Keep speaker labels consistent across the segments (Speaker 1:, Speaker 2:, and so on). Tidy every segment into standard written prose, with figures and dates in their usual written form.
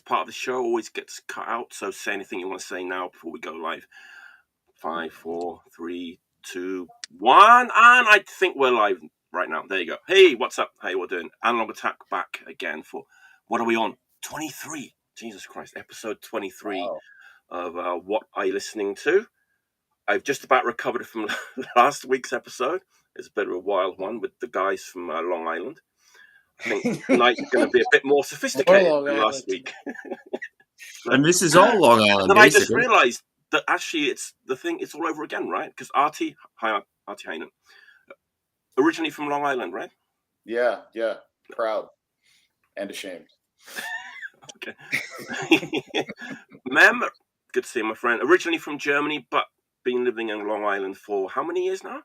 Speaker 1: part of the show always gets cut out, so say anything you want to say now before we go live. 5, 4, 3, 2, 1, and I think we're live right now. There you go. Hey, what's up? How you all doing? Analog Attack back again for, what are we on? 23. Jesus Christ, episode 23 of What Are You Listening To? I've just about recovered from last week's episode. It's a bit of a wild one with the guys from Long Island. I think tonight's going to be a bit more sophisticated than last week.
Speaker 2: And this is all Long Island,
Speaker 1: then
Speaker 2: basically.
Speaker 1: I just realised that actually it's all over again, right? Because Artie, hi, Artie Hyenas, originally from Long Island, right?
Speaker 3: Yeah. Proud and ashamed.
Speaker 1: Okay. Mem, good to see you, my friend. Originally from Germany, but been living in Long Island for how many years now?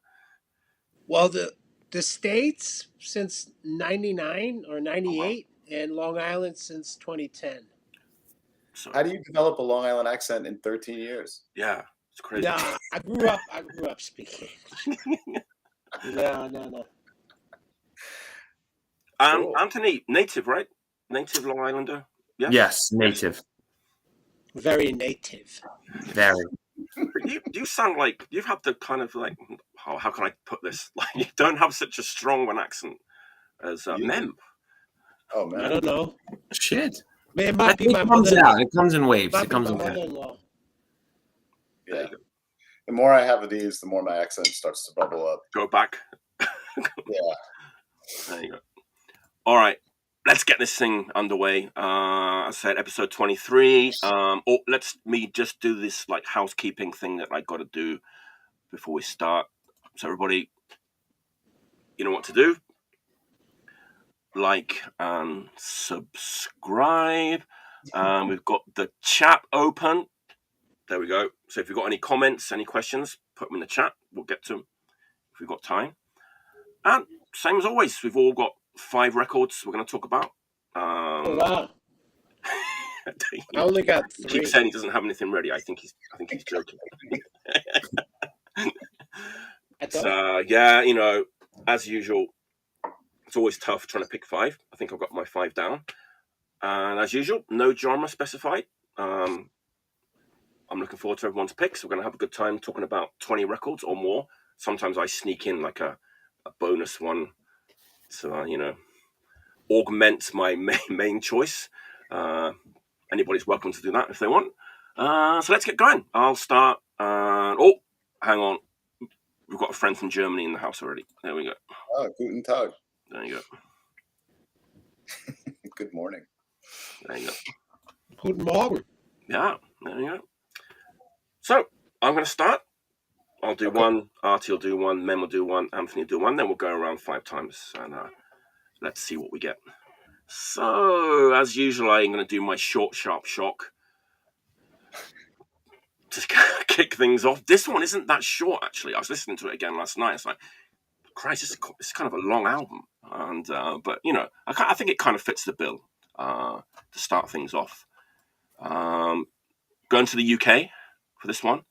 Speaker 4: Well, the States since 99 or 98, and Long Island since 2010.
Speaker 1: So,
Speaker 3: how do you develop a Long Island accent in 13 years?
Speaker 1: Yeah, it's crazy.
Speaker 4: Nah, I grew up speaking. No.
Speaker 3: Cool.
Speaker 1: Anthony, native, right? Native Long Islander? Yeah?
Speaker 2: Yes, native.
Speaker 4: Very native.
Speaker 2: Very.
Speaker 1: You sound like you've had the kind of like, how can I put this? Like, you don't have such a strong an accent as Mem.
Speaker 3: Oh man,
Speaker 4: I don't know.
Speaker 2: Shit.
Speaker 4: It might be my
Speaker 2: comes
Speaker 4: mother.
Speaker 2: out. It comes in waves.
Speaker 4: Might
Speaker 2: It comes
Speaker 4: be
Speaker 2: in
Speaker 4: my
Speaker 2: waves.
Speaker 4: mother-in-law.
Speaker 3: Yeah. The more I have of these, the more my accent starts to bubble up.
Speaker 1: Go back.
Speaker 3: Yeah.
Speaker 1: There you go. All right. Let's get this thing underway. I said episode 23. Let me just do this like housekeeping thing that I got to do before we start. So everybody, you know what to do. Like and subscribe. We've got the chat open. There we go. So if you've got any comments, any questions, put them in the chat. We'll get to them if we've got time. And same as always, we've all got 5 records we're going to talk about.
Speaker 4: Oh, wow. I only got 3.
Speaker 1: He keeps saying he doesn't have anything ready. I think he's joking. So yeah, you know, as usual, it's always tough trying to pick 5. I think I've got my 5 down. And as usual, no genre specified. I'm looking forward to everyone's picks. We're going to have a good time talking about 20 records or more. Sometimes I sneak in like a bonus one to, you know, augment my main choice. Anybody's welcome to do that if they want. So let's get going. I'll start. Oh, hang on. We've got a friend from Germany in the house already. There we go.
Speaker 3: Oh, guten Tag.
Speaker 1: There you go.
Speaker 3: Good morning.
Speaker 1: There you go.
Speaker 4: Guten Morgen.
Speaker 1: Yeah, there you go. So I'm going to start. I'll do one. Artie will do one. Mem will do one. Anthony will do one. Then we'll go around 5 times, and let's see what we get. So as usual, I'm going to do my short, sharp shock to kick things off. This one isn't that short, actually. I was listening to it again last night. It's like, Christ, it's kind of a long album, and but you know, I think it kind of fits the bill to start things off. Going to the UK for this one.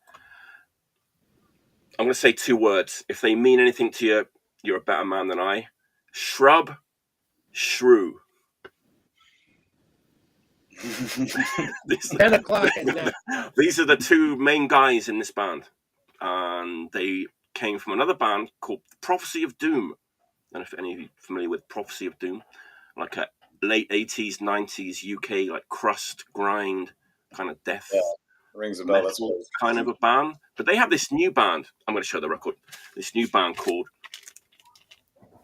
Speaker 1: I'm going to say 2 words. If they mean anything to you, you're a better man than I. Shrub, shrew. These
Speaker 4: 10 o'clock at night.
Speaker 1: These are the 2 main guys in this band. And they came from another band called Prophecy of Doom. I don't know if any of you are familiar with Prophecy of Doom. Like a late 80s, 90s UK, like crust, grind, kind of death.
Speaker 3: Yeah, rings a bell. That's
Speaker 1: kind of a band. But they have this new band. I'm going to show the record. This new band called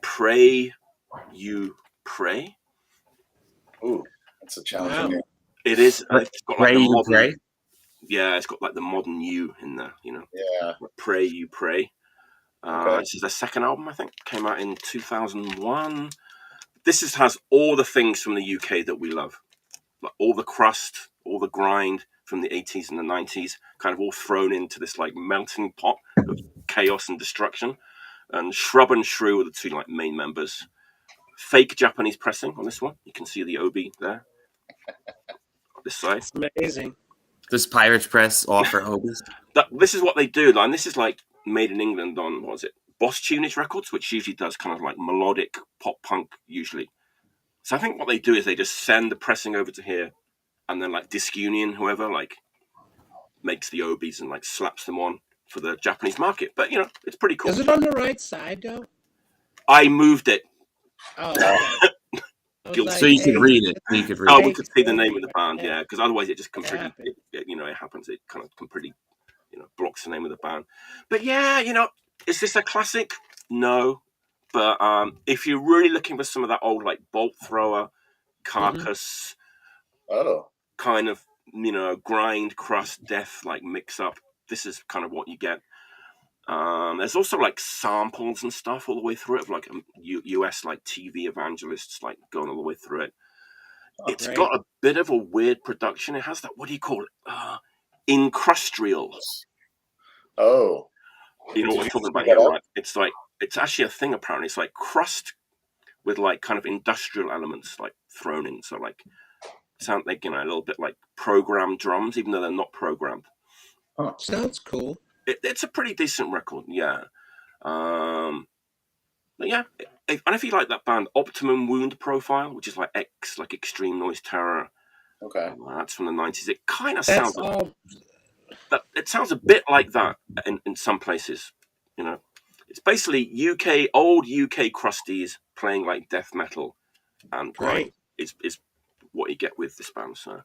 Speaker 1: Pray You Pray.
Speaker 3: Ooh, that's a challenging name.
Speaker 1: It is. It's got like
Speaker 2: Pray You Pray?
Speaker 1: Yeah, it's got like the modern U in there, you know.
Speaker 3: Yeah.
Speaker 1: Pray You Pray.
Speaker 3: Okay.
Speaker 1: This is their second album, I think. Came out in 2001. This has all the things from the UK that we love. Like all the crust, all the grind from the 80s and the 90s, kind of all thrown into this like melting pot of chaos and destruction. And Shrub and Shrew are the 2 like main members. Fake Japanese pressing on this one. You can see the Obi there. This side.
Speaker 4: It's amazing.
Speaker 2: Does Pirates Press offer Obies?
Speaker 1: This is what they do, and this is like made in England on, what was it, Boss Tunage Records, which usually does kind of like melodic pop punk usually. So I think what they do is they just send the pressing over to here, and then like Disc Union, whoever, like makes the obies and like slaps them on for the Japanese market. But you know, it's pretty cool.
Speaker 4: Is it on the right side though?
Speaker 1: I moved it.
Speaker 4: Oh, okay. I was
Speaker 1: Guilty.
Speaker 2: So you could read it. So you could read
Speaker 1: Oh,
Speaker 2: it.
Speaker 1: we could see the name of the
Speaker 4: Right
Speaker 1: band,
Speaker 4: there.
Speaker 1: yeah, because otherwise it just completely,
Speaker 4: happened.
Speaker 1: it happens. It kind of completely, blocks the name of the band. But yeah, is this a classic? No, but if you're really looking for some of that old like Bolt Thrower, Carcass,
Speaker 3: Oh,
Speaker 1: kind of grind, crust, death like mix up, this is kind of what you get. There's also like samples and stuff all the way through it of like US like TV evangelists like going all the way through it. It's
Speaker 4: Right.
Speaker 1: got a bit of a weird production. It has that, what do you call it? Incrustrial.
Speaker 3: oh,
Speaker 1: You know what
Speaker 3: Did
Speaker 1: we're
Speaker 3: you
Speaker 1: talking about
Speaker 3: look
Speaker 1: here,
Speaker 3: that up?
Speaker 1: right? It's like, it's actually a thing apparently. It's like crust with like kind of industrial elements like thrown in. So like, sound like, a little bit like programmed drums, even though they're not programmed.
Speaker 4: Sounds cool.
Speaker 1: It's a pretty decent record, yeah. But yeah, and if you like that band, Optimum Wound Profile, which is like like Extreme Noise Terror,
Speaker 3: okay.
Speaker 1: that's from the 90s. It kind of
Speaker 4: That's
Speaker 1: sounds
Speaker 4: all.
Speaker 1: it sounds a bit like that in some places. It's basically old UK crusties playing like death metal and grind.
Speaker 4: Great.
Speaker 1: Is what you get with this band. So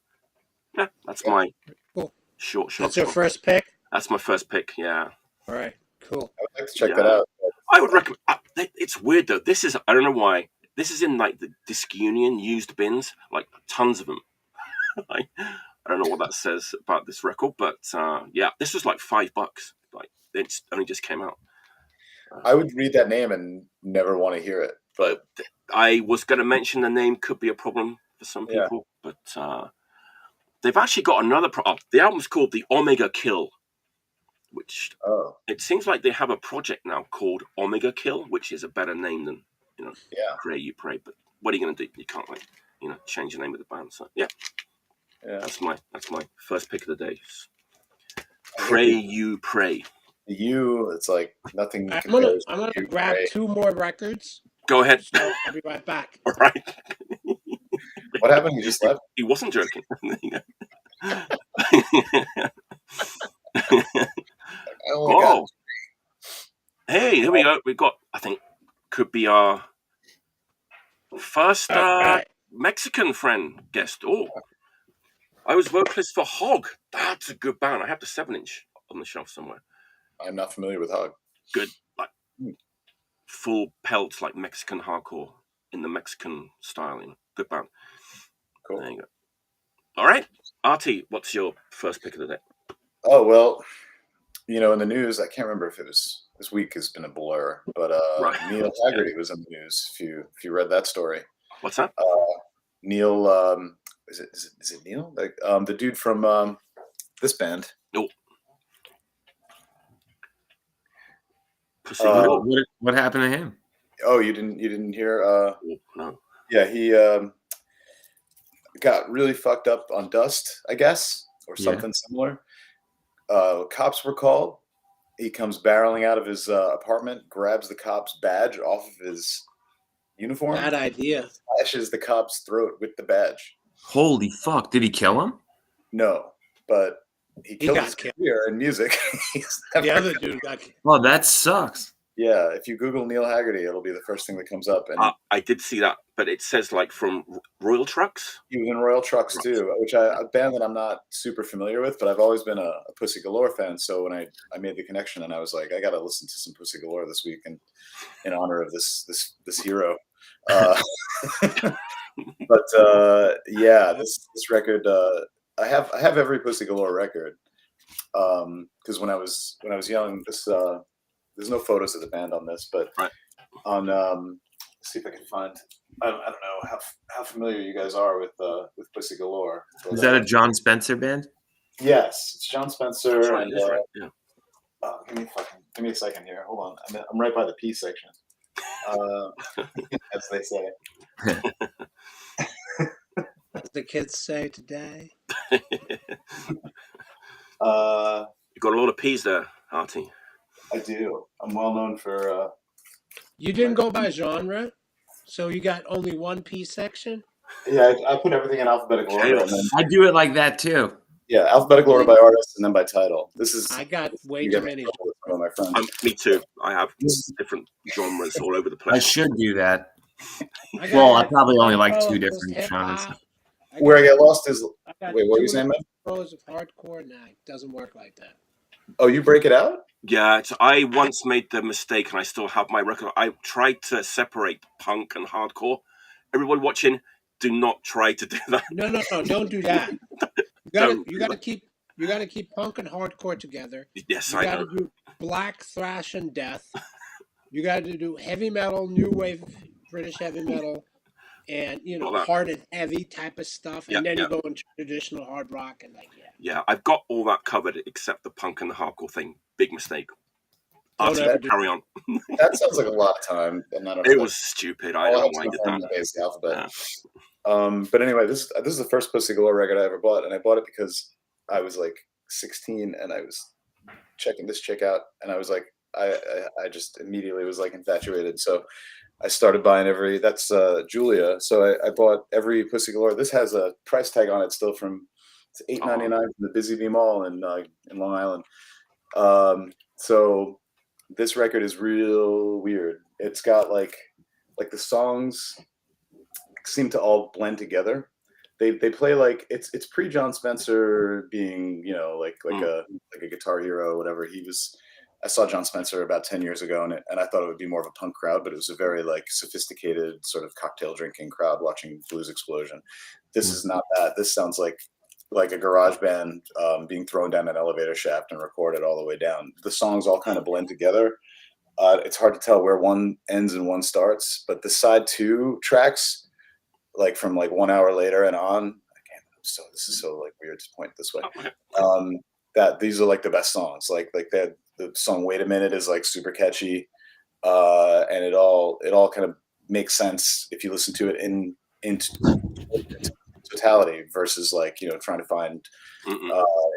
Speaker 1: yeah, that's
Speaker 3: Yeah.
Speaker 1: my
Speaker 4: Cool.
Speaker 1: short.
Speaker 4: That's your first pick.
Speaker 1: That's my first pick. Yeah,
Speaker 4: All right. Cool.
Speaker 3: I would like to check that out.
Speaker 1: I would recommend. It's weird though. This is, I don't know why. This is in like the Disc Union used bins, like tons of them. Like, I don't know what that says about this record, but yeah, this was like $5. Like, it's only just came out.
Speaker 3: I would read that name and never want to hear it. But
Speaker 1: I was going to mention the name could be a problem for some people, but they've actually got another the album's called The Omega Kill, which it seems like they have a project now called Omega Kill, which is a better name than Pray You Pray. But what are you going to do? You can't like change the name of the band. So yeah. That's my first pick of the day. Pray You Pray.
Speaker 3: It's like nothing.
Speaker 4: I'm gonna grab 2 more records.
Speaker 1: Go ahead.
Speaker 4: So I'll be right back.
Speaker 1: All right.
Speaker 3: What happened? You just left?
Speaker 1: He wasn't joking.
Speaker 3: Oh,
Speaker 1: hey, here we go. We've got, I think, could be our first Mexican friend guest. Oh, I was vocalist for Hog. That's a good band. I have the 7-inch on the shelf somewhere.
Speaker 3: I'm not familiar with Hog.
Speaker 1: Good, like full pelts, like Mexican hardcore in the Mexican style. Good band.
Speaker 3: Cool.
Speaker 1: There you go. All right, Artie, what's your first pick of the day?
Speaker 3: Oh well, in the news, I can't remember if it was this week has been a blur, but Neil Haggerty was in the news. If you read that story,
Speaker 1: what's that?
Speaker 3: Neil, is it Neil? Like the dude from this band.
Speaker 1: No.
Speaker 2: What happened to him?
Speaker 3: Oh, you didn't hear?
Speaker 1: No.
Speaker 3: Yeah, he got really fucked up on dust, I guess, or something similar. Cops were called. He comes barreling out of his apartment, grabs the cop's badge off of his uniform.
Speaker 4: Bad idea.
Speaker 3: Slashes the cop's throat with the badge.
Speaker 2: Holy fuck! Did he kill him?
Speaker 3: No, but he killed his career in music.
Speaker 4: The other dude got killed.
Speaker 2: Well, that sucks.
Speaker 3: Yeah, if you Google Neil Haggerty, it'll be the first thing that comes up. And
Speaker 1: I did see that, but it says like from Royal Trucks.
Speaker 3: He was in Royal Trucks too, which a band that I'm not super familiar with, but I've always been a Pussy Galore fan. So when I made the connection, and I was like, I got to listen to some Pussy Galore this week, in honor of this hero. But yeah, this record, I have every Pussy Galore record, because when I was young, there's no photos of the band on this, but on let's see if I can find. I don't know how familiar you guys are with Pussy Galore.
Speaker 2: Is that a John Spencer band?
Speaker 3: Yes, it's John Spencer.
Speaker 1: That's right,
Speaker 3: and,
Speaker 1: that's right. Yeah.
Speaker 3: Give me a second here. Hold on, I'm right by the P section, as they say.
Speaker 4: As the kids say today.
Speaker 1: You got a lot of P's there, Artie.
Speaker 3: I do. I'm well known for.
Speaker 4: You didn't go by genre, so you got only one P section.
Speaker 3: Yeah, I put everything in alphabetical order, and then
Speaker 1: Chaos.
Speaker 2: I do it like that too.
Speaker 3: yeah, alphabetical order by artist, and then by title. This is
Speaker 4: I got way
Speaker 3: you
Speaker 4: too
Speaker 3: get me in
Speaker 4: many.
Speaker 3: trouble with some of my friends.
Speaker 1: Me too. I have
Speaker 3: This-
Speaker 1: different genres all over the
Speaker 2: I
Speaker 1: place.
Speaker 2: should do that.
Speaker 4: I got
Speaker 2: Well, I
Speaker 4: like
Speaker 2: probably only like
Speaker 4: rows
Speaker 2: 2
Speaker 4: of
Speaker 2: different
Speaker 4: hip
Speaker 2: genres.
Speaker 4: hop.
Speaker 3: Where I get lost is
Speaker 4: I got
Speaker 3: wait, what were you
Speaker 4: 2
Speaker 3: saying, man?
Speaker 4: rows of hardcore. Nah, it doesn't work like that.
Speaker 3: Oh, you break it out?
Speaker 1: Yeah, I once made the mistake, and I still have my record. I tried to separate punk and hardcore. Everybody watching, do not try to do that.
Speaker 4: No, don't do that. You gotta keep punk and hardcore together.
Speaker 1: Yes,
Speaker 4: You
Speaker 1: I
Speaker 4: gotta
Speaker 1: know.
Speaker 4: do black thrash and death. You gotta do heavy metal, new wave British heavy metal, and
Speaker 1: All that.
Speaker 4: hard and heavy type of stuff. And
Speaker 1: Yeah,
Speaker 4: then
Speaker 1: yeah.
Speaker 4: you go into traditional hard rock and
Speaker 1: Yeah, I've got all that covered except the punk and the hardcore thing. Big mistake.
Speaker 4: Don't
Speaker 1: Artie,
Speaker 4: ever do
Speaker 1: carry on.
Speaker 3: That sounds like a lot of time, and I don't know.
Speaker 1: It was stupid. I don't know why I did that.
Speaker 3: The alphabet. But anyway, this is the first Pussy Galore record I ever bought, and I bought it because I was like 16, and I was checking this chick out, and I was like, I just immediately was like infatuated. So I started buying that's Julia. So I bought every Pussy Galore. This has a price tag on it still from it's $8.99 from the Busy Bee Mall in Long Island. So this record is real weird. It's got like the songs seem to all blend together. They play like it's pre John Spencer being like a guitar hero or whatever. I saw John Spencer about 10 years ago, and I thought it would be more of a punk crowd, but it was a very like sophisticated sort of cocktail drinking crowd watching Blues Explosion. This is not that. This sounds like a garage band being thrown down an elevator shaft and recorded all the way down. The songs all kind of blend together. It's hard to tell where one ends and one starts, but the side 2 tracks, like from like 1 hour later and on, this is so like weird to point this way. That these are like the best songs. Like that the song "Wait a Minute" is like super catchy, and it all kind of makes sense if you listen to it in totality versus like trying to find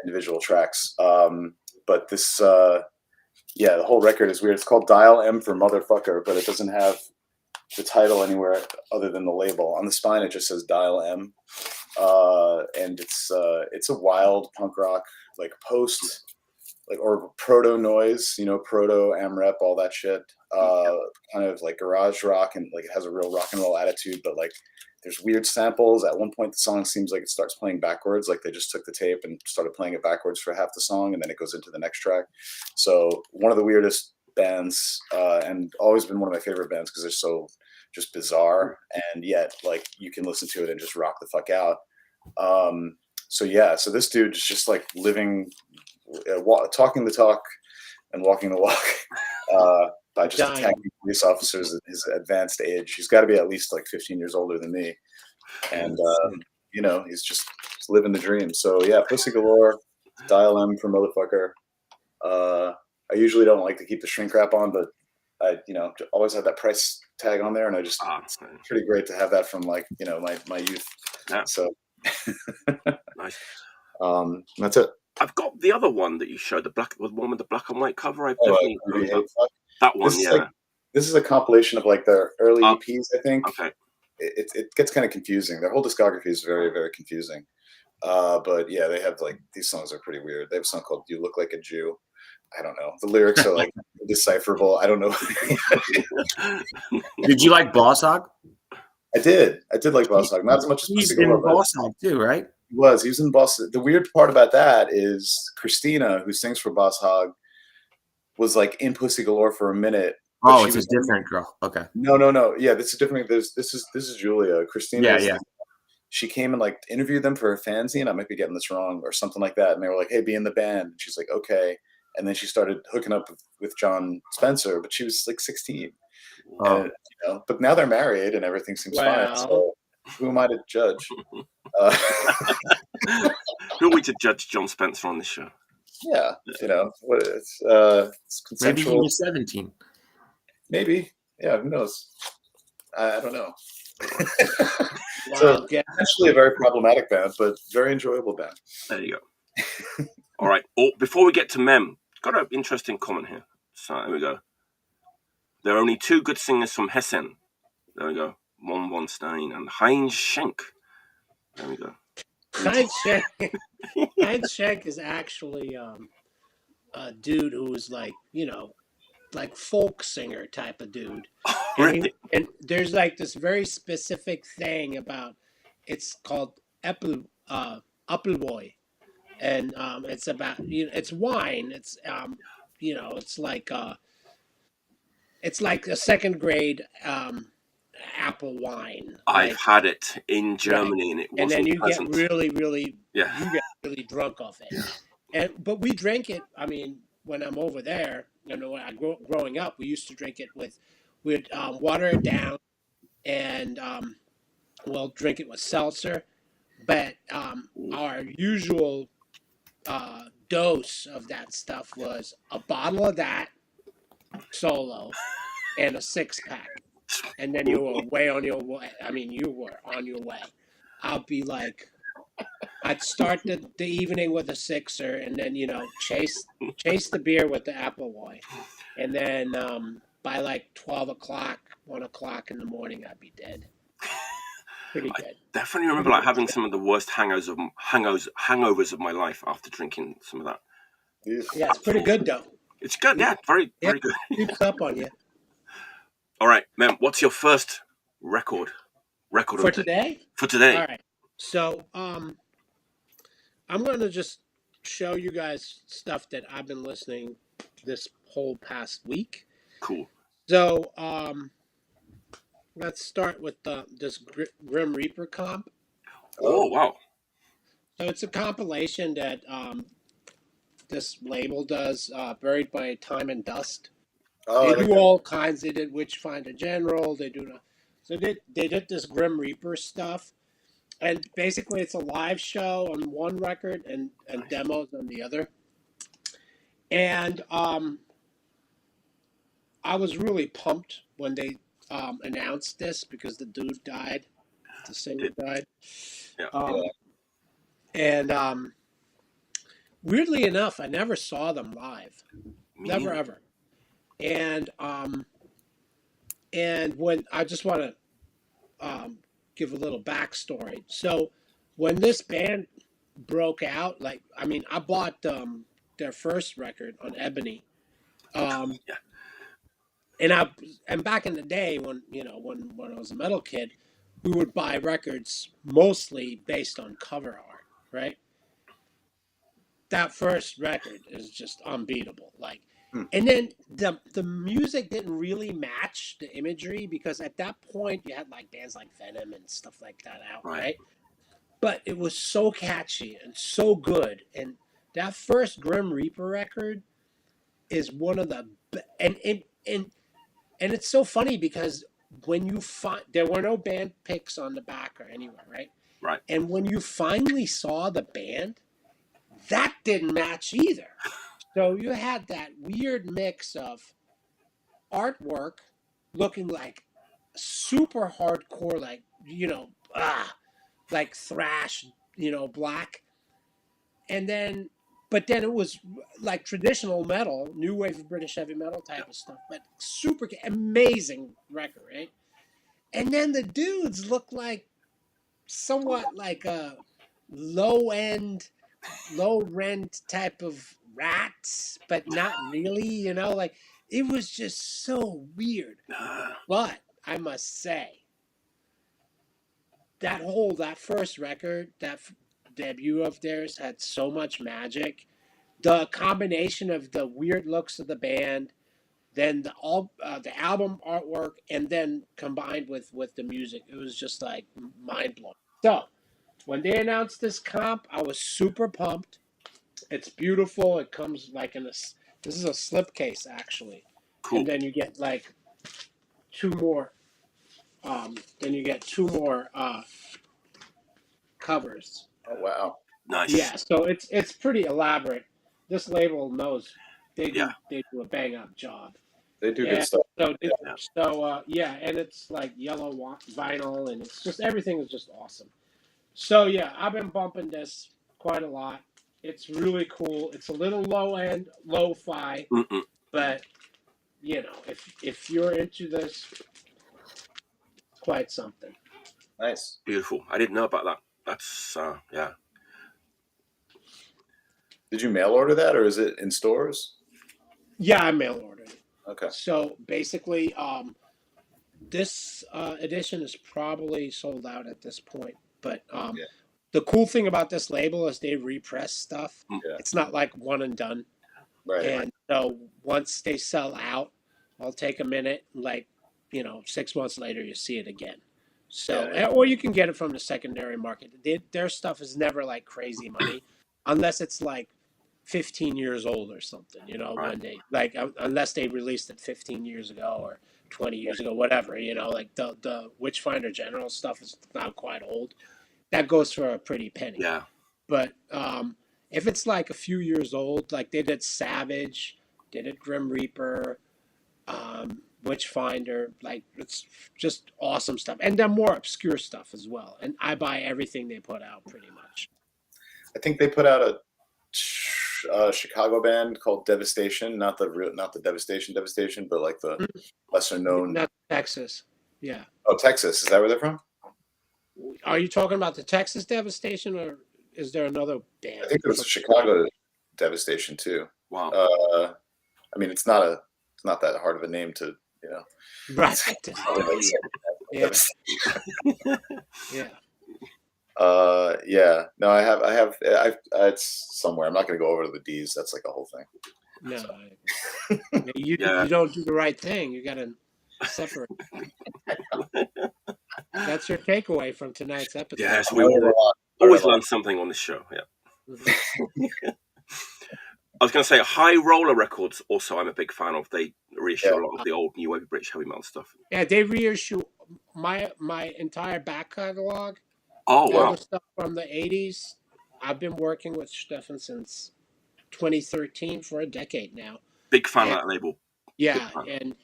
Speaker 3: individual tracks. But this the whole record is weird. It's called Dial M for Motherfucker, but it doesn't have the title anywhere other than the label. On the spine it just says Dial M, and it's a wild punk rock, like post like or proto noise, proto AMREP, all that shit, kind of like garage rock, and like it has a real rock and roll attitude, but like there's weird samples. At one point the song seems like it starts playing backwards, like they just took the tape and started playing it backwards for half the song, and then it goes into the next track. So one of the weirdest bands, and always been one of my favorite bands because they're so just bizarre, and yet like you can listen to it and just rock the fuck out. So this dude is just like living, talking the talk and walking the walk, by just attacking police officers at his advanced age. He's got to be at least like 15 years older than me, and he's just living the dream. So yeah, Pussy Galore, Dial M for Motherfucker. I usually don't like to keep the shrink wrap on, but I always have that price tag on there, and it's pretty great to have that from like my youth.
Speaker 1: Yeah.
Speaker 3: So
Speaker 1: nice.
Speaker 3: That's it.
Speaker 1: I've got the other one that you showed, the one with the black and white cover. I've
Speaker 3: definitely
Speaker 1: that one.
Speaker 3: This is a compilation of like their early EPs, I think.
Speaker 1: Okay.
Speaker 3: It gets kind of confusing. Their whole discography is very, very confusing. But yeah, they have like these songs are pretty weird. They have a song called "You Look Like a Jew." I don't know. The lyrics are like indecipherable. I don't know.
Speaker 2: Did you like Boss Hog?
Speaker 3: I did like Boss Hog. Not as much as
Speaker 2: he's in Boss Hog too, right?
Speaker 3: He was in Boss. The weird part about that is Christina, who sings for Boss Hog, was like in Pussy Galore for a minute.
Speaker 2: Oh, it's a different girl. Okay.
Speaker 3: No. Yeah, this is different. This is Julia. Christina.
Speaker 2: Yeah.
Speaker 3: She came and like interviewed them for her fanzine. I might be getting this wrong or something like that. And they were like, "Hey, be in the band." And she's like, "Okay." And then she started hooking up with John Spencer, but she was like 16.
Speaker 2: Oh.
Speaker 3: And, but now they're married and everything seems fine. So who am I to judge?
Speaker 1: Who are we to judge John Spencer on this show?
Speaker 3: Yeah, it's consensual.
Speaker 2: Maybe he was 17.
Speaker 3: Maybe. Yeah, who knows? I don't know. So actually a very problematic band, but very enjoyable band.
Speaker 1: There you go. All right. Before we get to Mem, got an interesting comment here. So there we go. There are only 2 good singers from Hessen. There we go. V.Stein, and Heinz Schenk. There we go.
Speaker 4: Heinz Schenk is actually a dude who was like, like folk singer type of dude.
Speaker 1: Really?
Speaker 4: And there's like this very specific thing about, it's called Appleboy. And it's about, it's wine. It's like a second grade apple wine.
Speaker 1: I've had it in Germany, and it wasn't
Speaker 4: and then you
Speaker 1: pleasant.
Speaker 4: get really
Speaker 1: Yeah.
Speaker 4: you get really drunk off it. But we drink it. I mean, when I'm over there, when growing up, we used to drink it we'd water it down, and we'll drink it with seltzer. But our usual dose of that stuff was a bottle of that solo and a 6-pack. And then you were way on your way. I mean, you were on your way. I'd start the evening with a 6er, and then, chase the beer with the Appleboy. And then by like 12 o'clock, 1 o'clock in the morning, I'd be dead. Pretty good.
Speaker 1: I definitely remember like having some of the worst hangovers of my life after drinking some of that.
Speaker 4: Yeah, it's pretty good though.
Speaker 1: It's good, yeah, very good.
Speaker 4: Keeps up on you.
Speaker 1: All right, man, what's your first record
Speaker 4: For today?
Speaker 1: For today.
Speaker 4: All right. So I'm going to just show you guys stuff that I've been listening this whole past week.
Speaker 1: Cool.
Speaker 4: So let's start with this Grim Reaper comp.
Speaker 1: Oh, wow.
Speaker 4: So it's a compilation that this label does, Buried by Time and Dust.
Speaker 3: Oh,
Speaker 4: They do all kinds. They did Witchfinder General. They did this Grim Reaper stuff, and basically it's a live show on one record and demos on the other. And I was really pumped when they announced this, because the dude died, the singer died.
Speaker 1: Yeah.
Speaker 4: And weirdly enough, I never saw them live, never ever. And when I just want to give a little backstory. So when this band broke out, I bought their first record on Ebony. And back in the day when I was a metal kid, we would buy records mostly based on cover art, right? That first record is just unbeatable. And then the music didn't really match the imagery, because at that point you had like bands like Venom and stuff like that out, right? But it was so catchy and so good. And that first Grim Reaper record is one of the and it's so funny, because when you find, there were no band pics on the back or anywhere, right?
Speaker 1: Right.
Speaker 4: And when you finally saw the band, that didn't match either. So you had that weird mix of artwork looking like super hardcore, like thrash, black. But then it was like traditional metal, new wave of British heavy metal type of stuff, but super amazing record, right? And then the dudes look like somewhat like a low rent type of Rats, but not really, it was just so weird. But I must say, that first record, that debut of theirs, had so much magic. The combination of the weird looks of the band, then the album artwork, and then combined with the music, it was just like mind blowing. So when they announced this comp, I was super pumped. It's beautiful. It comes like this is a slipcase actually.
Speaker 1: Cool.
Speaker 4: And then you get like two more covers.
Speaker 3: Oh wow.
Speaker 1: Nice.
Speaker 4: Yeah, so it's pretty elaborate. This label knows they do a bang up job.
Speaker 3: They do good stuff.
Speaker 4: And it's like yellow vinyl, and it's just, everything is just awesome. So yeah, I've been bumping this quite a lot. It's really cool. It's a little low end, lo-fi, but if you're into this, quite something.
Speaker 3: Nice.
Speaker 1: Beautiful. I didn't know about that. That's yeah.
Speaker 3: Did you mail order that, or is it in stores?
Speaker 4: Yeah, I mail ordered it.
Speaker 3: Okay.
Speaker 4: So basically, this edition is probably sold out at this point. But
Speaker 3: Yeah.
Speaker 4: the cool thing about this label is they repress stuff.
Speaker 3: Yeah.
Speaker 4: It's not like one and done.
Speaker 3: Right.
Speaker 4: And so once they sell out, I'll take a minute, like, 6 months later, you see it again. So, or you can get it from the secondary market. Their stuff is never like crazy money, unless it's like 15 years old or something, when they, like, unless they released it 15 years ago or 20 years ago, whatever, like the Witchfinder General stuff is not quite old. That goes for a pretty penny.
Speaker 1: Yeah.
Speaker 4: But if it's like a few years old, like they did Savage, they did Grim Reaper, Witchfinder, like it's just awesome stuff. And then more obscure stuff as well. And I buy everything they put out pretty much.
Speaker 3: I think they put out a Chicago band called Devastation, not the Devastation, but like the lesser known.
Speaker 4: Not Texas. Yeah.
Speaker 3: Oh, Texas. Is that where they're from?
Speaker 4: Are you talking about the Texas Devastation, or is there another band?
Speaker 3: I think there's a Chicago Devastation too.
Speaker 1: Wow.
Speaker 3: I mean, it's not that hard of a name to,
Speaker 4: Right. Yeah. Yeah.
Speaker 3: Yeah. No, I have. It's somewhere. I'm not going to go over to the D's. That's like a whole thing.
Speaker 4: No,
Speaker 3: So.
Speaker 4: you don't do the right thing. You got to separate. That's your takeaway from tonight's episode.
Speaker 1: Yes, we always learn something on this show. Yeah. I was going to say High Roller Records. Also, I'm a big fan of. They reissue a lot of the old new wave British heavy metal stuff.
Speaker 4: Yeah, they reissue my entire back catalog.
Speaker 1: Oh
Speaker 4: All
Speaker 1: wow!
Speaker 4: the stuff from the '80s. I've been working with Stefan since 2013 for a decade now.
Speaker 1: Big fan of that label.
Speaker 4: Yeah, and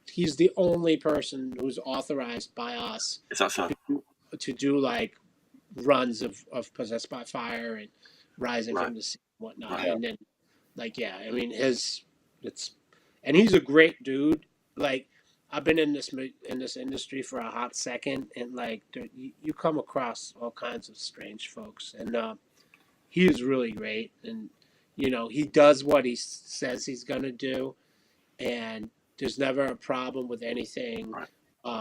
Speaker 4: he's the only person who's authorized by us.
Speaker 1: Is that so?
Speaker 4: To do like runs of Possessed by Fire and Rising from the Sea and whatnot.
Speaker 1: Right.
Speaker 4: And then, like, yeah, I mean, and he's a great dude. Like, I've been in this industry for a hot second, and like, you come across all kinds of strange folks, and he is really great. And he does what he says he's gonna do, and there's never a problem with anything.
Speaker 1: Right.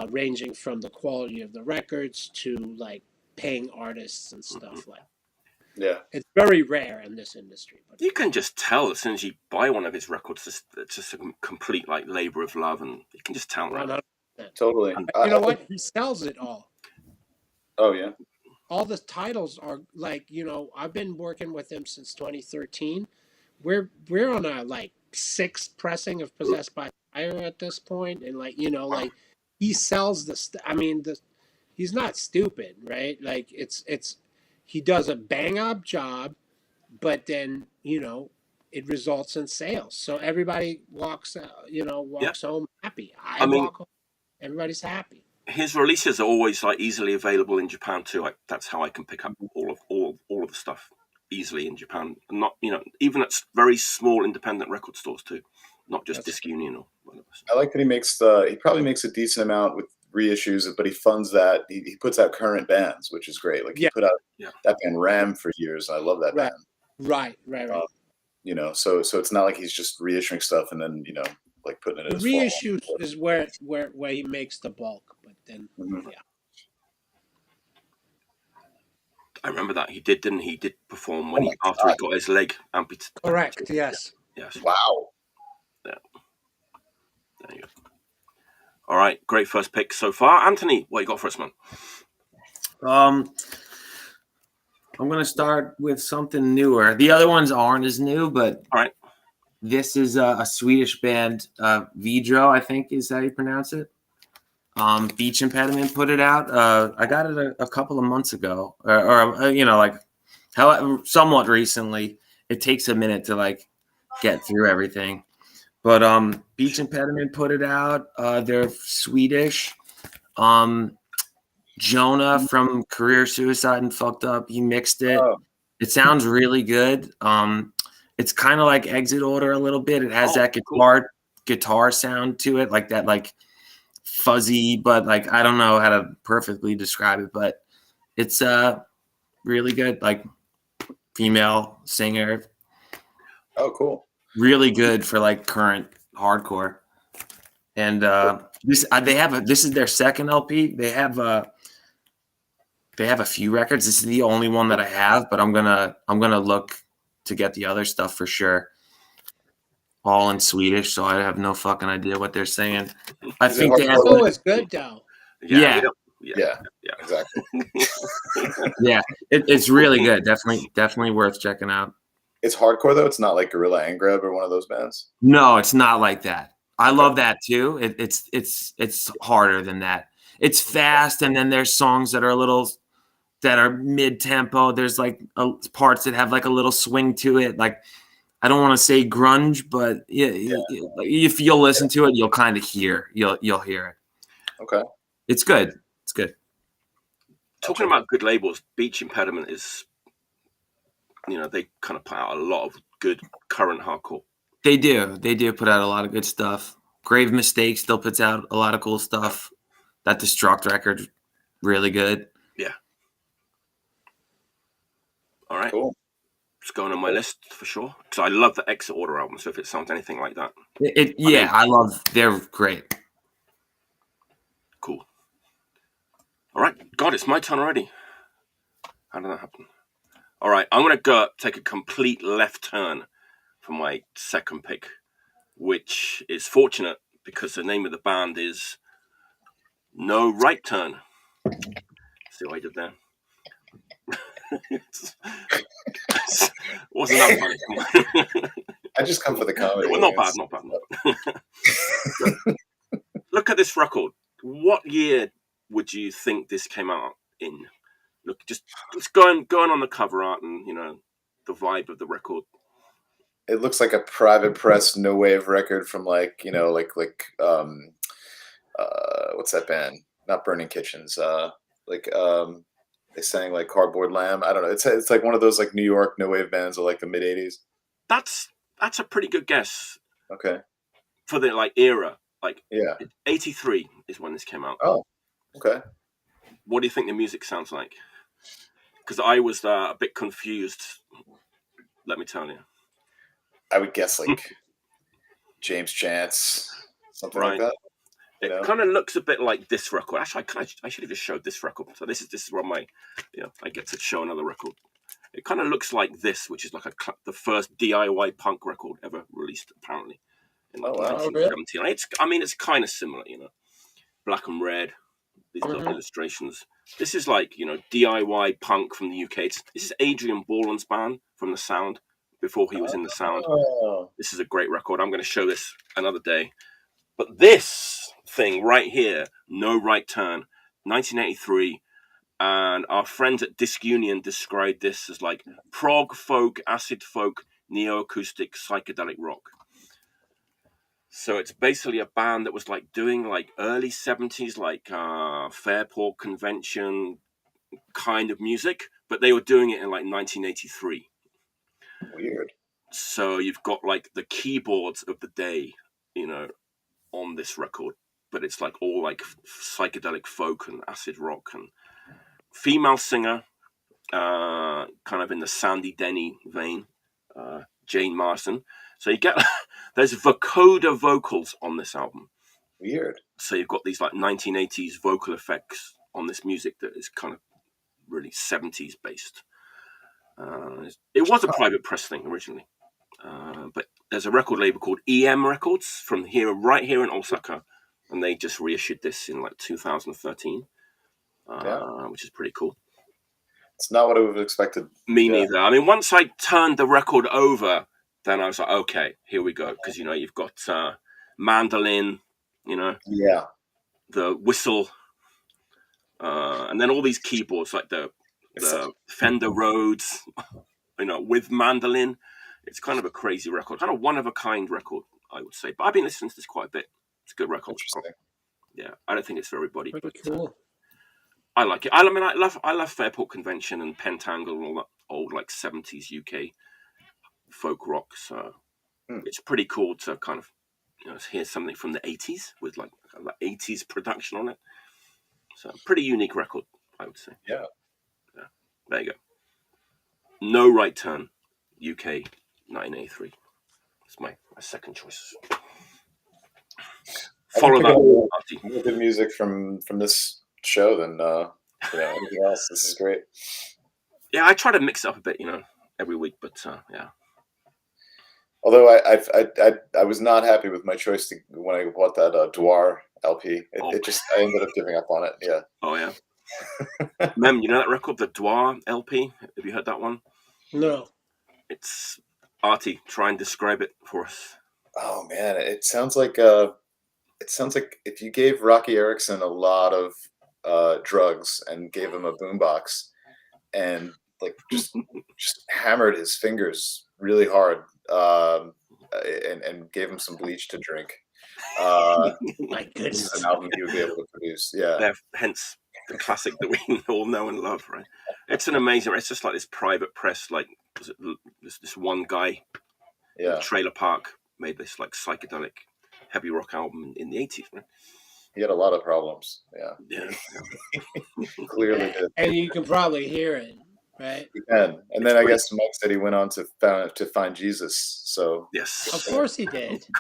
Speaker 4: Ranging from the quality of the records to like paying artists and stuff like.
Speaker 3: Yeah,
Speaker 4: It's very rare in this industry. But
Speaker 1: You can just tell as soon as you buy one of his records. It's just a complete like labor of love, and you can just tell. Right?
Speaker 4: 100%.
Speaker 3: totally.
Speaker 4: You know what? He sells it all.
Speaker 3: Oh yeah.
Speaker 4: All the titles are like, I've been working with him since 2013. We're on our like 6th pressing of Possessed by Fire at this point, and like like he sells he's not stupid, right? Like it's he does a bang up job, but then it results in sales. So everybody walks home happy. I mean, walk home, everybody's happy.
Speaker 1: His releases are always like easily available in Japan too. Like that's how I can pick up all of the stuff easily in Japan. Not even at very small independent record stores too, not just Disc Union or whatever.
Speaker 3: I like that he probably makes a decent amount with reissues, but he funds that. He puts out current bands, which is great. Like he put out that band Ram for years. I love that band.
Speaker 4: Right.
Speaker 3: So it's not like he's just reissuing stuff and then like putting it in his
Speaker 4: reissues is where he makes the bulk, but then
Speaker 1: I remember that he did perform when after he got his leg amputated.
Speaker 4: Correct. Yes.
Speaker 3: Wow.
Speaker 1: Yeah. There you go. All right, great first pick so far. Anthony, what you got for us, man?
Speaker 2: I'm going to start with something newer. The other ones aren't as new, but
Speaker 1: all right.
Speaker 2: This is a Swedish band, Vidro, I think is how you pronounce it. Beach Impediment put it out. I got it a couple of months ago, or somewhat recently. It takes a minute to like get through everything. But Beach Impediment put it out. They're Swedish. Jonah from Career Suicide and Fucked Up, he mixed it. Oh. It sounds really good. It's kind of like Exit Order a little bit. It has that guitar sound to it, like that, like fuzzy, but like I don't know how to perfectly describe it, but it's really good. Like female singer,
Speaker 3: Oh, cool.
Speaker 2: really good for like current hardcore. And this is their second LP. They have a few records. This is the only one that I have, but I'm gonna look to get the other stuff for sure. All in Swedish, so I have no fucking idea what they're saying. I
Speaker 3: Is it
Speaker 2: think they have.
Speaker 3: hardcore?
Speaker 4: It's always good though.
Speaker 2: Yeah.
Speaker 3: Yeah, exactly.
Speaker 2: Yeah, it's really good. Definitely worth checking out.
Speaker 3: It's hardcore though. It's not like Gorilla Angreb or one of those bands.
Speaker 2: No, it's not like that. I love that too. It's harder than that. It's fast, and then there's songs that are mid tempo. There's like parts that have like a little swing to it. Like I don't want to say grunge, but if you'll listen to it, you'll kind of hear you'll hear it.
Speaker 3: Okay,
Speaker 2: it's good. It's good.
Speaker 1: Talking about good labels, Beach Impediment is, they kind of put out a lot of good current hardcore.
Speaker 2: They do put out a lot of good stuff. Grave Mistake still puts out a lot of cool stuff. That Destruct record, really good.
Speaker 1: Yeah. All right.
Speaker 3: cool.
Speaker 1: It's going on my list for sure. Because I love the Exit Order album, so if it sounds anything like that.
Speaker 2: They're great.
Speaker 1: Cool. All right. God, it's my turn already. How did that happen? All right. I'm going to go take a complete left turn for my second pick, which is fortunate because the name of the band is No Right Turn. See what I did there? Wasn't that funny?
Speaker 3: I just come for the comedy.
Speaker 1: Well, not bad. Look at this record. What year would you think this came out in? Look, just going on the cover art and the vibe of the record.
Speaker 3: It looks like a private press no wave record from what's that band? Not Burning Kitchens. They sang like Cardboard Lamb. I don't know. It's like one of those like New York no wave bands of like the mid '80s.
Speaker 1: That's a pretty good guess.
Speaker 3: Okay.
Speaker 1: For the like era, like 83 is when this came out.
Speaker 3: Oh, okay.
Speaker 1: What do you think the music sounds like? Because I was a bit confused. Let me tell you.
Speaker 3: I would guess like James Chance, something like that.
Speaker 1: It kind of looks a bit like this record. Actually, I should have just showed this record. So this is where I get to show another record. It kind of looks like this, which is like the first DIY punk record ever released, apparently, in 1917. Really? It's kind of similar, black and red. These little illustrations. This is like DIY punk from the UK. This is Adrian Borland's band from The Sound. Before he was in The Sound. This is a great record. I'm going to show this another day. But this thing right here, No Right Turn, 1983, and our friends at Disc Union described this as like prog folk, acid folk, neo-acoustic, psychedelic rock. So it's basically a band that was like doing like early 70s, like Fairport Convention kind of music, but they were doing it in like 1983.
Speaker 3: Weird.
Speaker 1: So you've got like the keyboards of the day, on this record, but it's like all like psychedelic folk and acid rock and female singer, kind of in the Sandy Denny vein, Jane Marsden. So you get there's vocoder vocals on this album.
Speaker 3: Weird.
Speaker 1: So you've got these like 1980s vocal effects on this music that is kind of really 70s based. It was a private press thing originally, but there's a record label called EM Records from right here in Osaka, and they just reissued this in like 2013, which is pretty cool.
Speaker 3: It's not what I would have expected.
Speaker 1: Me neither. Once I turned the record over, then I was like, okay, here we go, because you've got mandolin, the whistle, and then all these keyboards like the Fender Rhodes, with mandolin. It's kind of a crazy record, kind of one-of-a-kind record, I would say. But I've been listening to this quite a bit. It's a good record. Yeah, I don't think it's for everybody, but
Speaker 4: cool.
Speaker 1: I like it. I love Fairport Convention and Pentangle and all that old like 70s UK folk rock. So it's pretty cool to kind of here's something from the 80s with like 80s production on it. So pretty unique record, I would say.
Speaker 3: Yeah.
Speaker 1: There you go. No Right Turn, UK, 1983. That's my second choice. Follow that.
Speaker 3: More good music from this show than anything else. This is great.
Speaker 1: Yeah, I try to mix it up a bit, every week, but yeah.
Speaker 3: Although I was not happy with my choice when I bought that Dwar LP. It just I ended up giving up on it. Yeah.
Speaker 1: Oh yeah. Mem, you know that record, the Dwar LP? Have you heard that one?
Speaker 4: No.
Speaker 1: It's Artie. Try and describe it for us.
Speaker 3: Oh man, it sounds like if you gave Rocky Erickson a lot of drugs and gave him a boombox and like just hammered his fingers really hard and gave him some bleach to drink.
Speaker 4: My goodness.
Speaker 3: An album he would be able to produce. Yeah.
Speaker 1: Hence the classic that we all know and love, right? It's an amazing. It's just like this private press, like this one guy, in a trailer park made this like psychedelic heavy rock album in the 80s, right?
Speaker 3: He had a lot of problems. Yeah. Clearly did.
Speaker 4: And you can probably hear it, right?
Speaker 3: You can. And then I guess Mike said he went on to find Jesus. So
Speaker 1: yes,
Speaker 4: of course he did.
Speaker 1: Of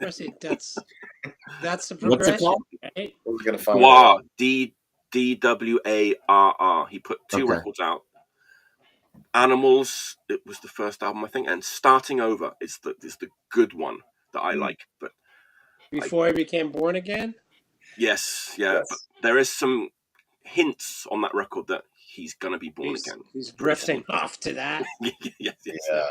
Speaker 4: course he. That's the progression. What's it called? Right?
Speaker 3: We're gonna find
Speaker 1: Dwar, DWARR. He put 2 records out. Animals, it was the first album, I think, and Starting Over is the good one that I like. But
Speaker 4: before he became born again?
Speaker 1: Yes. But there is some hints on that record that he's gonna be born again.
Speaker 4: He's drifting off to that.
Speaker 1: yes.
Speaker 3: Yeah.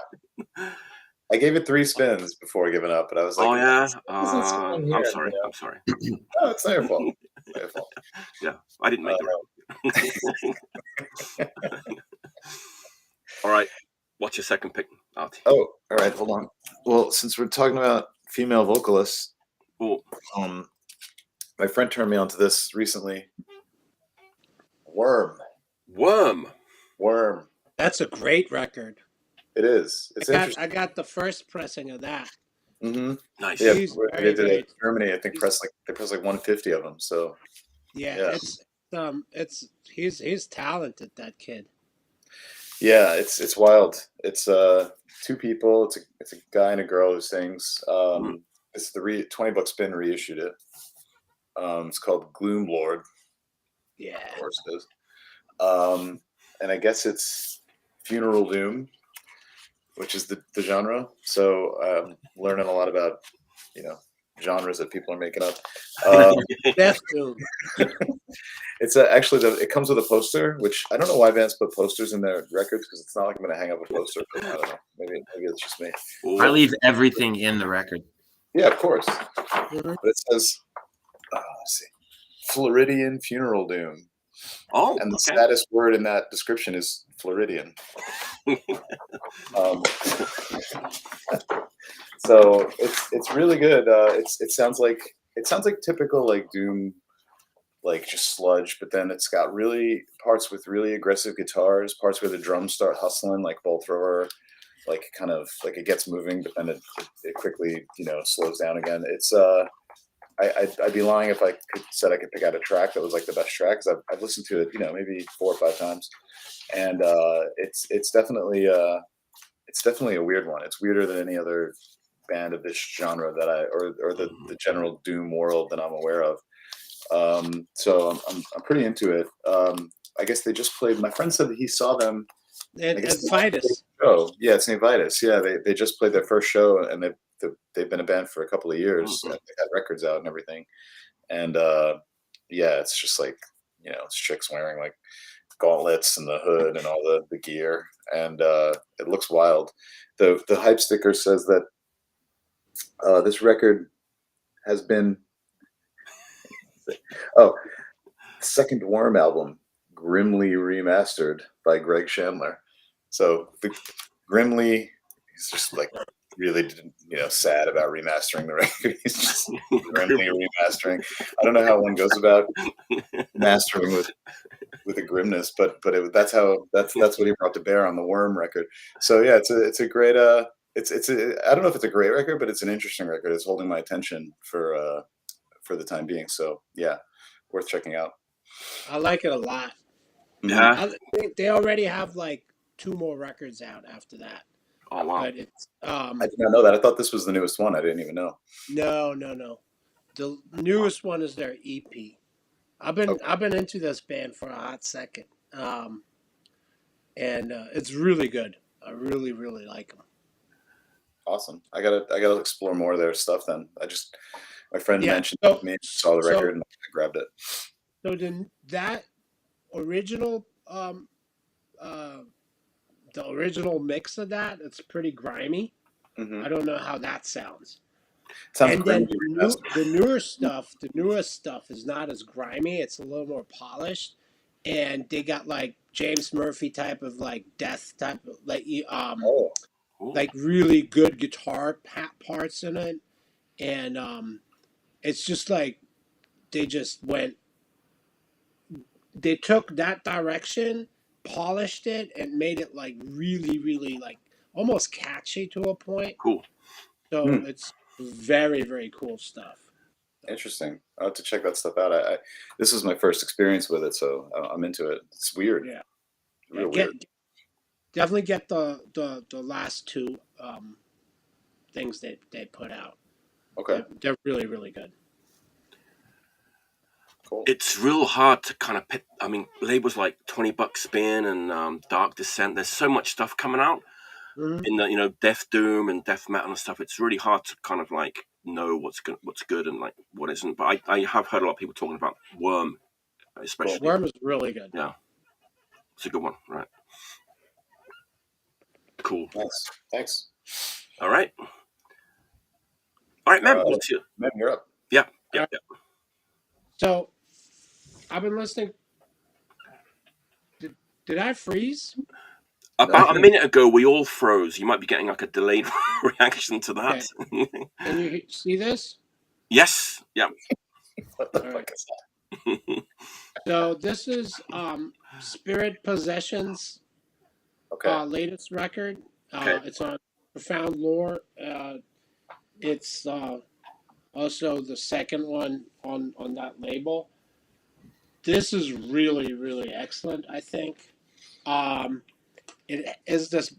Speaker 3: I gave it 3 spins before giving up, but I was like,
Speaker 1: "Oh yeah, I'm sorry. I'm sorry."
Speaker 3: No, it's not your fault. It's not your fault.
Speaker 1: Yeah, I didn't make the record. All right, what's your second pick, Artie?
Speaker 3: Oh, all right, hold on. Well, since we're talking about female vocalists, my friend turned me onto this recently. Worm.
Speaker 4: That's a great record.
Speaker 3: It is. It's interesting.
Speaker 4: I got the first pressing of that.
Speaker 3: Mm-hmm.
Speaker 1: Nice.
Speaker 3: Yeah, they did it in Germany. I think they pressed like 150 of them. So
Speaker 4: yeah. He's talented, that kid.
Speaker 3: Yeah, it's wild. It's 2 people. It's a guy and a girl who sings. It's the $20 spin reissued it. It's called Gloomlord.
Speaker 4: Yeah,
Speaker 3: of course it is. And I guess it's funeral doom, which is the genre. So learning a lot about genres that people are making up.
Speaker 4: Death doom.
Speaker 3: It's actually it comes with a poster, which I don't know why bands put posters in their records because it's not like I'm going to hang up a poster. But I don't know. Maybe it's just me.
Speaker 2: I leave everything in the record.
Speaker 3: Yeah, of course. But it says, let's see, Floridian funeral doom.
Speaker 1: Oh,
Speaker 3: and the saddest word in that description is Floridian. So it's really good. It sounds like typical like doom, like just sludge, but then it's got really parts with really aggressive guitars, parts where the drums start hustling like Bolt Thrower, like kind of like it gets moving, but then it quickly slows down again. It's I'd be lying if I said I could pick out a track that was like the best track, because I've listened to it maybe 4 or 5 times, and it's definitely a weird one. It's weirder than any other band of this genre that or the general doom world that I'm aware of. So I'm pretty into it. I guess they just played. My friend said that he saw them.
Speaker 4: And Faithless.
Speaker 3: Oh yeah, it's named Faithless. Yeah, they just played their first show, and they've been a band for a couple of years. And they had records out and everything. And yeah, it's just like it's chicks wearing like gauntlets and the hood and all the gear, and it looks wild. The hype sticker says that this record has been second Worm album, grimly remastered by Greg Chandler. So the grimly, he's just like really sad about remastering the record. He's just grimly remastering. I don't know how one goes about mastering with a grimness, but that's what he brought to bear on the Worm record. So yeah, it's a great I don't know if it's a great record, but it's an interesting record. It's holding my attention for the time being. So yeah, worth checking out.
Speaker 4: I like it a lot.
Speaker 1: Yeah.
Speaker 4: They already have like 2 more records out after that.
Speaker 1: Oh wow.
Speaker 4: But it's
Speaker 3: I did not know that. I thought this was the newest one. I didn't even know.
Speaker 4: no. The newest one is their EP. I've been into this band for a hot second, and it's really good. I really like them.
Speaker 3: Awesome. I gotta explore more of their stuff then. My friend mentioned it to me, saw the record, and I grabbed it.
Speaker 4: So that original the original mix of that, it's pretty grimy.
Speaker 3: Mm-hmm.
Speaker 4: I don't know how that sounds.
Speaker 3: Sounds
Speaker 4: and
Speaker 3: grimy.
Speaker 4: then the newest stuff is not as grimy. It's a little more polished, and they got like James Murphy type of like death type of like like really good guitar parts in it, and it's just like they took that direction, polished it, and made it like really like almost catchy to a point.
Speaker 1: Cool.
Speaker 4: So it's very, very cool stuff.
Speaker 3: Interesting. I'll have to check that stuff out. This was my first experience with it, so I'm into it. It's weird.
Speaker 4: Yeah.
Speaker 3: Real weird.
Speaker 4: Definitely get the last 2 things they put out.
Speaker 3: Okay.
Speaker 4: They're really, really good.
Speaker 3: Cool.
Speaker 1: It's real hard to kind of pick. I mean, labels like $20 Spin and Dark Descent. There's so much stuff coming out in the Death Doom and Death Metal and stuff. It's really hard to kind of like know what's good and like what isn't. But I have heard a lot of people talking about Worm, especially.
Speaker 4: Worm is really good.
Speaker 1: Yeah, it's a good one, right? Cool.
Speaker 3: Nice. Thanks.
Speaker 1: All right, Mem. What's your?
Speaker 3: Mem, you're up.
Speaker 1: Yeah.
Speaker 4: So, I've been listening. Did I freeze?
Speaker 1: About a minute ago, we all froze. You might be getting like a delayed reaction to that.
Speaker 4: Okay. Can you see this?
Speaker 1: Yes. Yeah.
Speaker 3: What the fuck is that?
Speaker 4: So this is Spirit Possessions latest record. It's on Profound Lore. It's also the second one on that label. This is really, really excellent, I think. It is this.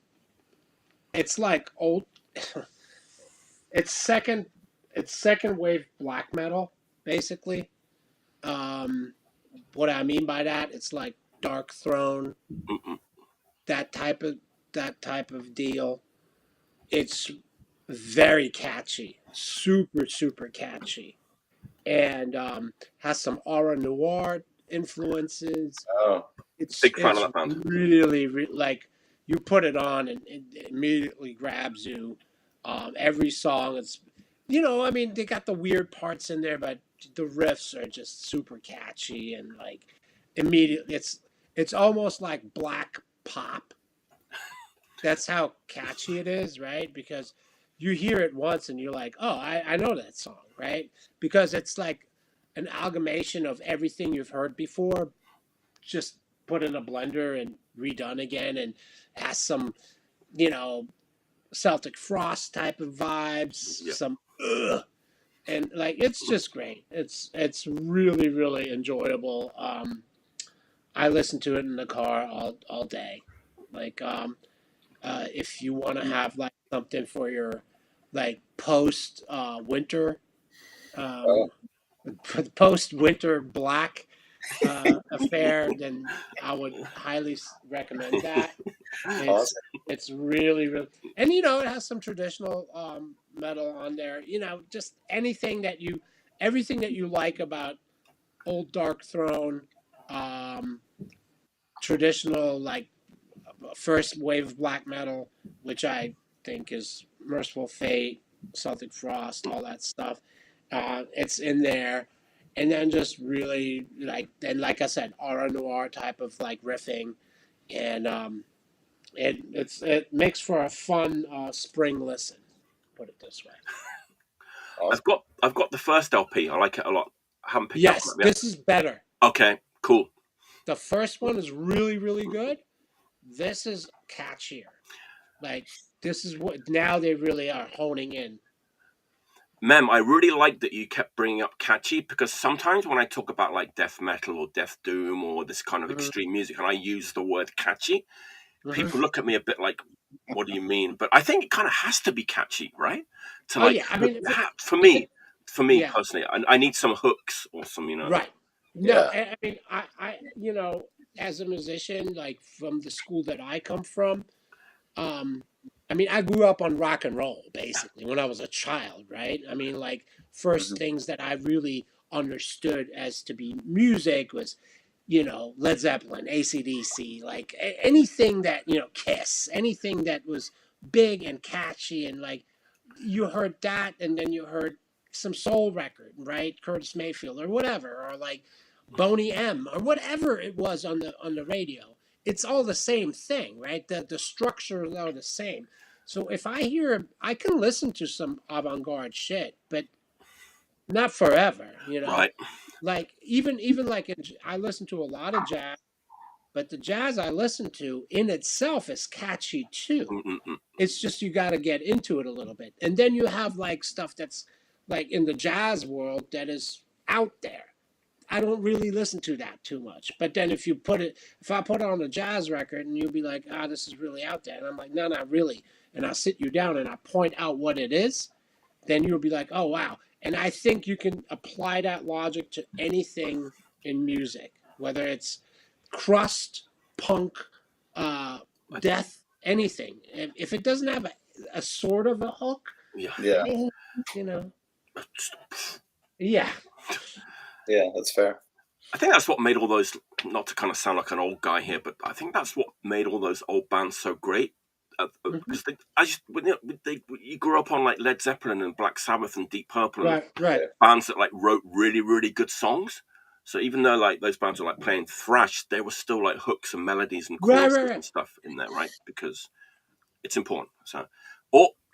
Speaker 4: It's like old. It's second wave black metal, basically. What I mean by that, it's like Dark Throne, that type of deal. It's very catchy, super catchy, and has some aura noir influences.
Speaker 3: Oh,
Speaker 1: it's big fan of that band.
Speaker 4: Really, like you put it on and it immediately grabs you. Every song, it's I mean, they got the weird parts in there, but the riffs are just super catchy and like immediately it's almost like black pop. That's how catchy it is, right? Because you hear it once and you're like, oh, I know that song, right? Because it's like an amalgamation of everything you've heard before, just put in a blender and redone again, and has some, Celtic Frost type of vibes, some and like it's just great. It's really, really enjoyable. I listen to it in the car all day. Like if you want to have like something for your like post winter post winter black affair, then I would highly recommend that. It's really, really, and it has some traditional metal on there. Just everything that you like about old Dark Throne, traditional like first wave black metal, which I think is Merciful Fate, Celtic Frost, all that stuff. It's in there. And then just really like I said, aura noir type of like riffing, and it makes for a fun spring listen. Put it this way.
Speaker 1: I've got the first LP. I like it a lot. I haven't picked it up yet.
Speaker 4: This is better.
Speaker 1: Okay, cool.
Speaker 4: The first one is really, really good. This is catchier. Like this is what now they really are honing in.
Speaker 1: Mem, I really like that you kept bringing up catchy, because sometimes when I talk about like death metal or death doom or this kind of extreme music and I use the word catchy, people look at me a bit like, what do you mean? But I think it kind of has to be catchy, right? To like,
Speaker 4: I mean,
Speaker 1: for me
Speaker 4: yeah.
Speaker 1: personally, I need some hooks or some,
Speaker 4: Right. No,
Speaker 3: Yeah.
Speaker 4: I mean, you know, as a musician, like from the school that I come from, um, I mean, I grew up on rock and roll basically when I was a child, right? I mean, like first things that I really understood as to be music was, you know, Led Zeppelin, AC/DC, like anything that, you know, Kiss, anything that was big and catchy and like you heard that and then you heard some soul record, right? Curtis Mayfield or whatever, or like Boney M or whatever it was on the radio. It's all the same thing, right? The structures are the same. So if I hear, I can listen to some avant-garde shit, but not forever, you know.
Speaker 1: right?
Speaker 4: Like even like I listen to a lot of jazz, but the jazz I listen to in itself is catchy too.
Speaker 1: Mm-mm-mm.
Speaker 4: It's just you got to get into it a little bit. And then you have like stuff that's like in the jazz world that is out there. I don't really listen to that too much. But then if I put it on a jazz record and you'll be like, ah, this is really out there. And I'm like, no, not really. And I'll sit you down and I point out what it is. Then you'll be like, oh, wow. And I think you can apply that logic to anything in music, whether it's crust, punk, uh, death, anything. If it doesn't have a sort of a hook,
Speaker 1: Yeah.
Speaker 4: you know, yeah.
Speaker 3: Yeah, that's fair.
Speaker 1: I think that's what made all those, not to kind of sound like an old guy here, but I think that's what made all those old bands so great. Because you grew up on like Led Zeppelin and Black Sabbath and Deep Purple, and
Speaker 4: Right.
Speaker 1: bands that like wrote really, really good songs. So even though like those bands were like playing thrash, there was still like hooks and melodies and choruses and stuff in there, right? Because it's important. So,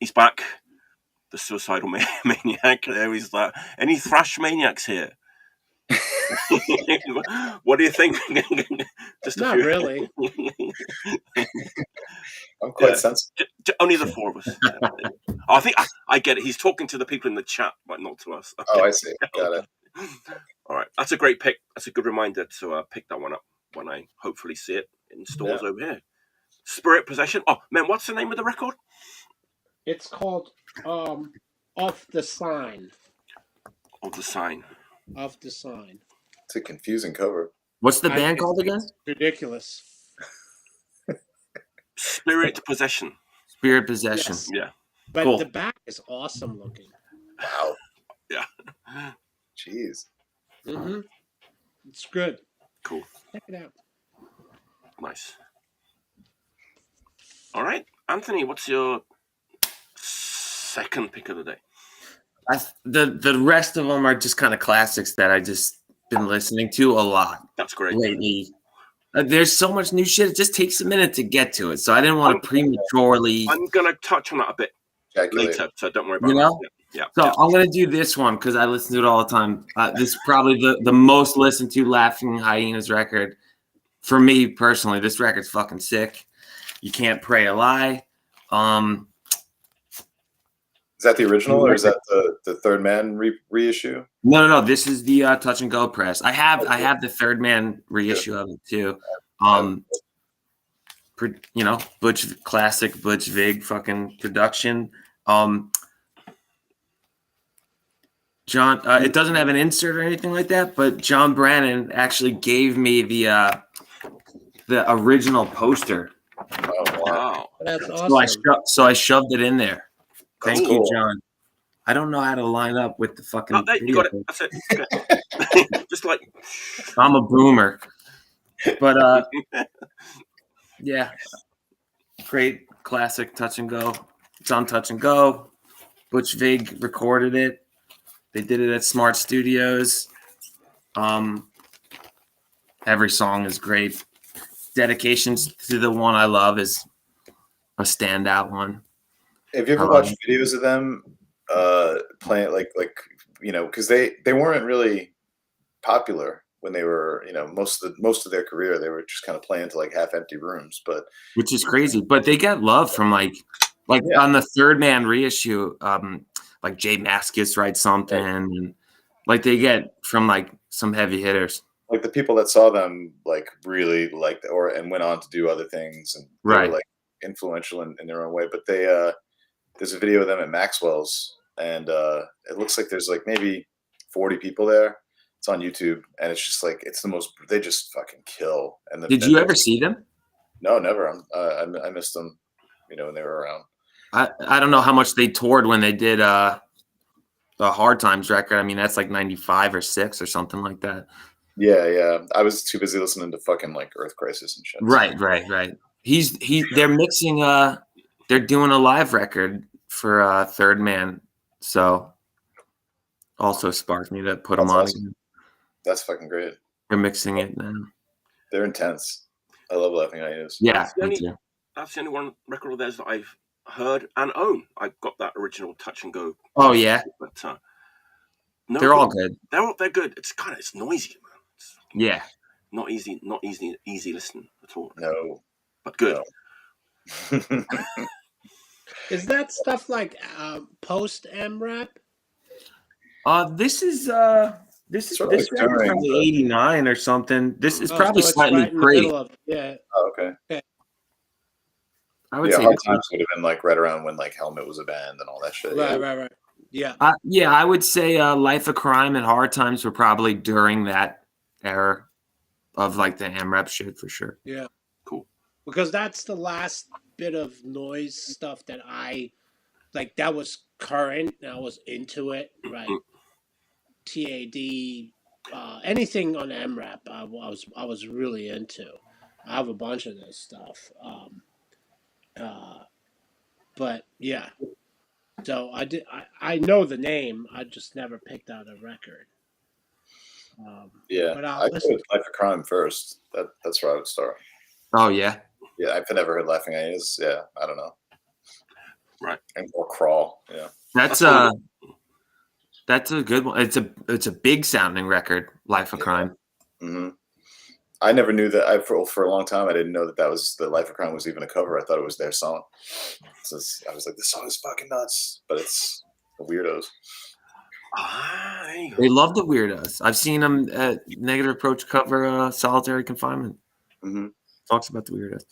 Speaker 1: he's back, the suicidal maniac. There he's like, any thrash maniacs here? What do you think? Just
Speaker 4: Not really.
Speaker 3: I'm quite sensitive.
Speaker 1: Only the four of us. I think I get it. He's talking to the people in the chat, but not to us. Okay.
Speaker 3: Oh, I see. Got it.
Speaker 1: All right, that's a great pick. That's a good reminder to pick that one up when I hopefully see it in stores over here. Spirit Possession. Oh man, what's the name of the record?
Speaker 4: It's called Off the Sign.
Speaker 1: Of the Sign.
Speaker 4: Of the Sign.
Speaker 3: It's a confusing cover.
Speaker 2: What's the band called again?
Speaker 4: Ridiculous.
Speaker 1: Spirit Possession.
Speaker 2: Spirit Possession.
Speaker 4: Yes.
Speaker 1: Yeah.
Speaker 4: But
Speaker 2: cool.
Speaker 4: the back is awesome looking.
Speaker 3: Wow.
Speaker 1: Yeah.
Speaker 3: Jeez.
Speaker 4: Mm-hmm. It's good.
Speaker 1: Cool.
Speaker 4: Check it out.
Speaker 1: Nice. All right, Anthony, what's your second pick of the day?
Speaker 2: The rest of them are just kind of classics that I just been listening to a lot.
Speaker 1: That's great.
Speaker 2: Lately. There's so much new shit. It just takes a minute to get to it. So I didn't want to prematurely.
Speaker 1: I'm going to touch on that a bit later, so don't worry about that. Yeah.
Speaker 2: So I'm going to do this one because I listen to it all the time. This is probably the most listened to Laughing Hyenas record. For me personally, this record's fucking sick. You Can't Pray a Lie.
Speaker 3: Is that the original or is that the Third Man reissue?
Speaker 2: No. This is the Touch and Go press. I have the Third Man reissue of it too. Classic Butch Vig fucking production. John, it doesn't have an insert or anything like that, but John Brannon actually gave me the original poster.
Speaker 3: Oh wow,
Speaker 4: that's awesome.
Speaker 2: So I shoved it in there. Thank
Speaker 3: cool.
Speaker 2: you, John. I don't know how to line up with the fucking.
Speaker 1: You got it. That's it. Okay. Just like
Speaker 2: I'm a boomer, but yeah, great classic Touch and Go. It's on Touch and Go. Butch Vig recorded it. They did it at Smart Studios. Every song is great. Dedications to the one I love is a standout one.
Speaker 3: Have you ever watched videos of them playing like because they weren't really popular when they were, most of their career, they were just kind of playing to like half empty rooms. But
Speaker 2: which is crazy. But they get love from like
Speaker 3: Yeah.
Speaker 2: on the Third Man reissue, like Jay Mascis writes something, and like they get from like some heavy hitters.
Speaker 3: like the people that saw them like really liked and went on to do other things, and they
Speaker 2: Right.
Speaker 3: were like influential in their own way. But they there's a video of them at Maxwell's, and it looks like there's like maybe 40 people there. It's on YouTube, and it's just like they just fucking kill. And
Speaker 2: Did you ever see them?
Speaker 3: No, never. I missed them, when they were around.
Speaker 2: I don't know how much they toured when they did the Hard Times record. I mean, that's like 95 or 6 or something like that.
Speaker 3: Yeah. I was too busy listening to fucking like Earth Crisis and shit.
Speaker 2: Right. They're mixing they're doing a live record for Third Man, so also sparked me to put them on
Speaker 3: awesome.
Speaker 2: again.
Speaker 3: That's fucking great.
Speaker 2: They're mixing it now.
Speaker 3: They're intense. I love Laughing Hyenas.
Speaker 2: Yeah,
Speaker 1: that's the only one record of theirs that I've heard and own. I got that original Touch and Go.
Speaker 2: Oh yeah,
Speaker 1: but
Speaker 2: no, they're all good.
Speaker 1: They're good. It's noisy, man.
Speaker 2: Yeah,
Speaker 1: not easy listening at all.
Speaker 3: No,
Speaker 1: but good.
Speaker 3: No.
Speaker 4: Is that stuff like post MRAP?
Speaker 2: This is from 89 or something. This is probably
Speaker 4: so
Speaker 2: slightly
Speaker 4: right
Speaker 2: pre.
Speaker 4: Yeah.
Speaker 3: Oh, okay.
Speaker 2: I would say
Speaker 3: Hard Times would have been like right around when like Helmet was a band and all that shit.
Speaker 4: Right. Yeah.
Speaker 2: I would say Life of Crime and Hard Times were probably during that era of like the AMRAP shit for sure.
Speaker 4: Yeah.
Speaker 1: Cool.
Speaker 4: Because that's the last bit of noise stuff that I like. That was current. And I was into it. Right. TAD, anything on MRAP, I was really into. I have a bunch of this stuff. But yeah. So I know the name. I just never picked out a record.
Speaker 3: But I put Life of Crime first. That's where I would start.
Speaker 2: Oh yeah.
Speaker 3: Yeah, I've never heard Laughing Hyenas. Yeah, I don't know.
Speaker 1: Right.
Speaker 3: Or Crawl. Yeah.
Speaker 2: That's a good one. It's a big sounding record, Life of Crime.
Speaker 3: Mm-hmm. I never knew that. For a long time, I didn't know that was the Life of Crime was even a cover. I thought it was their song. So I was like, this song is fucking nuts, but it's the Weirdos.
Speaker 2: They love the Weirdos. I've seen them at Negative Approach cover Solitary Confinement.
Speaker 3: Mm-hmm.
Speaker 2: Talks about the Weirdos.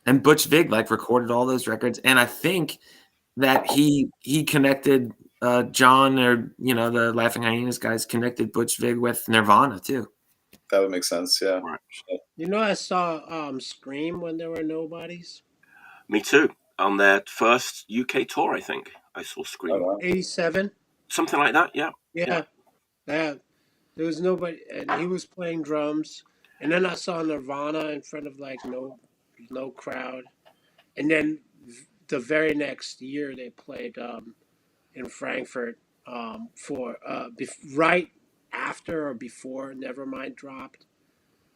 Speaker 2: And Butch Vig recorded all those records, and I think that he connected John, or the Laughing Hyenas guys connected Butch Vig with Nirvana too.
Speaker 3: That would make sense, yeah.
Speaker 1: Right.
Speaker 4: I saw Scream when there were nobodies.
Speaker 1: Me too. On their first UK tour, I think I saw Scream.
Speaker 3: Oh, wow.
Speaker 4: 87.
Speaker 1: Something like that. Yeah.
Speaker 4: Yeah. There was nobody, and he was playing drums. And then I saw Nirvana in front of no crowd. And then the very next year they played in Frankfurt for right after or before Nevermind dropped,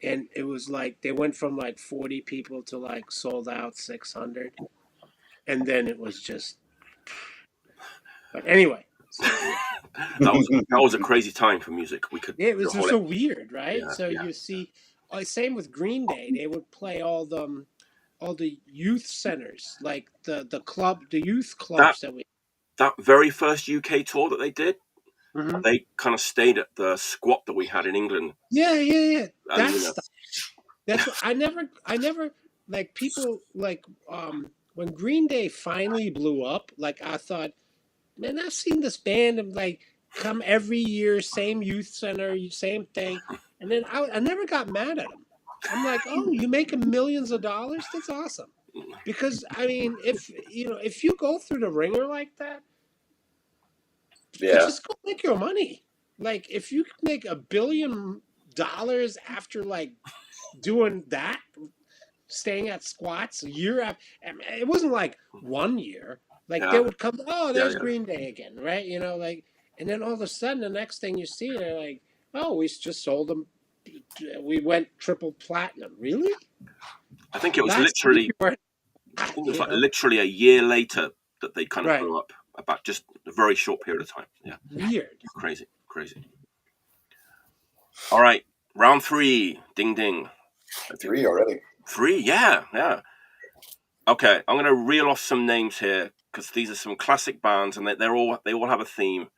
Speaker 4: and it was like they went from 40 people to sold out 600, and then it was just. But anyway, so,
Speaker 1: that was a crazy time for music.
Speaker 4: it was so weird, right?
Speaker 1: Yeah,
Speaker 4: so you see, same with Green Day. They would play all the youth centers, like the youth clubs
Speaker 1: that very first UK tour that they did.
Speaker 4: Mm-hmm.
Speaker 1: They kind of stayed at the squat that we had in England.
Speaker 4: Yeah. That's what I never people when Green Day finally blew up. I thought, man, I've seen this band and come every year, same youth center, same thing, and then I never got mad at them. I'm like, oh, you making millions of dollars? That's awesome. Because I mean, if you go through the ringer like that, just go make your money. If you make $1 billion after doing that, staying at squats a year after, it wasn't 1 year. They would come, there's Green Day again, right? And then all of a sudden, the next thing you see, they're like, oh, we just sold them. We went triple platinum. Really?
Speaker 1: I think it was literally literally a year later that they kind of blew up, about just a very short period of time. Yeah.
Speaker 4: Weird.
Speaker 1: Crazy. All right, round 3. Ding ding.
Speaker 3: 3 already.
Speaker 1: 3, yeah. Okay, I'm gonna reel off some names here because these are some classic bands, and they all have a theme.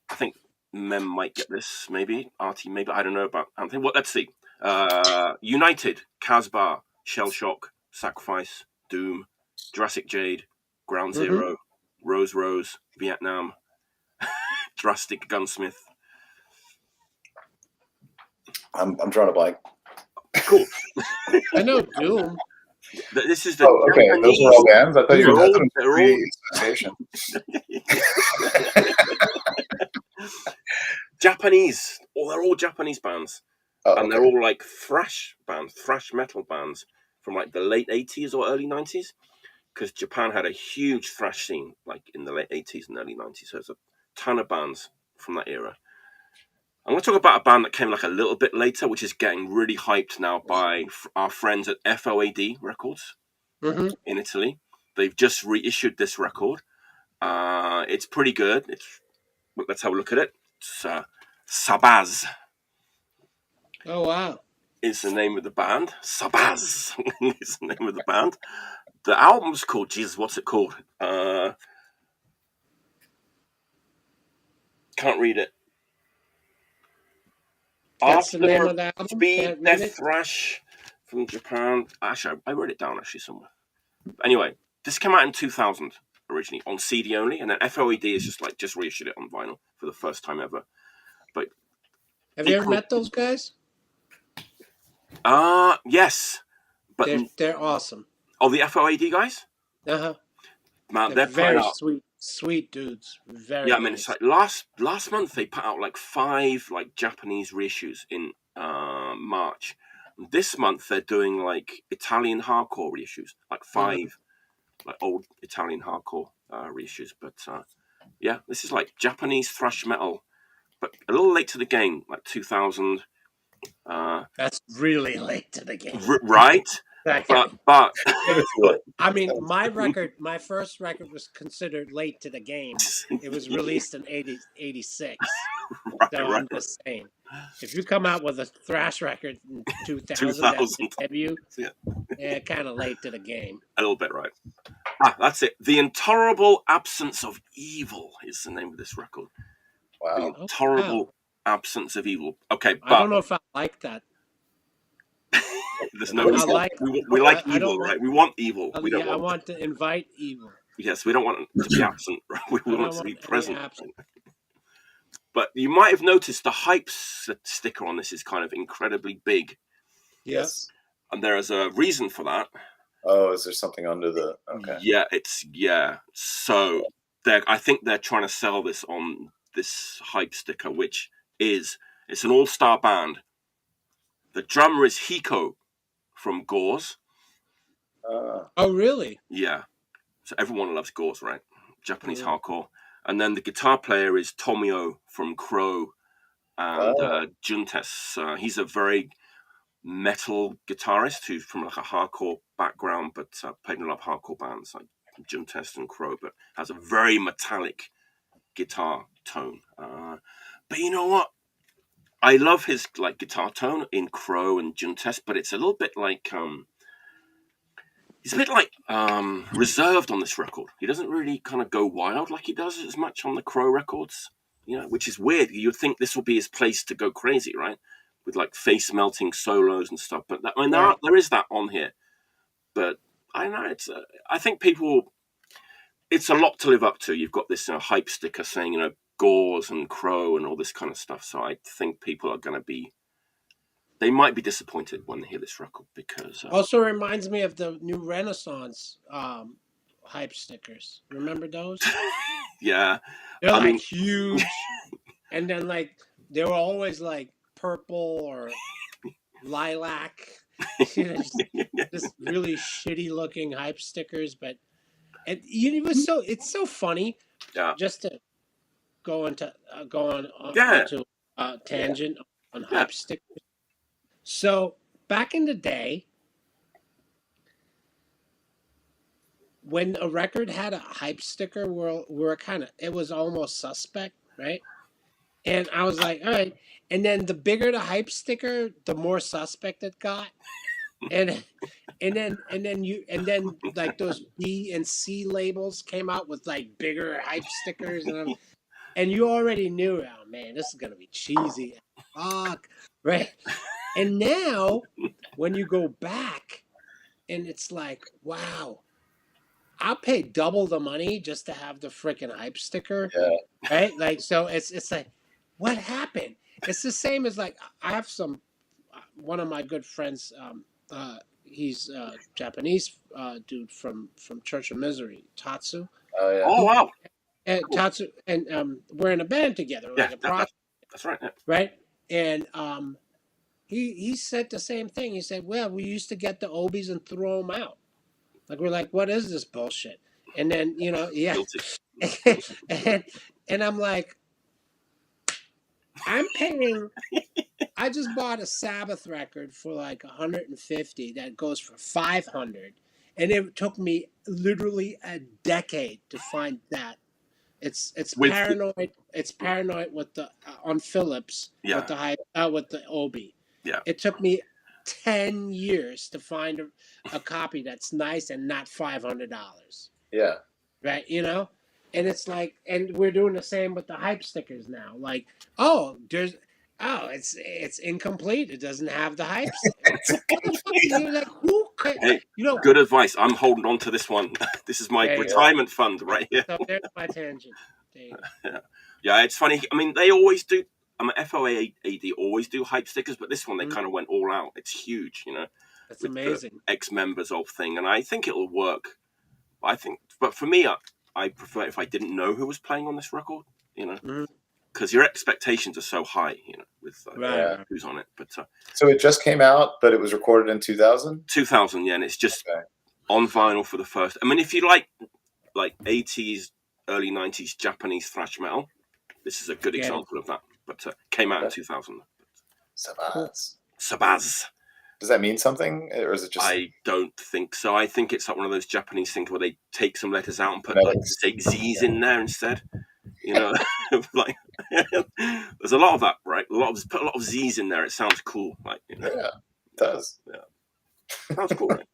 Speaker 1: I think Mem might get this, maybe Artie, maybe I don't know about Anthony. Well, let's see. United, Casbah, Shell Shock, Sacrifice, Doom, Jurassic Jade, Ground Zero, Rose, Vietnam, Drastic Gunsmith.
Speaker 3: I'm drawing a blank.
Speaker 1: Cool.
Speaker 4: I know Doom.
Speaker 1: This is the
Speaker 3: okay. Those are all bands. I thought you were talking
Speaker 1: association. Japanese. They're all Japanese bands. And they're all like thrash metal bands from like the late 80s or early 90s. Because Japan had a huge thrash scene like in the late 80s and early 90s. So there's a ton of bands from that era. I'm going to talk about a band that came like a little bit later, which is getting really hyped now by our friends at FOAD Records in Italy. They've just reissued this record. It's pretty good. Let's have a look at it. It's Sabazz.
Speaker 4: Oh, wow.
Speaker 1: Is the name of the band. Sabazz is the name of the band. The album's called, Jesus, what's it called? Can't read it.
Speaker 4: That's the name of the album?
Speaker 1: Speed Death Thrash from Japan. Actually, I wrote it down actually somewhere. Anyway, this came out in 2000 originally on CD only, and then FOED is just reissued it on vinyl for the first time ever. But
Speaker 4: have you ever met those guys?
Speaker 1: Yes, but
Speaker 4: they're awesome.
Speaker 1: Oh, the FOAD guys? Man, they're
Speaker 4: very sweet dudes. Very
Speaker 1: I mean, it's like last month they put out like 5 like Japanese reissues in March. This month they're doing like Italian hardcore reissues, like 5 like old Italian hardcore reissues. But this is like Japanese thrash metal, but a little late to the game, like 2000.
Speaker 4: That's really late to the game,
Speaker 1: right? But
Speaker 4: I mean, my first record was considered late to the game. It was released in 86. So I'm just saying, if you come out with a thrash record in 2000. That's the debut, kind of late to the game.
Speaker 1: A little bit, right? That's it. The Intolerable Absence of Evil is the name of this record.
Speaker 3: Wow.
Speaker 1: The Intolerable Absence of Evil. Okay, but
Speaker 4: I don't know if I like that.
Speaker 1: There's no. We like evil, right? We want evil. We don't want.
Speaker 4: I want to invite evil.
Speaker 1: Yes, we don't want it to be absent. Right? We want it to be present. But you might have noticed the hype sticker on this is kind of incredibly big.
Speaker 4: Yes.
Speaker 1: And there is a reason for that.
Speaker 3: Oh, is there something under the? Okay.
Speaker 1: Yeah. So I think they're trying to sell this on this hype sticker, which is it's an all-star band. The drummer is Hiko from Gauze.
Speaker 4: Oh, really?
Speaker 1: Yeah. So everyone loves Gauze, right? Japanese hardcore. And then the guitar player is Tomio from Crow and Juntes. He's a very metal guitarist who's from like a hardcore background, but played in a lot of hardcore bands like Juntes and Crow, but has a very metallic guitar tone. But you know what? I love his like guitar tone in Crow and Juntes, but it's a little bit like he's a bit like reserved on this record. He doesn't really kind of go wild like he does as much on the Crow records, which is weird. You'd think this will be his place to go crazy, right? With like face melting solos and stuff. But there is that on here. But I don't know. I think people. It's a lot to live up to. You've got this hype sticker saying Gauze and Crow and all this kind of stuff. So I think people are going to be. They might be disappointed when they hear this record because.
Speaker 4: Also reminds me of the new Renaissance hype stickers. Remember those?
Speaker 1: Yeah,
Speaker 4: they're huge, and then like they were always like purple or lilac. Just really shitty looking hype stickers, but it's so funny.
Speaker 1: Yeah.
Speaker 4: Just to go on tangent on hype stickers. So back in the day, when a record had a hype sticker, it was almost suspect, right? And I was like, all right. And then the bigger the hype sticker, the more suspect it got. And then like those B and C labels came out with like bigger hype stickers, and you already knew, oh man, this is gonna be cheesy. Fuck. Right. And now when you go back and it's like, wow, I'll pay double the money just to have the freaking hype sticker.
Speaker 3: Yeah.
Speaker 4: Right? Like, so it's like, what happened? It's the same as like, I have one of my good friends, he's a Japanese dude from Church of Misery, Tatsu.
Speaker 3: Oh yeah.
Speaker 1: Oh wow.
Speaker 4: And
Speaker 1: Cool.
Speaker 4: Tatsu, and we're in a band together,
Speaker 1: Yeah,
Speaker 4: like a project,
Speaker 1: that's right. Yeah.
Speaker 4: right? And he said the same thing. He said, well, we used to get the Obies and throw them out. Like, we're like, what is this bullshit? And then, yeah.
Speaker 1: Guilty.
Speaker 4: and I'm like, I'm paying. I just bought a Sabbath record for like 150 that goes for 500, and it took me literally a decade to find that. It's
Speaker 1: With
Speaker 4: paranoid. It's paranoid with the on Phillips
Speaker 1: Yeah.
Speaker 4: with the Obi.
Speaker 1: Yeah.
Speaker 4: It took me 10 years to find a copy that's nice and not $500.
Speaker 3: Yeah.
Speaker 4: Right, and it's like, and we're doing the same with the hype stickers now. Like, it's incomplete. It doesn't have the hype sticker. You're like, who could,
Speaker 1: Hey, good advice. I'm holding on to this one. This is my
Speaker 4: There you
Speaker 1: retirement fund right here.
Speaker 4: So there's my tangent. There you go.
Speaker 1: Yeah, it's funny. I mean, they always do. FOA AD always do hype stickers, but this one they kind of went all out. It's huge,
Speaker 4: That's
Speaker 1: with
Speaker 4: amazing.
Speaker 1: the ex-members of thing, and I think it'll work. But for me, I prefer if I didn't know who was playing on this record, because your expectations are so high, with who's on it. But
Speaker 3: so it just came out, but it was recorded in 2000.
Speaker 1: 2000, yeah, and it's just on vinyl for the first. I mean, if you like 80s, early 90s Japanese thrash metal, this is a good example of that. But came out in 2000.
Speaker 3: Sabazz.
Speaker 1: Sabazz.
Speaker 3: Does that mean something, or is it just?
Speaker 1: I don't think so. I think it's like one of those Japanese things where they take some letters out and put Z's in there instead. Like there's a lot of that, right? Put a lot of Z's in there. It sounds cool. Like
Speaker 3: Yeah, it does.
Speaker 1: Yeah, sounds cool. Right?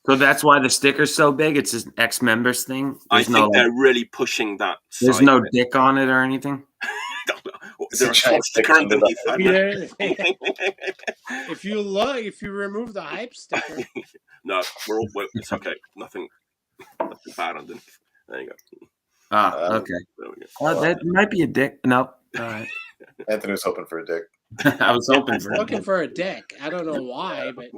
Speaker 2: So that's why the sticker's so big. It's an ex-members thing.
Speaker 1: I think they're really pushing that.
Speaker 2: There's no dick on it or anything.
Speaker 1: Is there a short sticker underneath that?
Speaker 4: If you remove the hype sticker.
Speaker 1: No, it's okay. Nothing bad underneath. There you go.
Speaker 2: Okay.
Speaker 1: There we go.
Speaker 2: Oh, that might be a dick. No. All right.
Speaker 3: Anthony was hoping for a dick.
Speaker 2: I was hoping for
Speaker 4: looking for a dick. I don't know why, but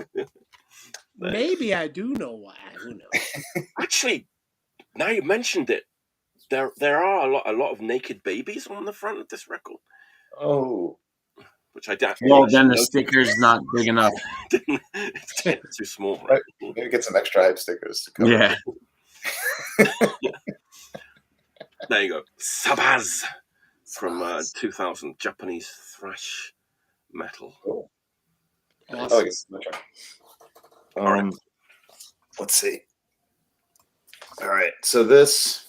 Speaker 4: maybe I do know why. Who knows?
Speaker 1: Actually, now you mentioned it, there are a lot of naked babies on the front of this record.
Speaker 3: Oh,
Speaker 1: which I doubt.
Speaker 2: Well, then the sticker's not big enough.
Speaker 1: It's too small.
Speaker 3: Right? Maybe get some extra hype stickers to cover.
Speaker 2: Yeah.
Speaker 1: There you go. Sabazz from 2000, Japanese thrash metal.
Speaker 3: Cool.
Speaker 4: Awesome.
Speaker 3: Oh, I guess my turn. Let's see. All right, so this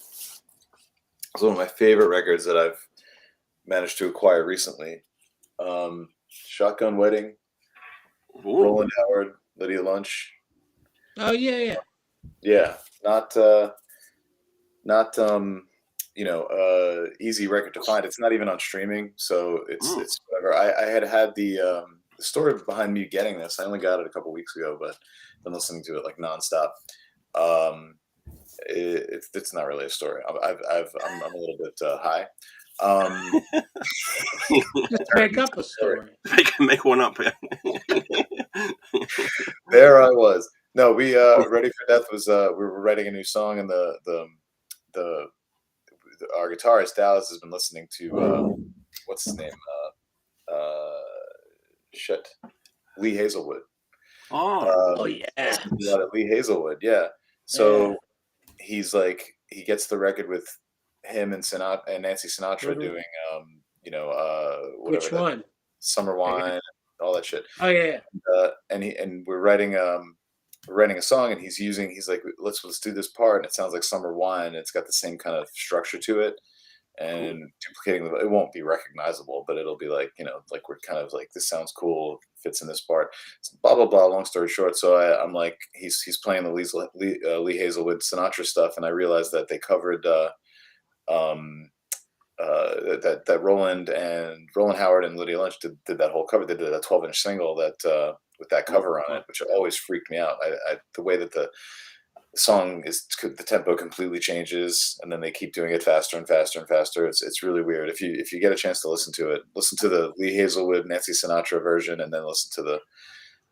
Speaker 3: is one of my favorite records that I've managed to acquire recently. Shotgun Wedding, Rowland Howard, Lydia Lunch.
Speaker 4: Oh yeah.
Speaker 3: Yeah, not easy record to find. It's not even on streaming, so it's whatever. I had the story behind me getting this. I only got it a couple weeks ago, but been listening to it like nonstop. It's not really a story. I'm a little bit high.
Speaker 4: Just make up a story.
Speaker 1: Make one up.
Speaker 3: There I was. No, we Ready for Death was we were writing a new song, and our guitarist Dallas has been listening to what's his name? Lee Hazelwood.
Speaker 4: Oh yeah,
Speaker 3: a lot of Lee Hazelwood. Yeah. So he's like, he gets the record with him and Nancy Sinatra doing whatever.
Speaker 4: Which one?
Speaker 3: Summer Wine, all that shit.
Speaker 4: Oh yeah.
Speaker 3: And we're writing a song, and he's like, let's do this part, and it sounds like Summer Wine. It's got the same kind of structure to it, and duplicating it won't be recognizable, but it'll be like, like we're kind of like, this sounds cool, fits in this part, blah blah blah. Long story short, so I'm like, he's playing the Lee Hazelwood Sinatra stuff, and I realized that they covered that Rowland Howard and Lydia Lynch did that whole cover. They did a 12-inch single that with that cover on it, which always freaked me out. The way that the song is, the tempo completely changes, and then they keep doing it faster and faster and faster. It's really weird. If you get a chance to listen to it, listen to the Lee Hazelwood Nancy Sinatra version, and then listen to the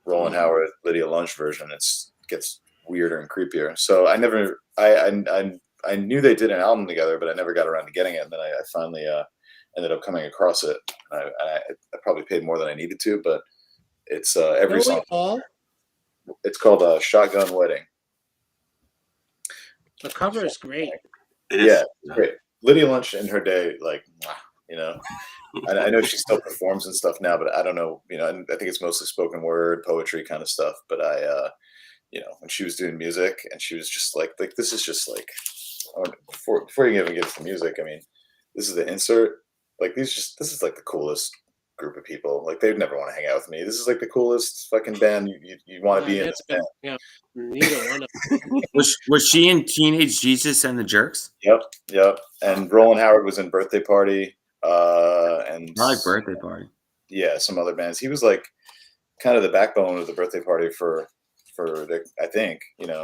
Speaker 3: Rowland Howard Lydia Lunch version. It gets weirder and creepier. So I knew they did an album together, but I never got around to getting it. And then I finally ended up coming across it. I probably paid more than I needed to, but it's every song. It's called Shotgun Wedding.
Speaker 4: The cover is great.
Speaker 3: Yeah, great. Lydia Lunch in her day, like, I know she still performs and stuff now, but I don't know, I think it's mostly spoken word, poetry kind of stuff. But when she was doing music, and she was just like this is just like, before you even get to the music, I mean, this is the insert. Like, this is like the coolest group of people. Like, they'd never want to hang out with me. This is like the coolest fucking band you want to be in this band.
Speaker 4: Yeah, neither one of them.
Speaker 2: Was she in Teenage Jesus and the Jerks?
Speaker 3: Yep. And Rowland Howard was in Birthday Party. And
Speaker 2: I like Birthday Party.
Speaker 3: Yeah, some other bands. He was like kind of the backbone of the Birthday Party for I think,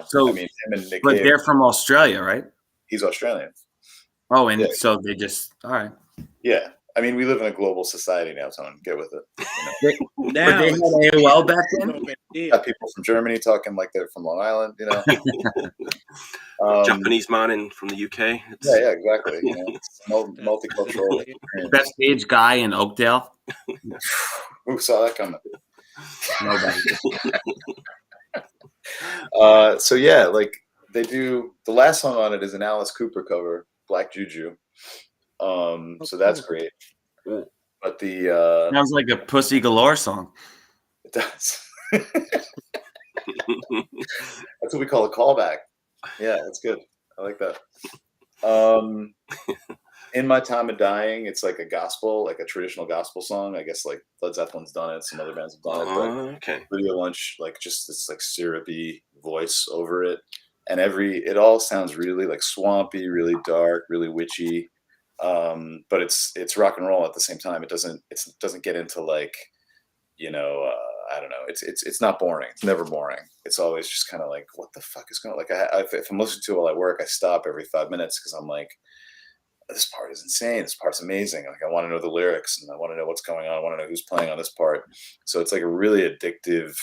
Speaker 2: So,
Speaker 3: I mean, him and Nick
Speaker 2: but
Speaker 3: Cave,
Speaker 2: they're from Australia, right?
Speaker 3: he's Australian.
Speaker 2: Oh, and so they just, all right.
Speaker 3: Yeah. I mean, we live in a global society now, Tone. Get with it.
Speaker 2: But they had AOL back then?
Speaker 3: Got people from Germany talking like they're from Long Island,
Speaker 1: Japanese man from the UK.
Speaker 3: Yeah, exactly. It's multicultural.
Speaker 2: Best age guy in Oakdale.
Speaker 3: Who saw that coming?
Speaker 2: Nobody.
Speaker 3: So yeah, like, they do, the last song on it is an Alice Cooper cover, Black Juju. So that's great. But the
Speaker 2: sounds like a Pussy Galore song.
Speaker 3: It does. That's what we call a callback. Yeah, that's good. I like that. In My Time of Dying, it's like a gospel, like a traditional gospel song. I guess like Led Zeppelin's done it, some other bands have done it. But
Speaker 1: Okay.
Speaker 3: Lydia Lunch, like, just this like syrupy voice over it, and it all sounds really like swampy, really dark, really witchy. But it's rock and roll at the same time. It doesn't get into like, I don't know. It's not boring. It's never boring. It's always just kind of like, what the fuck is going on? Like, if I'm listening to it while I work, I stop every 5 minutes because I'm like, this part is insane. This part's amazing. Like, I want to know the lyrics, and I want to know what's going on. I want to know who's playing on this part. So it's like a really addictive,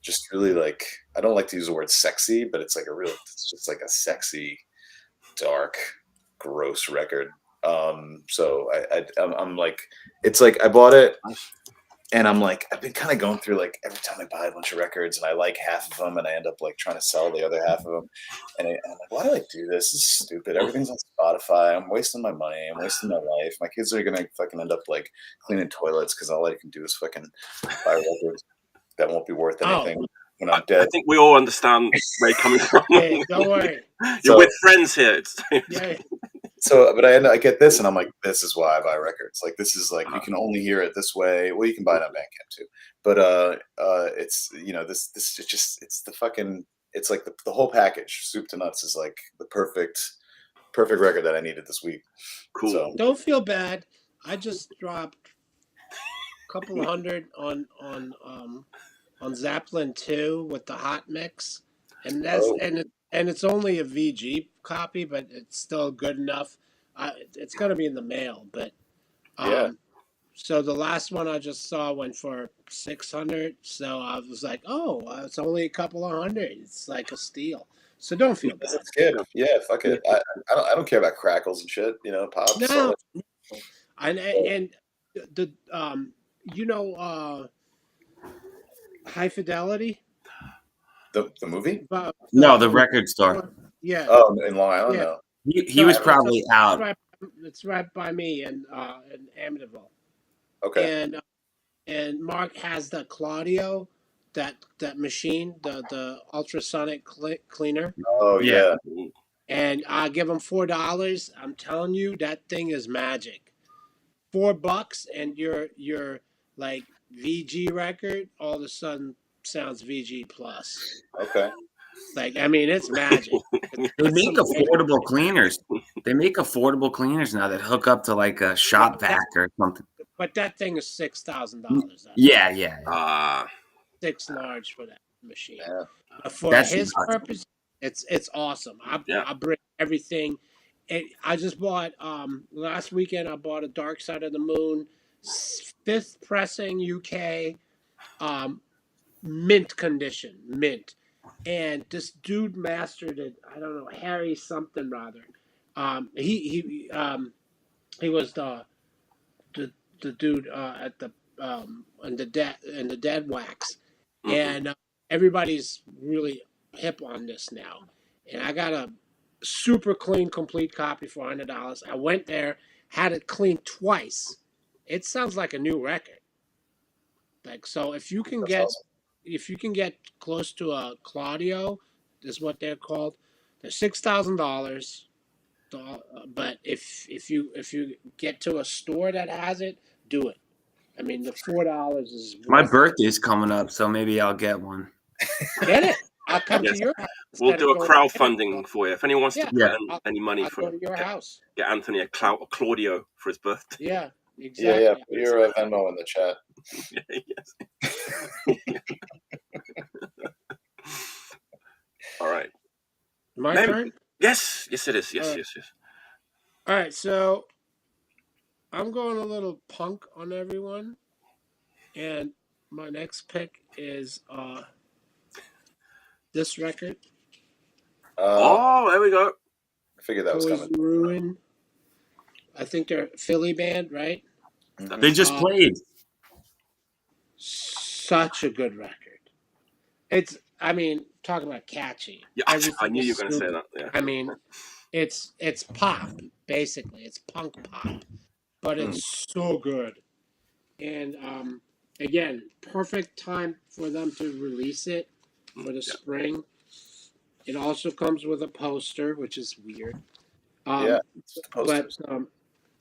Speaker 3: just really like, I don't like to use the word sexy, but it's just like a sexy, dark, gross record. So I'm like, it's like, I bought it, and I'm like, I've been kind of going through, like, every time I buy a bunch of records and I like half of them and I end up like trying to sell the other half of them. And I'm like, why do I do this? This is stupid. Everything's on Spotify. I'm wasting my money. I'm wasting my life. My kids are going to fucking end up like cleaning toilets because all I can do is fucking buy records that won't be worth anything when I'm dead.
Speaker 1: I think we all understand where you're coming from.
Speaker 4: Hey, don't worry.
Speaker 1: You're with friends here.
Speaker 4: Yeah.
Speaker 3: So, but I get this, and I'm like, this is why I buy records. Like, this is like, you can only hear it this way. Well, you can buy it on Bandcamp too, but it's it's the fucking, it's like the whole package, soup to nuts, is like the perfect record that I needed this week.
Speaker 1: Cool.
Speaker 3: So,
Speaker 4: Don't feel bad. I just dropped a couple hundred on Zeppelin 2 with the hot mix, and it's only a VG copy, but it's still good enough. It's gonna be in the mail, but
Speaker 3: yeah.
Speaker 4: So the last one I just saw went for 600. So I was like, oh, it's only a couple of hundred. It's like a steal. So don't feel bad.
Speaker 3: That's good. Yeah, fuck it. I don't care about crackles and shit. Pop.
Speaker 4: No. And the High Fidelity.
Speaker 3: The movie?
Speaker 2: No, the record store.
Speaker 4: Yeah.
Speaker 3: Oh, in Long Island.
Speaker 4: Yeah.
Speaker 3: No.
Speaker 2: He was probably out.
Speaker 4: It's right by me in Amityville.
Speaker 3: Okay.
Speaker 4: And Mark has the Claudio, that machine, the ultrasonic cleaner.
Speaker 3: Oh yeah.
Speaker 4: and I give them $4. I'm telling you, that thing is magic. $4 and your like VG record all of a sudden sounds VG plus.
Speaker 3: Okay.
Speaker 4: Like, I mean, it's magic.
Speaker 2: They make affordable cleaners. They make affordable cleaners now that hook up to like a shop vac or something.
Speaker 4: But that thing is $6,000.
Speaker 2: Yeah.
Speaker 4: 6 large for that machine.
Speaker 3: Yeah.
Speaker 4: But for
Speaker 2: That's
Speaker 4: his
Speaker 2: nuts.
Speaker 4: purpose, it's awesome. I bring everything. I just bought last weekend. I bought a Dark Side of the Moon 5th pressing UK, mint condition, mint. And this dude mastered it. I don't know, Harry something rather. He was the dude at the in the dead wax, and everybody's really hip on this now. And I got a super clean, complete copy for $100. I went there, had it cleaned twice. It sounds like a new record. Like, so if you can get close to a Claudio, is what they're called. They're $6,000. But if you get to a store that has it, do it. I mean, the $4 is
Speaker 2: My birthday's coming up, so maybe I'll get one.
Speaker 4: Get it. I'll come to your house.
Speaker 1: We'll do a crowdfunding for you. If anyone wants to put any money
Speaker 4: I'll
Speaker 1: for
Speaker 4: go to your house.
Speaker 1: Get Anthony a Claudio for his birthday.
Speaker 4: Yeah, exactly.
Speaker 3: Yeah. Put your Venmo in the chat.
Speaker 1: Yes. All right.
Speaker 4: My turn?
Speaker 1: Yes, it is. Yes.
Speaker 4: All right, so I'm going a little punk on everyone, and my next pick is this record.
Speaker 1: There we go.
Speaker 3: I figured that was coming.
Speaker 4: Ruin. I think they're a Philly band, right?
Speaker 3: Mm-hmm.
Speaker 2: They just played.
Speaker 4: Such a good record. It's, I mean, talking about catchy.
Speaker 1: Yeah, I knew you were going to say that. Yeah.
Speaker 4: I mean, it's pop, basically. It's punk pop, but it's so good. And again, perfect time for them to release it for the spring. It also comes with a poster, which is weird.
Speaker 3: It's the posters.
Speaker 4: But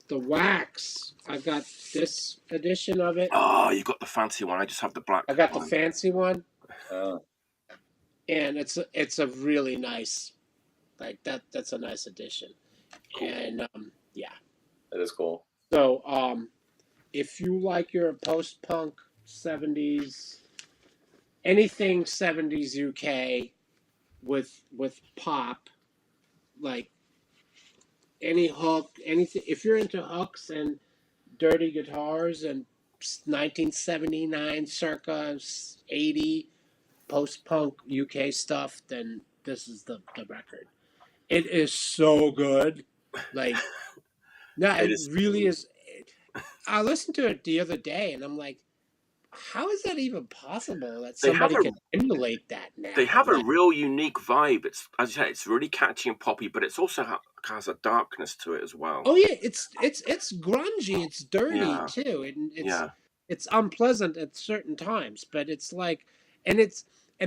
Speaker 4: the wax, I got this edition of it.
Speaker 1: Oh, you got the fancy one. I just have the black.
Speaker 4: I got
Speaker 1: one.
Speaker 4: the fancy one.
Speaker 3: Oh.
Speaker 4: And it's a really nice, like that's a nice addition.
Speaker 1: Cool.
Speaker 4: And
Speaker 3: That is cool.
Speaker 4: So if you like your post-punk 70s, anything 70s UK with pop, like any hook, anything, if you're into hooks and dirty guitars and 1979 circa 80 post-punk UK stuff, then this is the record. It is so good. Like, no, it really is. I listened to it the other day, and I'm like, how is that even possible that somebody can emulate that now?
Speaker 1: They have a real unique vibe. It's, as you say, it's really catchy and poppy, but it's also has a darkness to it as well.
Speaker 4: Oh yeah, it's grungy, it's dirty too, and it's unpleasant at certain times, but it's like, and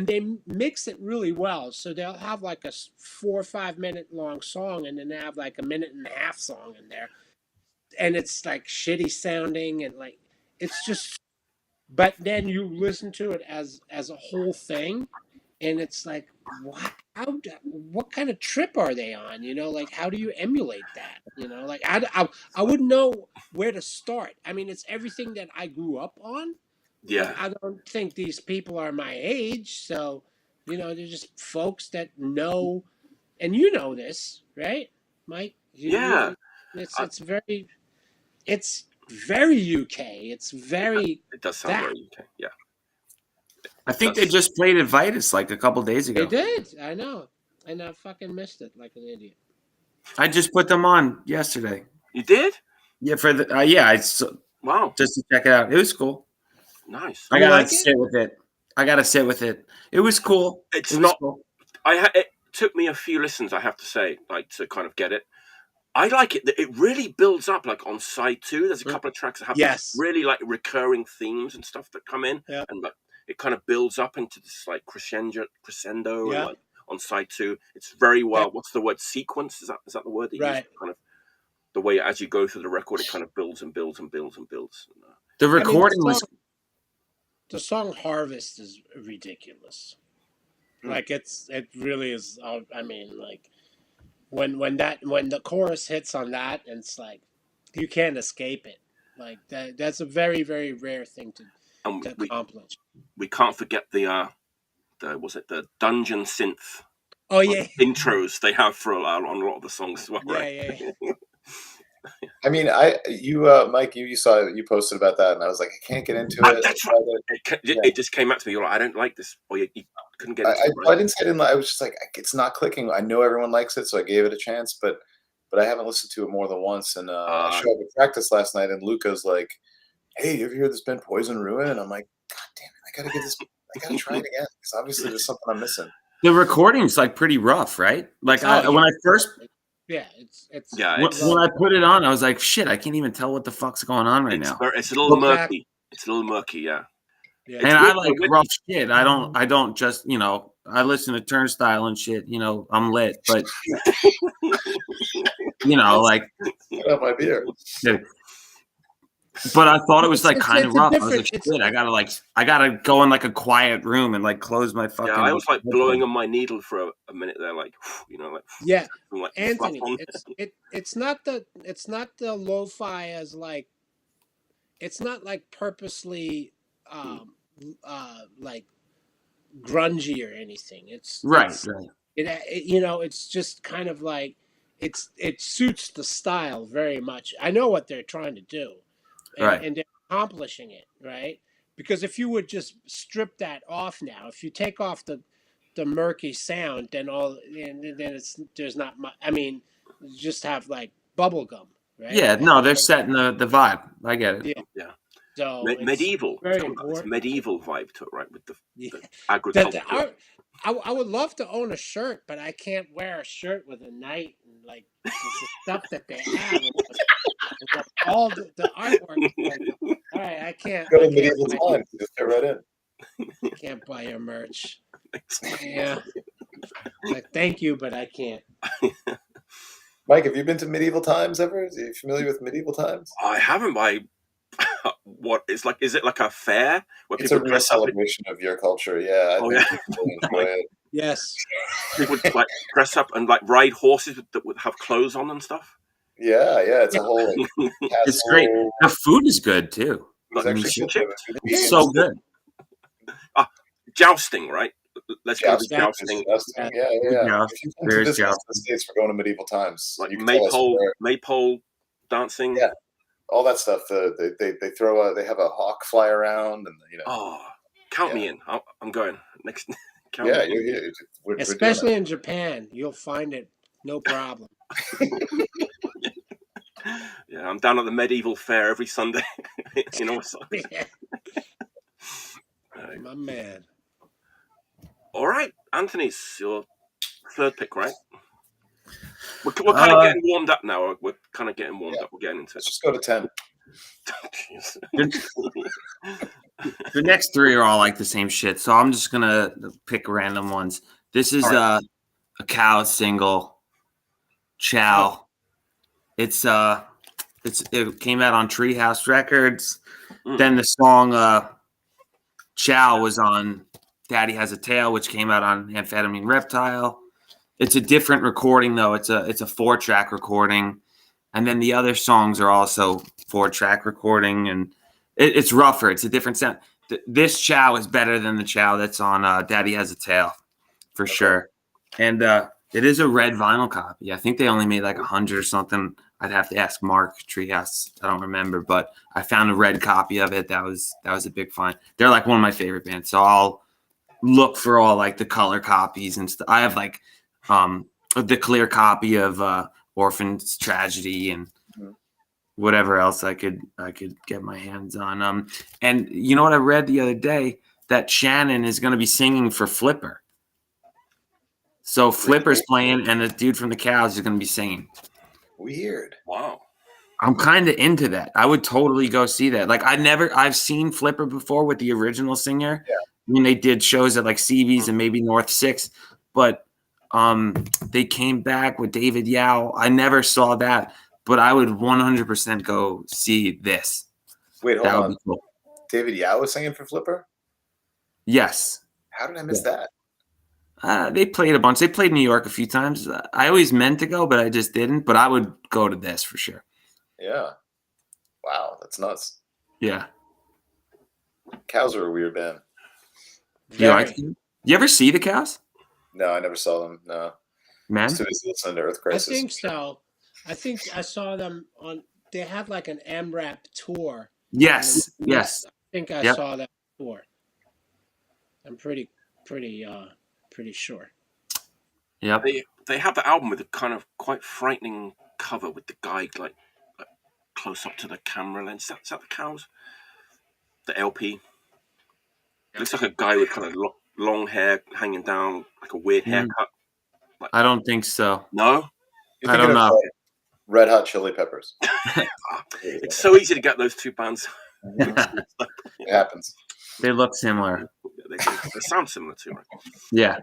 Speaker 4: they mix it really well. So they'll have like a 4 or 5 minute long song, and then they have like a 1.5 minute song in there, and it's like shitty sounding, and like it's just. But then you listen to it as a whole thing, and it's like, what kind of trip are they on? You know, like how do you emulate that? You know, like I wouldn't know where to start. I mean, it's everything that I grew up on.
Speaker 1: Yeah.
Speaker 4: I don't think these people are my age, so you know, they're just folks that know, and you know this, right, Mike? It's very UK. It's very.
Speaker 1: It does sound very UK. Yeah.
Speaker 2: I think they just played at Vitus like a couple days ago.
Speaker 4: They did. I know, and I fucking missed it like an idiot.
Speaker 2: I just put them on yesterday.
Speaker 1: You did?
Speaker 2: Yeah, for the
Speaker 1: wow,
Speaker 2: just to check it out. It was cool.
Speaker 1: Nice.
Speaker 2: I gotta sit with it. It was cool.
Speaker 1: It's
Speaker 2: it was
Speaker 1: not.
Speaker 2: Cool.
Speaker 1: It took me a few listens, I have to say, like to kind of get it. I like it. It really builds up. Like on side 2, there's a couple of tracks that have these really like recurring themes and stuff that come in, and like it kind of builds up into this like crescendo, and like on side 2. It's very well. What's the word? Sequence? Is that the word?
Speaker 4: Right.
Speaker 1: Kind of the way as you go through the record, it kind of builds and builds and builds and builds.
Speaker 2: The recording was.
Speaker 4: The song "Harvest" is ridiculous. Like it really is. I mean, like when the chorus hits on that, and it's like you can't escape it. Like that's a very, very rare thing to accomplish.
Speaker 1: We can't forget the dungeon synth.
Speaker 4: Oh yeah,
Speaker 1: intros they have for on a lot of the songs as well.
Speaker 4: Yeah,
Speaker 1: right?
Speaker 4: yeah.
Speaker 3: I mean, Mike, you saw you posted about that, and I was like, I can't get into it.
Speaker 1: That's right. It just came out to me. You're like, I don't like this, or you couldn't get into it. Right?
Speaker 3: I didn't say I didn't like. I was just like, it's not clicking. I know everyone likes it, so I gave it a chance, but I haven't listened to it more than once. And I showed up at practice last night, and Luca's like, "Hey, you ever hear this band Poison Ruin?" And I'm like, God damn it, I gotta try it again because obviously there's something I'm missing.
Speaker 2: The recording's like pretty rough, right? Like when I first.
Speaker 4: Yeah,
Speaker 2: when I put it on, I was like, "Shit, I can't even tell what the fuck's going on right now."
Speaker 1: It's a little murky. It's a little murky, yeah.
Speaker 2: And I like rough shit. I don't just I listen to Turnstile and shit. I'm lit, but like
Speaker 3: Get out my beer.
Speaker 2: But I thought it was like kind of rough. I was like, shit, I gotta go in like a quiet room and like close my fucking.
Speaker 1: Yeah, I was like blowing on my needle for a minute there, like
Speaker 4: yeah.
Speaker 1: Like
Speaker 4: Anthony, it's not the lo-fi as like, it's not like purposely like grungy or anything. It's
Speaker 2: right.
Speaker 4: It's just kind of like it suits the style very much. I know what they're trying to do. And they're accomplishing it, right? Because if you would just strip that off now, if you take off the murky sound, then there's not much. I mean, you just have like bubble gum, right?
Speaker 2: Yeah, no, they're setting the vibe. I get it.
Speaker 1: Yeah.
Speaker 2: So
Speaker 1: medieval,
Speaker 4: very
Speaker 1: it's medieval vibe to it, right? With the agriculture.
Speaker 4: I would love to own a shirt, but I can't wear a shirt with a knight and like the stuff that they have. And all the artwork. Like, all right, I can't.
Speaker 3: Go to medieval times. Just get right in.
Speaker 4: I can't buy your merch. Yeah. Like, thank you, but I can't.
Speaker 3: Mike, have you been to medieval times ever? Are you familiar with medieval times?
Speaker 1: I haven't. What it's like? Is it like a fair where
Speaker 3: it's
Speaker 1: people
Speaker 3: a real celebration of your culture? Yeah. I think people enjoy it.
Speaker 4: Yes.
Speaker 1: People like dress up and like ride horses that would have clothes on and stuff.
Speaker 3: Yeah, it's a whole.
Speaker 2: It's great. The food is good too.
Speaker 3: It's
Speaker 2: so good.
Speaker 1: Jousting, right? Let's go to jousting.
Speaker 3: Yeah. If you come to visit the States, we're going to medieval times.
Speaker 1: Like maypole dancing.
Speaker 3: Yeah, all that stuff. They throw they have a hawk fly around, and
Speaker 1: Oh, count me in. I'm going next.
Speaker 3: You're here.
Speaker 4: Especially in Japan, you'll find it no problem.
Speaker 1: Yeah, I'm down at the medieval fair every Sunday.
Speaker 4: My man.
Speaker 1: All right, Anthony's your third pick, right? We're kind of getting warmed up now. We're kind of getting warmed up. We're getting into it.
Speaker 3: Let's just go to 10.
Speaker 2: The next three are all like the same shit, so I'm just gonna pick random ones. This is a cow single, Chow. It came out on Treehouse Records. Then the song Chow was on Daddy Has a Tail, which came out on Amphetamine Reptile. It's a different recording though. It's a 4-track recording, and then the other songs are also 4-track recording, and it's rougher. It's a different sound. This Chow is better than the Chow that's on Daddy Has a Tail, for sure. And it is a red vinyl copy. I think they only made like 100 or something. I'd have to ask Mark Treehouse. I don't remember, but I found a red copy of it. That was a big find. They're like one of my favorite bands, so I'll look for all like the color copies and stuff. I have like the clear copy of Orphan's Tragedy and whatever else I could get my hands on. And you know what I read the other day? That Shannon is going to be singing for Flipper. So Flipper's playing, and the dude from the Cows is going to be singing.
Speaker 3: Weird.
Speaker 1: Wow.
Speaker 2: I'm kind of into that. I would totally go see that. Like I've seen Flipper before with the original singer.
Speaker 3: Yeah.
Speaker 2: I mean, they did shows at like CV's and maybe North 6, but They came back with David Yao. I never saw that, but I would 100% go see this.
Speaker 3: Wait, hold
Speaker 2: That would
Speaker 3: on.
Speaker 2: be cool.
Speaker 3: David Yao was singing for Flipper?
Speaker 2: Yes.
Speaker 3: How did I miss that?
Speaker 2: They played a bunch. They played New York a few times. I always meant to go, but I just didn't. But I would go to this for sure.
Speaker 3: Yeah. Wow, that's nuts.
Speaker 2: Yeah.
Speaker 3: Cows are a weird band.
Speaker 2: You like them? You ever see the Cows?
Speaker 3: No, I never saw them. No.
Speaker 2: Man?
Speaker 3: Too busy listening to Earth Crisis.
Speaker 4: I think so. I think I saw them on. They had like an MRAP tour.
Speaker 2: Yes. Yes.
Speaker 4: I think I saw that tour. I'm pretty sure.
Speaker 2: Yep.
Speaker 1: They have the album with a kind of quite frightening cover with the guy like close up to the camera lens. Is that the Cows? The LP. It looks like a guy with kind of long hair hanging down, like a weird haircut. Like,
Speaker 2: I don't think so.
Speaker 1: No?
Speaker 3: You're
Speaker 2: I don't
Speaker 3: thinking of
Speaker 2: know.
Speaker 3: Red Hot Chili Peppers.
Speaker 1: It's so easy to get those two bands.
Speaker 3: It happens.
Speaker 2: They look similar.
Speaker 1: They sound similar too, right?
Speaker 2: Yeah.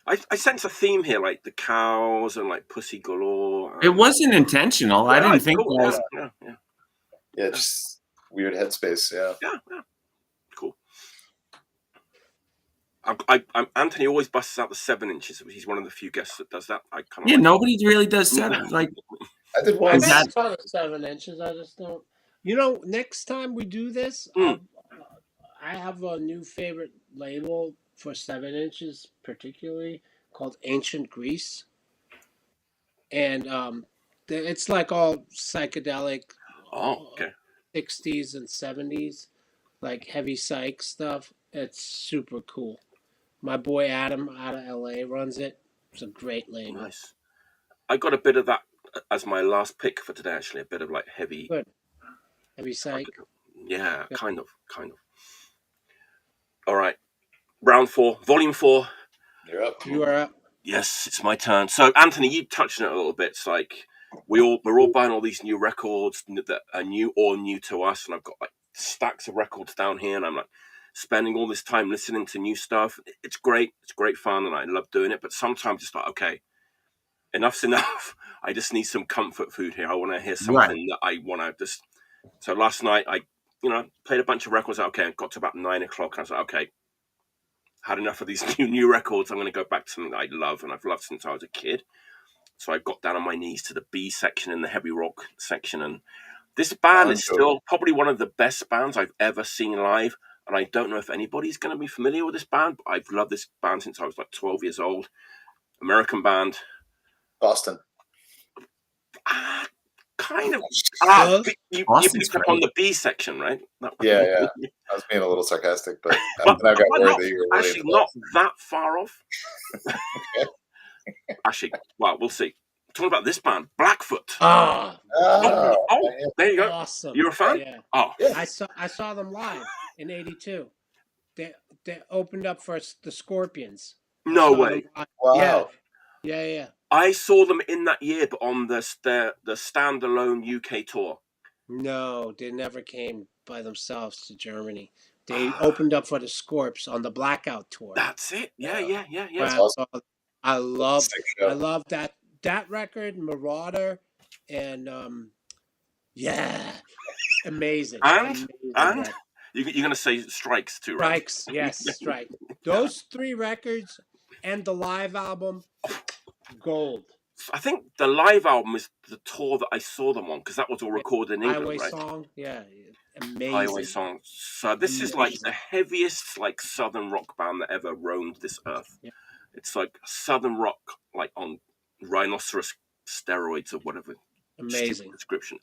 Speaker 1: I sense a theme here, like the Cows and like Pussy Galore.
Speaker 2: It wasn't intentional. I didn't think
Speaker 1: cool.
Speaker 2: that was...
Speaker 3: Yeah, just weird headspace. Yeah.
Speaker 1: Cool. I'm Anthony always busts out the 7 inches. He's one of the few guests that does that. I kind of
Speaker 2: nobody really does 7. Like,
Speaker 3: I did
Speaker 4: I
Speaker 3: once.
Speaker 4: saw the 7 inches. I just don't. You know, next time we do this, I have a new favorite label for 7 inches, particularly called Ancient Greece, and it's like all psychedelic.
Speaker 1: Oh, okay.
Speaker 4: 60s and 70s, like heavy psych stuff. It's super cool. My boy Adam out of LA runs it. It's a great label.
Speaker 1: Nice. I got a bit of that as my last pick for today, actually. A bit of like heavy.
Speaker 4: Good. Heavy psych.
Speaker 1: Yeah, kind of. All right. Round 4, volume 4.
Speaker 3: You're up.
Speaker 4: You are up.
Speaker 1: Yes, it's my turn. So, Anthony, you touched on it a little bit. It's like we're all buying all these new records that are new to us, and I've got like stacks of records down here, and I'm like spending all this time listening to new stuff. It's great. It's great fun, and I love doing it. But sometimes it's like, okay, enough's enough. I just need some comfort food here. I want to hear something that I want to just. So last night I, played a bunch of records. Okay, I got to about 9 o'clock. And I was like, okay, had enough of these new records. I'm going to go back to something that I love and I've loved since I was a kid. So I got down on my knees to the B section and the heavy rock section. And this band is still probably one of the best bands I've ever seen live. And I don't know if anybody's going to be familiar with this band, but I've loved this band since I was like 12 years old. American band.
Speaker 3: Boston.
Speaker 1: Kind of. You picked up on the B section, right?
Speaker 3: Yeah. I was being a little sarcastic, but I got worried that you were
Speaker 1: actually not that far off. Actually, well, we'll see. Talking about this band, Blackfoot.
Speaker 3: Oh,
Speaker 1: there you go.
Speaker 4: Awesome.
Speaker 1: You're a fan?
Speaker 4: Yeah.
Speaker 1: Oh,
Speaker 4: I saw them live in '82. They opened up for the Scorpions.
Speaker 1: No way.
Speaker 3: Wow.
Speaker 4: Yeah.
Speaker 1: I saw them in that year, but on the standalone UK tour.
Speaker 4: No, they never came by themselves to Germany. They opened up for the Scorps on the Blackout tour.
Speaker 1: That's it. Yeah.
Speaker 3: That's awesome.
Speaker 4: I love that record, Marauder, and amazing.
Speaker 1: And you're going to say Strikes too, right?
Speaker 4: Strikes, yes, Strike. Those 3 records and the live album, gold.
Speaker 1: I think the live album is the tour that I saw them on because that was all recorded in England,
Speaker 4: Highway
Speaker 1: right?
Speaker 4: Song, yeah, amazing.
Speaker 1: Highway Song. So this is like the heaviest like southern rock band that ever roamed this earth. Yeah. It's like southern rock, like on rhinoceros steroids or whatever.
Speaker 4: Amazing
Speaker 1: description.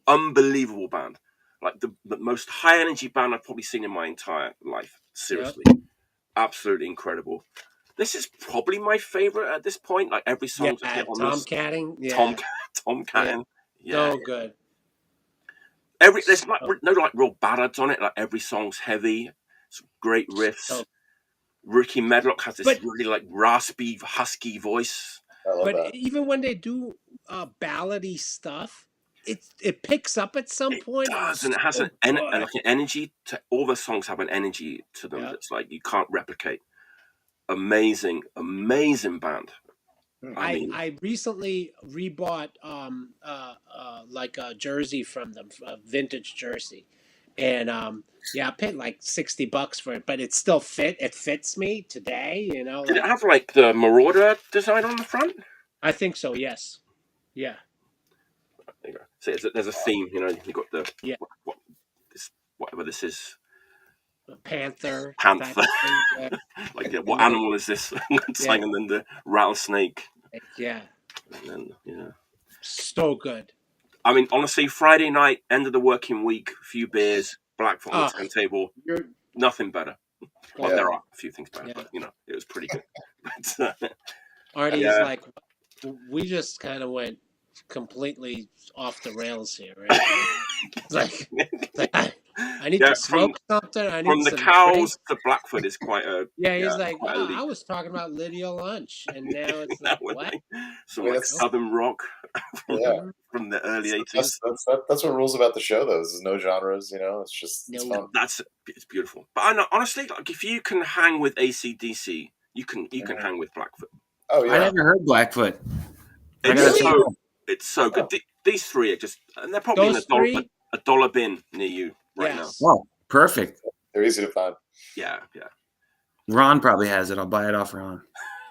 Speaker 1: Unbelievable band. Like the most high energy band I've probably seen in my entire life. Seriously, absolutely incredible. This is probably my favorite at this point. Like every song's a hit on
Speaker 4: Tomcattin.
Speaker 1: this. Tomcattin. Yeah.
Speaker 4: So good.
Speaker 1: There's no like real ballads on it. Like every song's heavy. It's great riffs. Ricky Medlock has this really like raspy, husky voice.
Speaker 3: But
Speaker 4: even when they do ballady stuff, it picks up at some point.
Speaker 1: It does, and it has an energy. All the songs have an energy to them that's like you can't replicate. amazing band.
Speaker 4: I recently rebought like a jersey from them, a vintage jersey, and I paid like $60 for it, but it still fits me today.
Speaker 1: Did it have like the Marauder design on the front?
Speaker 4: I think so. Yes. Yeah.
Speaker 1: There you go. So there's a theme. You got the whatever this is.
Speaker 4: A panther.
Speaker 1: Panther.
Speaker 4: Yeah.
Speaker 1: Like what animal is this? And then the rattlesnake.
Speaker 4: Yeah.
Speaker 1: And then
Speaker 4: so good.
Speaker 1: I mean, honestly, Friday night, end of the working week, a few beers, Blackfoot on the turntable, nothing better. Well, there are a few things better, but it was pretty good.
Speaker 4: Artie is like, we just kind of went completely off the rails here, right? It's like I need to smoke something. I need
Speaker 1: from the
Speaker 4: some
Speaker 1: cows
Speaker 4: drinks.
Speaker 1: to Blackfoot is quite a
Speaker 4: he's like, I was talking about Lydia lunch, and now it's like what?
Speaker 1: Some southern rock from the early 80s.
Speaker 3: That's what rules about the show, though. There's no genres, it's just it's fun.
Speaker 1: It's beautiful. But I know, honestly, like if you can hang with AC/DC, you can hang with Blackfoot.
Speaker 3: Oh yeah,
Speaker 2: I never heard Blackfoot.
Speaker 1: It's so good. These three are just, and they're probably in a dollar bin near you now.
Speaker 2: Oh, perfect.
Speaker 3: They're easy to find.
Speaker 1: Yeah.
Speaker 2: Ron probably has it. I'll buy it off Ron.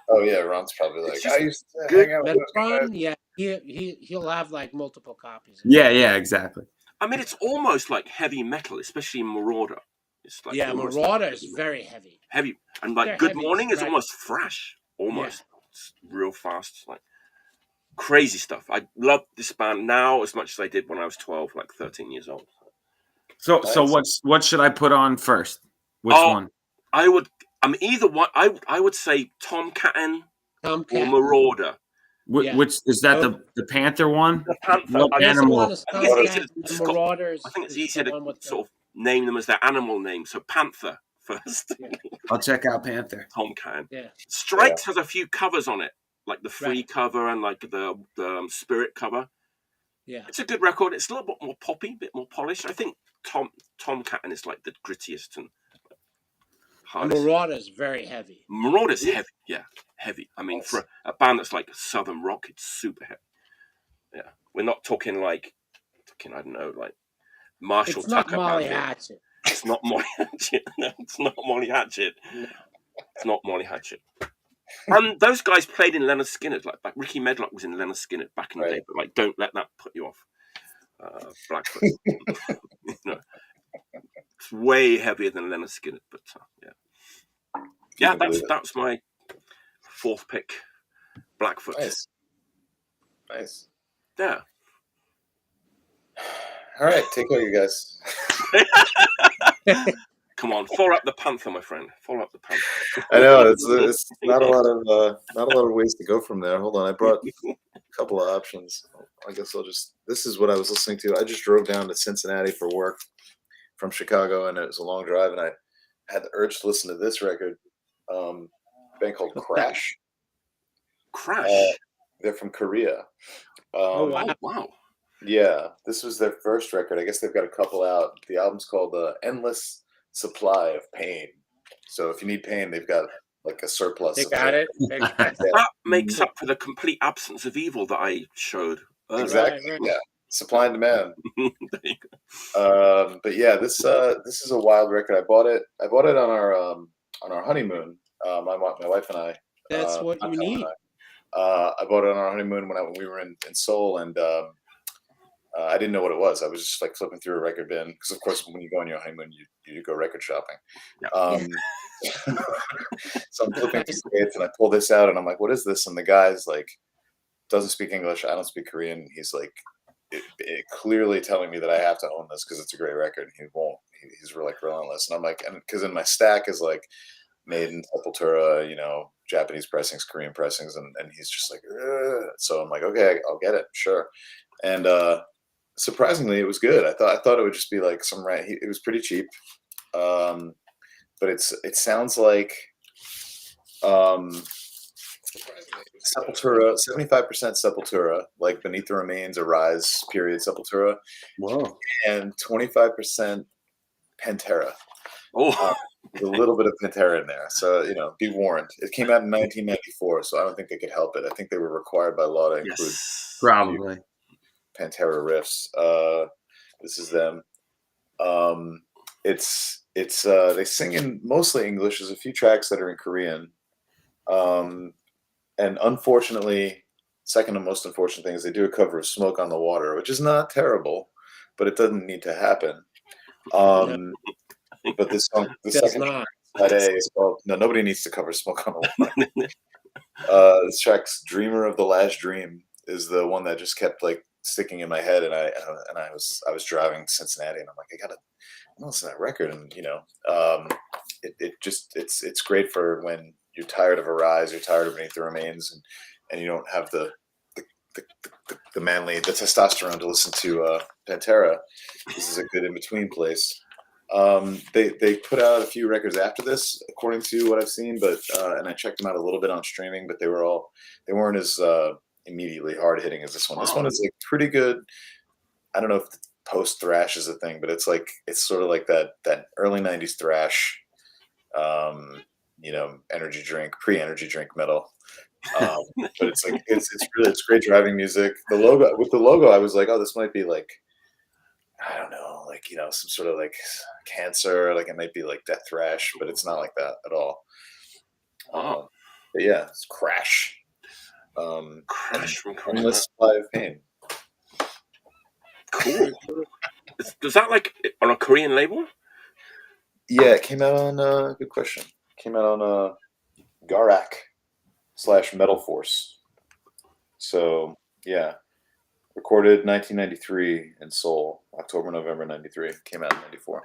Speaker 3: Oh yeah, Ron's probably like, I used to hang out with
Speaker 4: Ron. Yeah, he'll have like multiple copies.
Speaker 2: Yeah, exactly.
Speaker 1: I mean, it's almost like heavy metal, especially in Marauder. It's like
Speaker 4: Marauder is very heavy.
Speaker 1: Heavy, and like Good Morning is almost thrash, almost. It's real fast, like crazy stuff. I love this band now as much as I did when I was 12, like 13 years old.
Speaker 2: So what should I put on first? Which one?
Speaker 1: Either one. I would say Tomcattin or Marauder.
Speaker 2: Which is that the Panther one?
Speaker 1: The Panther.
Speaker 2: What animal?
Speaker 1: I think it's easier to sort of name them as their animal name. So Panther first.
Speaker 2: Yeah. I'll check out Panther.
Speaker 1: Tomcattin.
Speaker 4: Yeah.
Speaker 1: Strikes has a few covers on it, like the free cover and like the spirit cover.
Speaker 4: Yeah.
Speaker 1: It's a good record. It's a little bit more poppy, a bit more polished. I think Tomcattin is like the grittiest and hardest.
Speaker 4: Marauder's very heavy.
Speaker 1: Marauder's heavy, heavy. I mean, for a band that's like southern rock, it's super heavy. Yeah, we're not talking I don't know, like Marshall Tucker.
Speaker 4: Molly Hatchet.
Speaker 1: It's not Molly Hatchet. No, it's not Molly Hatchet. No. It's not Molly Hatchet. Those guys played in Lynyrd Skynyrd. Like Ricky Medlock was in Lynyrd Skynyrd back in the day. But like, don't let that put you off. Blackfoot. It's way heavier than Lynyrd Skynyrd. But that's my fourth pick. Blackfoot.
Speaker 3: Nice.
Speaker 1: Yeah.
Speaker 3: All right, take care, you guys.
Speaker 1: Come on, follow up the Panther, my friend. Follow up the Panther.
Speaker 3: I know it's not a lot of ways to go from there. Hold on, I brought a couple of options. I guess this is what I was listening to. I just drove down to Cincinnati for work from Chicago, and it was a long drive, and I had the urge to listen to this record. A band called Crash.
Speaker 1: Crash.
Speaker 3: They're from Korea.
Speaker 1: Wow.
Speaker 3: Yeah, this was their first record. I guess they've got a couple out. The album's called Endless Supply of Pain. So if you need pain, they've got like a surplus.
Speaker 4: They got it.
Speaker 1: That makes up for the complete absence of evil that I showed earlier.
Speaker 3: Exactly. Right. Yeah. Supply and demand. But yeah, this is a wild record. I bought it on our honeymoon. My wife and I.
Speaker 4: That's what you need.
Speaker 3: I bought it on our honeymoon when we were in Seoul, and I didn't know what it was. I was just like flipping through a record bin because, of course, when you go on your honeymoon, you go record shopping. So I'm flipping through crates, and I pull this out, and I'm like, "What is this?" And the guy's like, doesn't speak English. I don't speak Korean. He's like, clearly telling me that I have to own this because it's a great record. He won't. He's like relentless, and I'm like, and because in my stack is like made in Sepultura, Japanese pressings, Korean pressings, and he's just like, ugh. So I'm like, okay, I'll get it, sure. And surprisingly, it was good. I thought it would just be like it was pretty cheap, but it sounds like Sepultura, 75% Sepultura, like Beneath the Remains, Arise, period Sepultura.
Speaker 2: Whoa.
Speaker 3: And 25% Pantera.
Speaker 1: Oh.
Speaker 3: There's a little bit of Pantera in there, so be warned. It came out in 1994, so I don't think they could help it. I think they were required by law to include
Speaker 2: Probably.
Speaker 3: Pantera riffs. This is them. It's they sing in mostly English. There's a few tracks that are in Korean, and unfortunately, second to most unfortunate thing is they do a cover of "Smoke on the Water," which is not terrible, but it doesn't need to happen. But this song, the second track, side A, is called "No, Nobody Needs to Cover Smoke on the Water." This track's "Dreamer of the Last Dream" is the one that just kept like sticking in my head, and I was driving to Cincinnati, and I'm like, I gotta listen to that record, and it's great for when you're tired of Arise, you're tired of Beneath the Remains, and you don't have the manly, the testosterone to listen to Pantera. This is a good in between place. They put out a few records after this, according to what I've seen, but and I checked them out a little bit on streaming, but they weren't as immediately hard hitting as this one. This one is like pretty good. I don't know if post thrash is a thing, but it's sort of like that early 90s thrash, energy drink, pre-energy drink metal. But it's like it's great driving music. The logo, I was like, oh, this might be like, I don't know, like some sort of like Cancer, like it might be like death thrash, but it's not like that at all. But yeah, it's Crash.
Speaker 1: Crash from Korea.
Speaker 3: Endless Supply of Pain.
Speaker 1: Cool. Does that like on a Korean label?
Speaker 3: Yeah, it came out on good question. Came out on Garak/Metal Force. So yeah, recorded 1993 in Seoul, October, November 93. Came out in 94.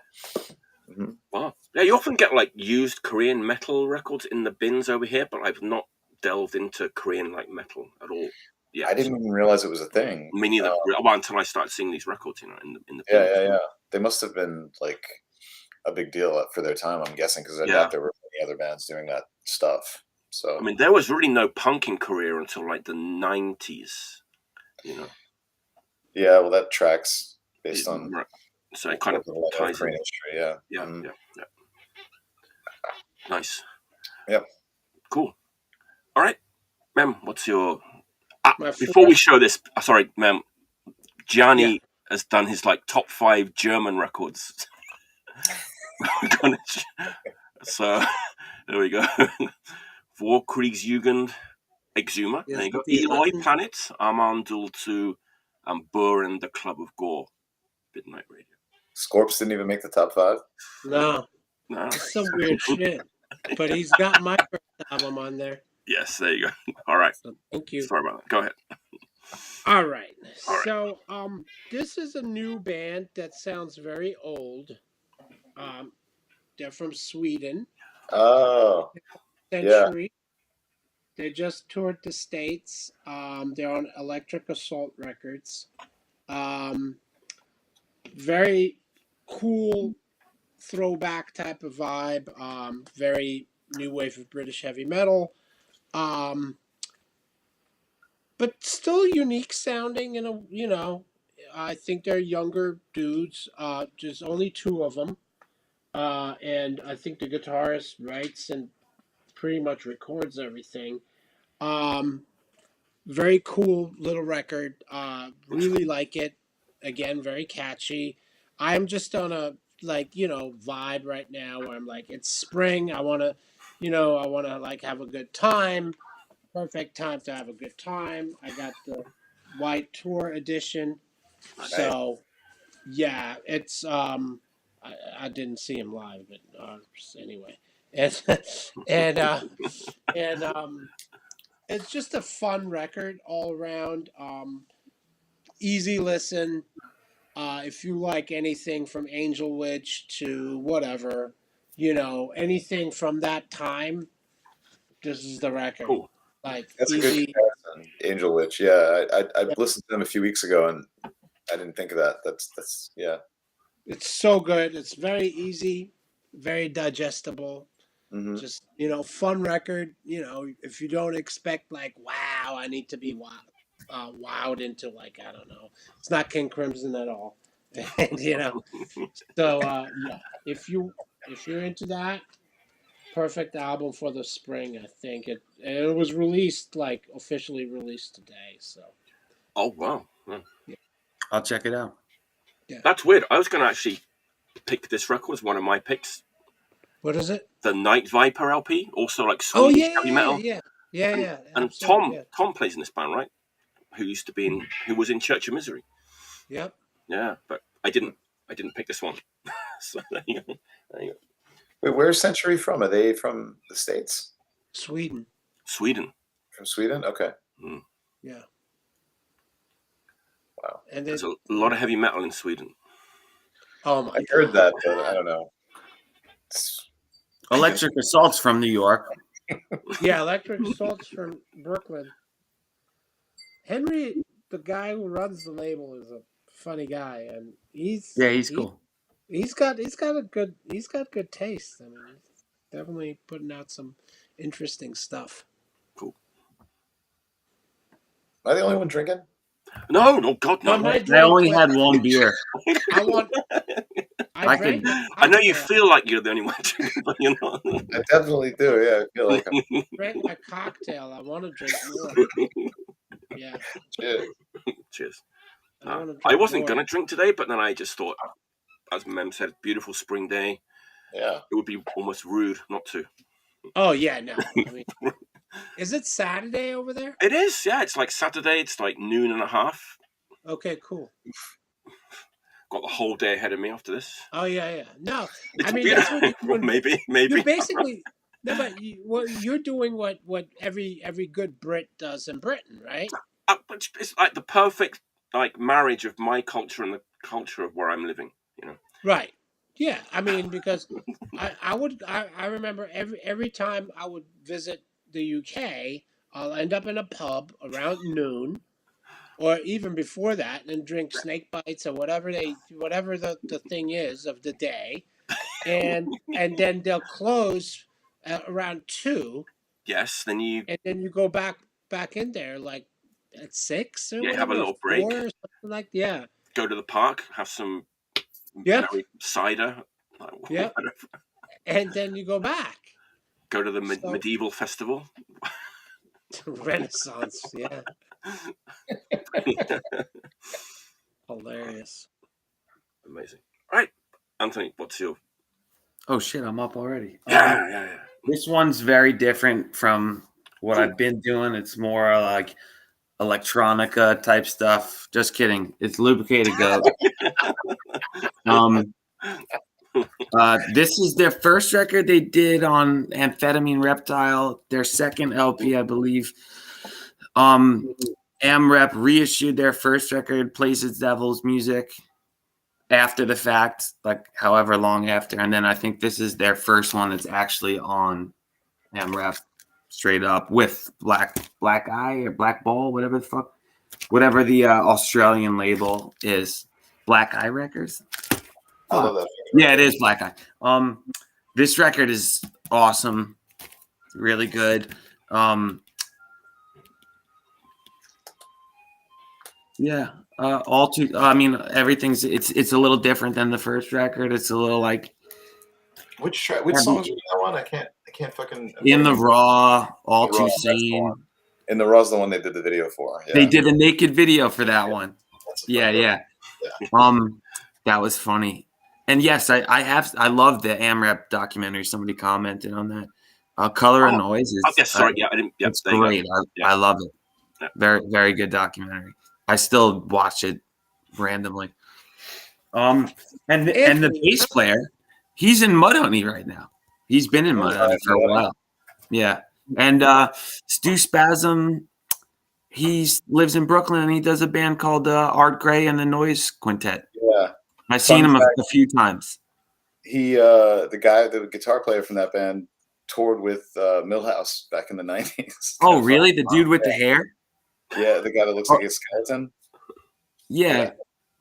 Speaker 3: Mm-hmm.
Speaker 1: Wow. Yeah, you often get like used Korean metal records in the bins over here, but I've not delved into Korean like metal at all. Yeah,
Speaker 3: I didn't even realize it was a thing.
Speaker 1: Me neither. Well, until I started seeing these records, in the
Speaker 3: yeah. They must have been like a big deal for their time, I'm guessing, because I doubt there were many other bands doing that stuff. So
Speaker 1: I mean, there was really no punk in Korea until like the 90s.
Speaker 3: Yeah, well, that tracks based on.
Speaker 1: Right. So it kind of ties in.
Speaker 3: History,
Speaker 1: Yeah. Nice.
Speaker 3: Yep.
Speaker 1: Cool. All right, Mem, what's your? Before we show this, sorry, Mem, Gianni has done his like top 5 German records. So there we go. Vorkriegsjugend, Exumer. There you go. Eloy Planet, Armandul 2, and Buren, the Club of Gore. Midnight Radio.
Speaker 3: Scorps didn't even make the top 5?
Speaker 4: No. It's some weird shit. But he's got my first album on there.
Speaker 1: Yes, there you go. All right.
Speaker 4: So, thank you.
Speaker 1: Sorry about that. Go ahead.
Speaker 4: All right. So this is a new band that sounds very old. They're from Sweden.
Speaker 3: Oh.
Speaker 4: Century. Yeah. They just toured the States. They're on Electric Assault Records. Very cool throwback type of vibe. Very new wave of British heavy metal. But still unique sounding I think they're younger dudes. There's only 2 of them. And I think the guitarist writes and pretty much records everything. Very cool little record. Really like it. Again, very catchy. I'm just on a vibe right now where I'm like, it's spring. I want to like have a good time. Perfect time to have a good time. I got the white tour edition. So yeah, it's I didn't see him live, but anyway, and it's just a fun record all around. Easy listen. If you like anything from Angel Witch to whatever, anything from that time, this is the record.
Speaker 1: Cool.
Speaker 4: Like
Speaker 3: that's
Speaker 4: easy.
Speaker 3: A good comparison. Angel Witch. Yeah, I listened to them a few weeks ago, and I didn't think of that. That's yeah.
Speaker 4: It's so good. It's very easy, very digestible.
Speaker 3: Mm-hmm.
Speaker 4: Just fun record. If you don't expect like, wow, I need to be wowed into like, I don't know. It's not King Crimson at all, and so yeah. If you If you're into that, perfect album for the spring. I think it was released like officially released today. So
Speaker 1: Oh wow. Yeah.
Speaker 2: I'll check it out.
Speaker 1: That's weird. I was going to actually pick this record as one of my picks.
Speaker 4: What is it?
Speaker 1: The Night Viper LP, also like
Speaker 4: Oh
Speaker 1: Swedish
Speaker 4: yeah,
Speaker 1: heavy metal. And
Speaker 4: absolutely.
Speaker 1: Tom plays in this band, right? Who was in Church of Misery.
Speaker 4: Yep.
Speaker 1: Yeah, but I didn't pick this one. So there you go.
Speaker 3: Wait, where's Century from? Are they from the States?
Speaker 4: Sweden.
Speaker 3: From Sweden? Okay.
Speaker 1: Mm.
Speaker 4: Yeah.
Speaker 3: Wow.
Speaker 4: And
Speaker 1: there's a lot of heavy metal in Sweden.
Speaker 4: Oh my!
Speaker 3: I heard that, but I don't know.
Speaker 2: Electric Assault's from New York.
Speaker 4: Yeah, Electric Assault's from Brooklyn. Henry, the guy who runs the label, is a funny guy, and he's
Speaker 2: cool.
Speaker 4: He's got good taste. I mean, he's definitely putting out some interesting stuff.
Speaker 1: Cool.
Speaker 3: Am I the only one drinking?
Speaker 1: No, God, no.
Speaker 2: I only had one beer.
Speaker 1: I know you feel like you're the only one drinking, but you're not.
Speaker 3: I definitely do. Yeah, I feel like I'm.
Speaker 4: Drink my cocktail. I want to drink more. Yeah.
Speaker 1: Cheers.
Speaker 4: I
Speaker 1: wasn't gonna drink today, but then I just thought, as Mem said, beautiful spring day.
Speaker 3: Yeah.
Speaker 1: It would be almost rude not to.
Speaker 4: Oh yeah, no. I mean, is it Saturday over there?
Speaker 1: It is. Yeah, it's like Saturday. It's like 12:30.
Speaker 4: Okay, cool.
Speaker 1: Got the whole day ahead of me after this.
Speaker 4: Oh yeah. No,
Speaker 1: it's
Speaker 4: I mean that's what
Speaker 1: maybe.
Speaker 4: You're basically no, but you're doing what every good Brit does in Britain, right?
Speaker 1: It's like the perfect marriage of my culture and the culture of where I'm living.
Speaker 4: Right. Yeah. I mean, because I remember every time I would visit the UK, I'll end up in a pub around noon, or even before that, and drink snake bites or whatever the thing is of the day, and then they'll close around 2.
Speaker 1: Yes. Then you
Speaker 4: go back in there like at 6 or whatever.
Speaker 1: Have a little break.
Speaker 4: 4 or something like that.
Speaker 1: Go to the park, have some cider.
Speaker 4: Yeah. And then you go back.
Speaker 1: Go to the medieval festival.
Speaker 4: Renaissance, yeah. Hilarious.
Speaker 1: Amazing. All right, Anthony, what's your...
Speaker 2: Oh, shit, I'm up already.
Speaker 1: Yeah.
Speaker 2: This one's very different from what I've been doing. It's more like electronica type stuff. Just kidding. It's Lubricated Glöd. This is their first record they did on Amphetamine Reptile, their second LP, I believe. AmRep reissued their first record, Places Devils Music, after the fact, like however long after. And then I think this is their first one that's actually on AmRep straight up with Black Eye or Black Ball, whatever the Australian label is. Black Eye Records.
Speaker 3: I love that.
Speaker 2: Yeah, it is Black Eye. This record is awesome, really good. Everything's it's a little different than the first record. It's a little like
Speaker 3: which song is that one? I can't fucking
Speaker 2: In the Raw, All Too Sane.
Speaker 3: In the Raw's the one they did the video for. Yeah.
Speaker 2: They did a naked video for that one. Yeah. That was funny. And yes, I love the AmRep documentary. Somebody commented on that. Color and Noise is.
Speaker 1: Sorry, I didn't. Yeah,
Speaker 2: it's great. I love it. Yeah. Very, very good documentary. I still watch it randomly. And the bass player, he's in Mudhoney right now. He's been in Mudhoney for a while. Yeah. And Stu Spasm, he lives in Brooklyn and he does a band called Art Gray and the Noise Quintet.
Speaker 3: Yeah.
Speaker 2: I've seen him a few times.
Speaker 3: He, the guitar player from that band, toured with Millhouse back in the 90s.
Speaker 2: Oh, really? The dude with the hair?
Speaker 3: Yeah, the guy that looks like a skeleton.
Speaker 2: Yeah.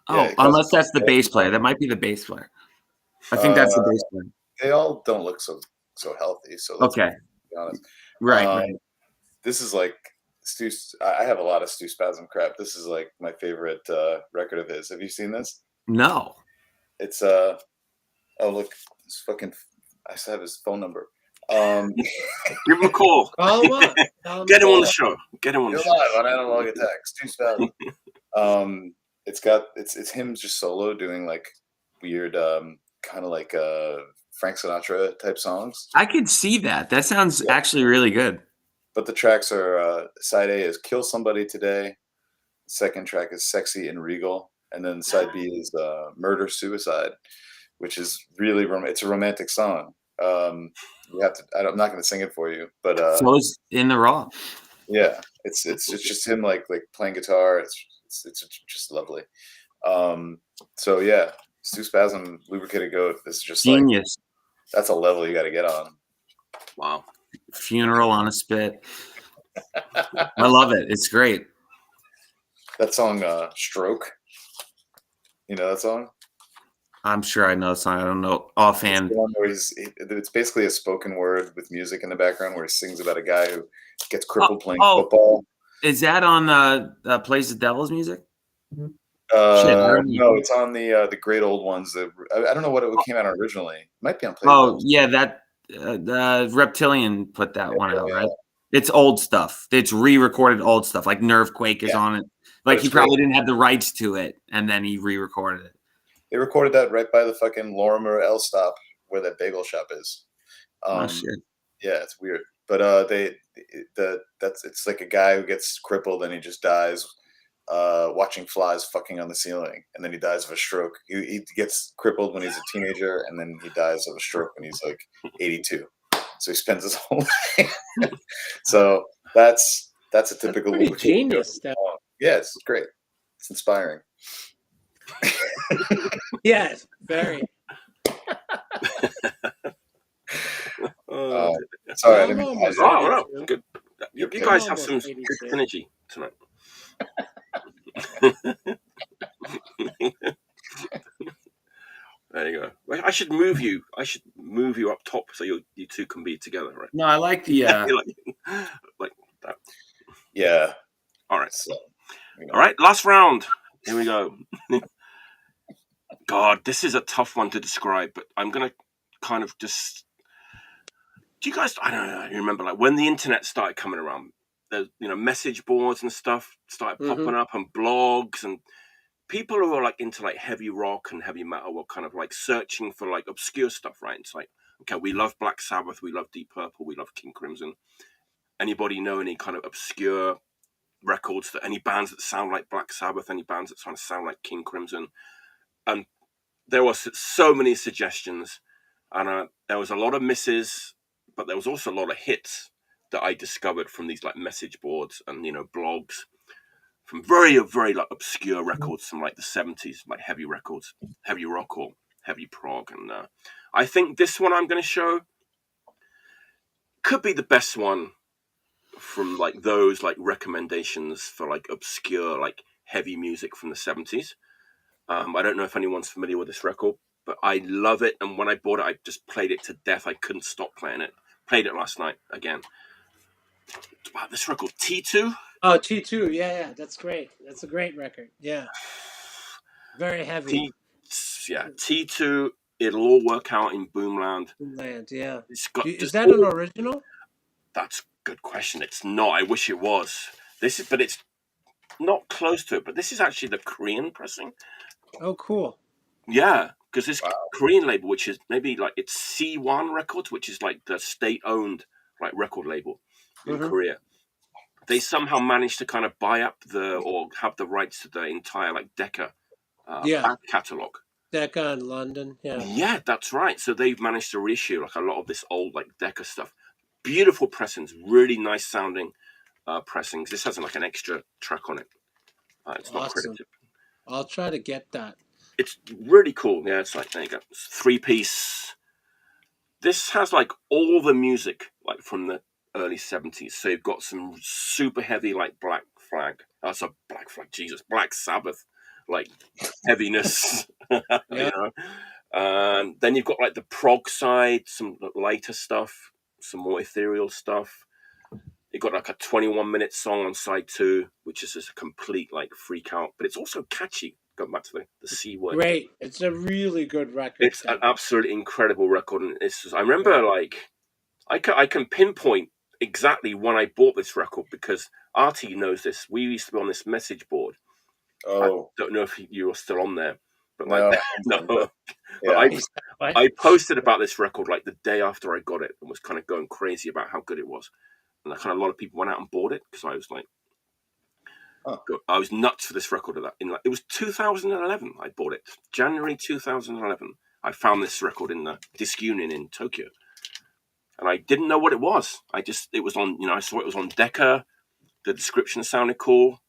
Speaker 2: Unless that's the bass player. That might be the bass player. I think that's the bass player.
Speaker 3: They all don't look so healthy. So
Speaker 2: okay.
Speaker 3: Be honest.
Speaker 2: Right.
Speaker 3: This is like Stu. I have a lot of Stu Spasm crap. This is like my favorite record of his. Have you seen this?
Speaker 2: No.
Speaker 3: It's oh look, His fucking. I still have his phone number. Um,
Speaker 1: Give him a call.
Speaker 4: Call him up.
Speaker 1: Get him on the show. Get him on the
Speaker 3: You're
Speaker 1: show.
Speaker 3: live on Analog Attacks 2000. It's him just solo doing like weird kind of like Frank Sinatra type songs.
Speaker 2: I could see that. That sounds actually really good.
Speaker 3: But the tracks are side A is Kill Somebody Today, second track is Sexy and Regal, and then side B is Murder Suicide, which is really it's a romantic song. You have to. I'm not going to sing it for you, but
Speaker 2: Flows in the raw.
Speaker 3: yeah, it's just him like playing guitar. It's just lovely. So yeah, Stu Spasm, Lubricated Goat is just
Speaker 2: Genius.
Speaker 3: like that's a level you got to get on.
Speaker 1: Wow.
Speaker 2: Funeral on a Spit. I love it. It's great.
Speaker 3: That song, Stroke. You know that song?
Speaker 2: I'm sure I know the song. I don't know offhand.
Speaker 3: It's the one where it's basically a spoken word with music in the background where he sings about a guy who gets crippled playing football.
Speaker 2: Is that on Plays the Devil's music?
Speaker 3: No, it's on the great old ones. That I don't know what it came out originally. It might be on Play.
Speaker 2: Oh, yeah, that the Reptilian put that one out, right? It's old stuff. It's re-recorded old stuff. Like Nervequake is on it. Like he probably didn't have the rights to it, and then he re-recorded it.
Speaker 3: They recorded that right by the fucking Lorimer L stop where that bagel shop is.
Speaker 2: Oh shit!
Speaker 3: Yeah, it's weird, but it's like a guy who gets crippled and he just dies watching flies fucking on the ceiling, and then he dies of a stroke. He gets crippled when he's a teenager, and then he dies of a stroke when he's like 82. So he spends his whole life. So that's a typical
Speaker 4: genius stuff.
Speaker 3: Yes, it's great. It's inspiring.
Speaker 4: Yes, very.
Speaker 3: Sorry, I didn't mean to.
Speaker 1: Oh, no, good. You guys have some good energy tonight. There you go. I should move you. Up top so you two can be together, right?
Speaker 2: No, I like the
Speaker 1: like that.
Speaker 3: Yeah.
Speaker 1: All right. So, all right. Last round. Here we go. God, this is a tough one to describe, but I'm gonna kind of just. Do you guys? I don't know. You remember like when the internet started coming around? There's message boards and stuff started popping up, and blogs, and people who are like into like heavy rock and heavy metal were kind of like searching for like obscure stuff, right? It's like, okay, we love Black Sabbath, we love Deep Purple, we love King Crimson. Anybody know any kind of obscure records that any bands that sound like Black Sabbath, any bands that sound like King Crimson? And there was so many suggestions, and there was a lot of misses, but there was also a lot of hits that I discovered from these like message boards and blogs from very, very like obscure records from like the 70s, like heavy records, heavy rock or heavy prog. And I think this one I'm going to show could be the best one from like those like recommendations for like obscure like heavy music from the 70s. I don't know if anyone's familiar with this record, but I love it. And when I bought it, I just played it to death. I couldn't stop playing it. Played it last night again. Wow, this record, T2.
Speaker 4: Oh, T2. Yeah. That's great. That's a great record. Yeah. Very heavy.
Speaker 1: T2. It'll all work out in Boomland.
Speaker 4: Boomland, yeah.
Speaker 1: Is
Speaker 4: that an original?
Speaker 1: That's a good question. It's not. I wish it was. But it's not close to it. But this is actually the Korean pressing.
Speaker 4: Oh, cool.
Speaker 1: Yeah, because this Korean label, which is maybe like it's C1 Records, which is like the state-owned like record label in Korea. They somehow managed to kind of buy up or have the rights to the entire like Decca back catalog.
Speaker 4: Decca in London, yeah.
Speaker 1: Yeah, that's right. So they've managed to reissue like a lot of this old like Decca stuff. Beautiful pressings, really nice sounding pressings. This has like an extra track on it. It's not credited.
Speaker 4: I'll try to get that.
Speaker 1: It's really cool. Yeah, it's like, there you go. It's 3-piece. This has like all the music like from the early 70s. So you've got some super heavy like Black Sabbath like heaviness. Then you've got like the prog side, some later stuff, some more ethereal stuff. You've got like a 21-minute song on side 2, which is just a complete like freak out, but it's also catchy going back to the C word.
Speaker 4: Great. It's a really good record.
Speaker 1: It's an absolutely incredible record, and it's just, I remember I can pinpoint exactly when I bought this record because Artie knows this. We used to be on this message board.
Speaker 3: Oh,
Speaker 1: I don't know if you were still on there, but
Speaker 3: no,
Speaker 1: no.
Speaker 3: yeah.
Speaker 1: But I posted about this record like the day after I got it and was kind of going crazy about how good it was, and a lot of people went out and bought it because I was like, I was nuts for this record. It was 2011. I bought it January 2011. I found this record in the Disc Union in Tokyo, and I didn't know what it was. It was on. I saw it was on Decca. The description sounded cool,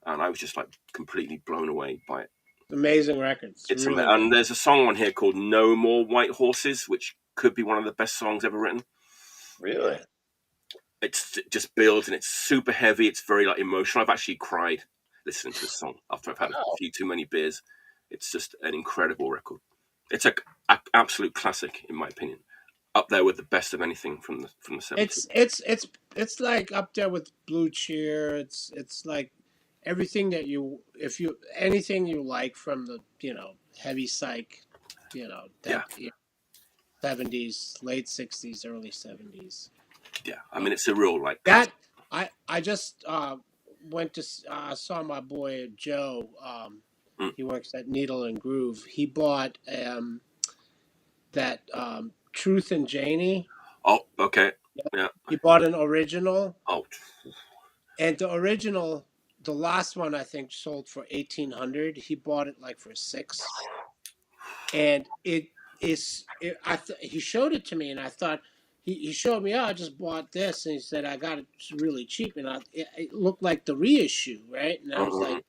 Speaker 1: and I was just like completely blown away by it.
Speaker 4: Amazing records.
Speaker 1: It's
Speaker 4: really
Speaker 1: and there's a song on here called "No More White Horses," which could be one of the best songs ever written.
Speaker 3: Really?
Speaker 1: It just builds, and it's super heavy. It's very emotional. I've actually cried listening to this song after I've had a few too many beers. It's just an incredible record. It's an absolute classic, in my opinion, up there with the best of anything from the 70s.
Speaker 4: It's like up there with Blue Cheer. It's like everything that anything you like from the heavy psych, that 70s, late 60s, early 70s.
Speaker 1: Yeah, I mean it's a real
Speaker 4: that. I just went to saw my boy Joe. He works at Needle and Groove. He bought that Truth and Janie.
Speaker 1: Oh, okay. Yeah.
Speaker 4: He bought an original.
Speaker 1: Oh.
Speaker 4: And the original, the last one I think sold for $1,800. He bought it for $600. And he showed it to me, and I thought he showed me, I just bought this, and he said I got it really cheap, and it looked like the reissue, right? And I was like,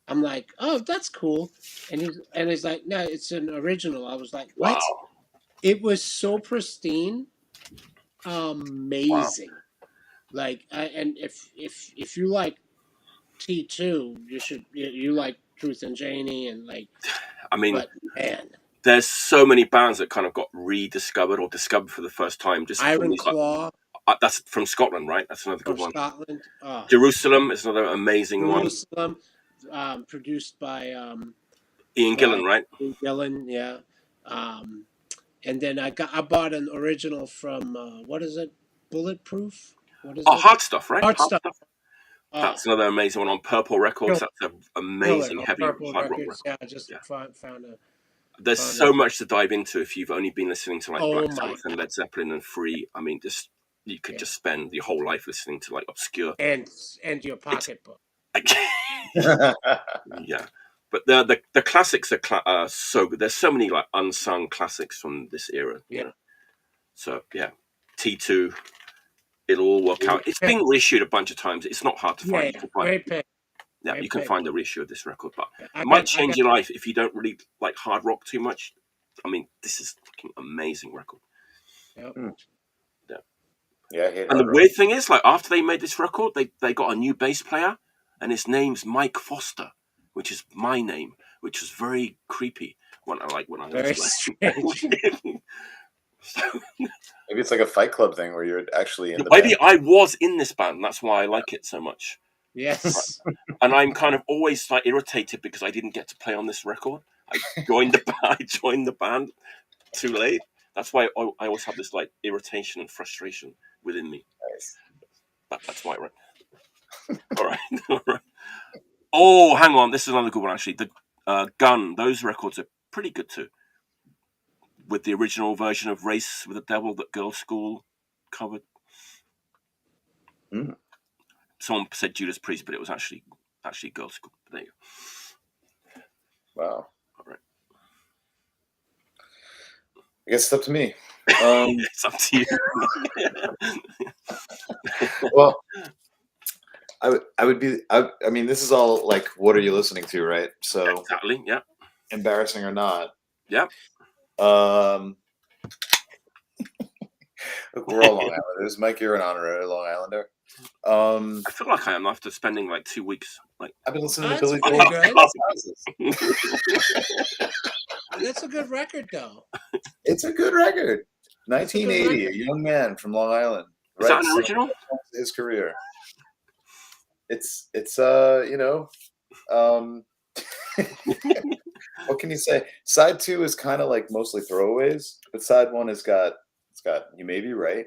Speaker 4: I'm like, oh, that's cool. And he's like, no, it's an original. I was like, what?
Speaker 1: Wow.
Speaker 4: It was so pristine, amazing. Wow. And if you like T2, you like Truth and Janie and
Speaker 1: I mean,
Speaker 4: but man,
Speaker 1: there's so many bands that kind of got rediscovered or discovered for the first time. Just
Speaker 4: Iron Claw.
Speaker 1: That's from Scotland, right? That's another good one.
Speaker 4: Scotland.
Speaker 1: Jerusalem is another amazing one.
Speaker 4: Jerusalem, produced by
Speaker 1: Ian Gillan, right?
Speaker 4: Ian Gillan, yeah. And then I bought an original from what is it? Bulletproof. What is it?
Speaker 1: Hard Stuff, right?
Speaker 4: Hard Stuff.
Speaker 1: That's another amazing one on Purple Records. That's an amazing heavy hard rock record.
Speaker 4: Yeah, I just found a.
Speaker 1: There's so much to dive into if you've only been listening to Black Sabbath and Led Zeppelin and Free. I mean, you could just spend your whole life listening to obscure
Speaker 4: and your pocketbook.
Speaker 1: Yeah, but the classics are so good. There's so many unsung classics from this era.
Speaker 4: Yeah.
Speaker 1: So yeah, T2. It'll all work out. It's been reissued a bunch of times. It's not hard to find.
Speaker 4: Great pick.
Speaker 1: Yeah, you can find a reissue of this record, but it might change your life if you don't really like hard rock too much. I mean, this is fucking amazing record.
Speaker 4: Yep.
Speaker 3: Yeah, I hate
Speaker 1: and the weird thing is, after they made this record, they got a new bass player, and his name's Mike Foster, which is my name, which was very creepy when I
Speaker 4: very strange.
Speaker 3: Maybe it's like a Fight Club thing where you're actually in the
Speaker 1: Maybe
Speaker 3: band.
Speaker 1: I was in this band. That's why I like it so much.
Speaker 4: Yes.
Speaker 1: And I'm kind of always irritated because I didn't get to play on this record. I joined the band too late. That's why I always have this irritation and frustration within me.
Speaker 3: Nice.
Speaker 1: That's why, right? All right. Oh, hang on. This is another good one, actually. The Gun. Those records are pretty good too. With the original version of Race with the Devil that Girls' School covered.
Speaker 3: Mm.
Speaker 1: Someone said Judas Priest, but it was actually Girls' School. But there you go.
Speaker 3: Wow.
Speaker 1: All right.
Speaker 3: I guess it's up to me.
Speaker 1: It's up to you.
Speaker 3: Well, I would be. I mean, this is all what are you listening to, right? So
Speaker 1: exactly. Yeah.
Speaker 3: Embarrassing or not.
Speaker 1: Yeah.
Speaker 3: Look, we're all Long Islanders. Mike, you're an honorary Long Islander.
Speaker 1: I feel like I am after spending 2 weeks.
Speaker 3: I've been listening to
Speaker 4: That's
Speaker 3: Billy Joel.
Speaker 4: That's a good record, though.
Speaker 3: It's a good record. 1980, a young man from Long Island.
Speaker 1: Is that an original?
Speaker 3: His career. It's What can you say? Side 2 is kind of like mostly throwaways, but side 1 it's got You May Be Right.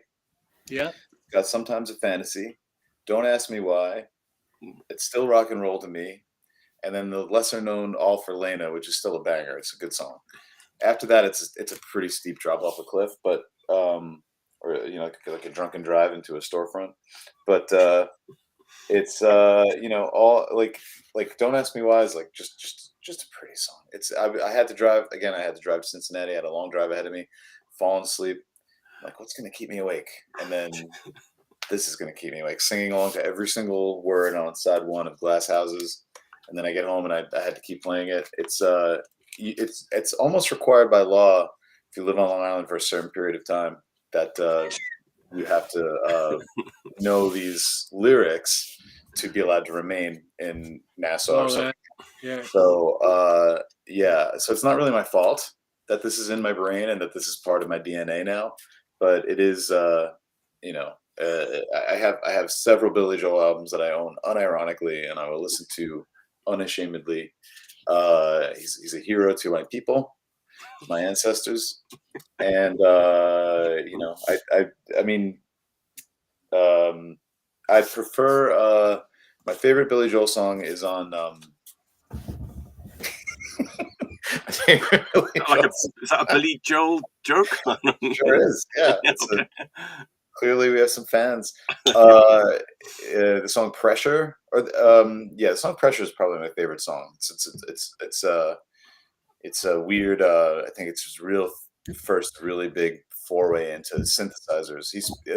Speaker 4: Yeah.
Speaker 3: It's got Sometimes a Fantasy. Don't Ask Me Why. It's Still Rock and Roll to Me. And then the lesser known All for Lena, which is still a banger. It's a good song. After that, it's a pretty steep drop off a cliff, but or like a drunken drive into a storefront. But it's all like Don't Ask Me Why is like just a pretty song. I had to drive to Cincinnati. I had a long drive ahead of me, falling asleep. I'm like, what's gonna keep me awake? And then this is gonna keep me awake, singing along to every single word on side 1 of Glass Houses. And then I get home and I had to keep playing it. It's almost required by law if you live on Long Island for a certain period of time that you have to know these lyrics to be allowed to remain in Nassau or something.
Speaker 4: Yeah.
Speaker 3: So so it's not really my fault that this is in my brain and that this is part of my DNA now, but it is. I have several Billy Joel albums that I own unironically, and I will listen to unashamedly. He's a hero to my people, my ancestors, and I prefer my favorite Billy Joel song is on
Speaker 1: Is that a Billy Joel joke?
Speaker 3: Sure is. Yeah.
Speaker 1: Okay.
Speaker 3: Clearly we have some fans. The song Pressure, the song Pressure is probably my favorite song. It's a weird. I think it's his first really big foray into synthesizers.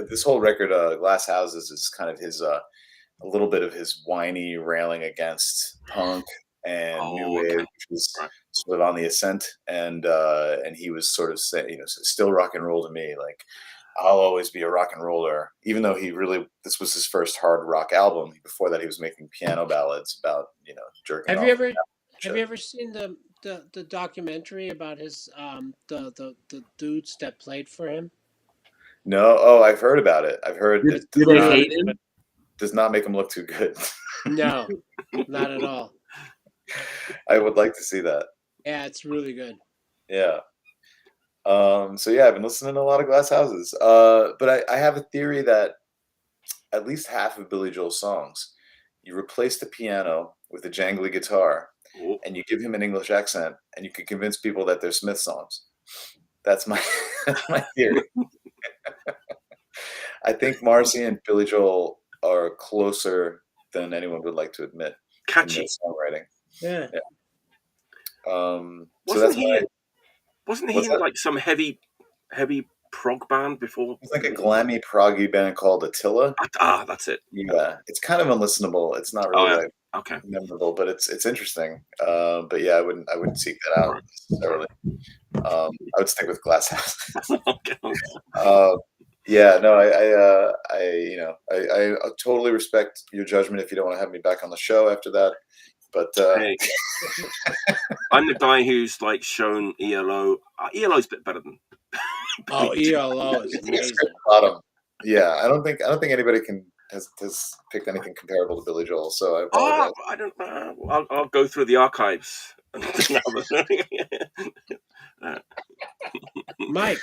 Speaker 3: This whole record, Glass Houses, is kind of his a little bit of his whiny railing against punk and new wave, which was sort of on the ascent. And he was sort of saying, still rock and roll to me, like. I'll always be a rock and roller, even though this was his first hard rock album. Before that, he was making piano ballads about, jerking off.
Speaker 4: Have you ever seen the documentary about his the dudes that played for him?
Speaker 3: No. Oh, I've heard about it. I've heard
Speaker 2: Do they hate him?
Speaker 3: Does not make him look too good.
Speaker 4: No, not at all.
Speaker 3: I would like to see that.
Speaker 4: Yeah, it's really good.
Speaker 3: Yeah. I've been listening to a lot of Glass Houses. But I have a theory that at least half of Billy Joel's songs, you replace the piano with a jangly guitar, and you give him an English accent, and you can convince people that they're Smith songs. That's my theory. I think Marcy and Billy Joel are closer than anyone would like to admit.
Speaker 1: Catchy
Speaker 3: in songwriting.
Speaker 4: Yeah.
Speaker 1: Wasn't he in like some heavy prog band before?
Speaker 3: It's like a glammy proggy band called Attila.
Speaker 1: That's it.
Speaker 3: Yeah, it's kind of unlistenable. It's not really memorable, but it's interesting. But yeah, I wouldn't seek that out necessarily. I would stick with Glass House. I totally respect your judgment if you don't want to have me back on the show after that. But
Speaker 1: hey, I'm the guy who's like shown ELO. ELO's a bit better than.
Speaker 4: ELO is amazing.
Speaker 3: Bottom. Yeah, I don't think anybody has picked anything comparable to Billy Joel. So I apologize.
Speaker 1: I don't know. I'll go through the archives.
Speaker 4: Mike,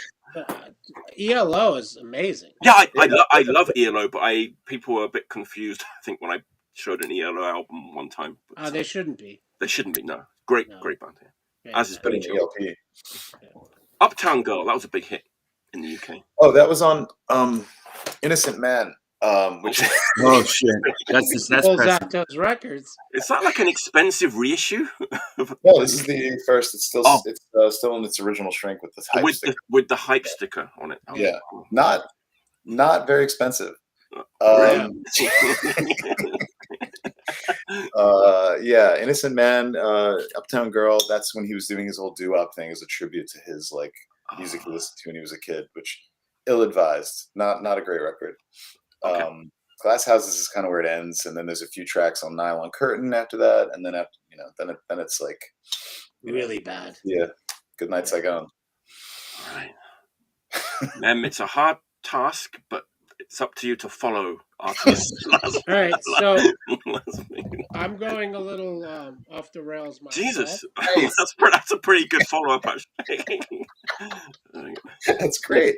Speaker 4: ELO is amazing.
Speaker 1: Yeah, I love ELO, but people were a bit confused. I think when I showed an ELO album one time.
Speaker 4: They shouldn't be.
Speaker 1: They shouldn't be. No, great band here.
Speaker 4: Yeah,
Speaker 1: as is Billy Joel. Uptown Girl, that was a big hit in the UK.
Speaker 3: Oh, that was on Innocent Man. Which
Speaker 2: oh shit, that's
Speaker 4: pulls out those records.
Speaker 1: Is that like an expensive reissue?
Speaker 3: No, this is the first. It's still it's still in its original shrink with the hype sticker.
Speaker 1: With the hype sticker on it. Oh,
Speaker 3: yeah, not very expensive. Innocent Man, Uptown Girl. That's when he was doing his whole doo-wop thing as a tribute to his like music he listened to when he was a kid, which ill-advised. Not a great record. Okay. Glass Houses is kind of where it ends, and then there's a few tracks on Nylon Curtain after that, and then after then it's like
Speaker 4: really bad.
Speaker 3: Yeah, Good Night Saigon.
Speaker 1: All right, it's a hard task, but it's up to you to follow Artie.
Speaker 4: All right, so I'm going a little off the rails myself.
Speaker 1: Jesus,
Speaker 3: Nice.
Speaker 1: that's a pretty good follow-up, actually.
Speaker 3: That's great.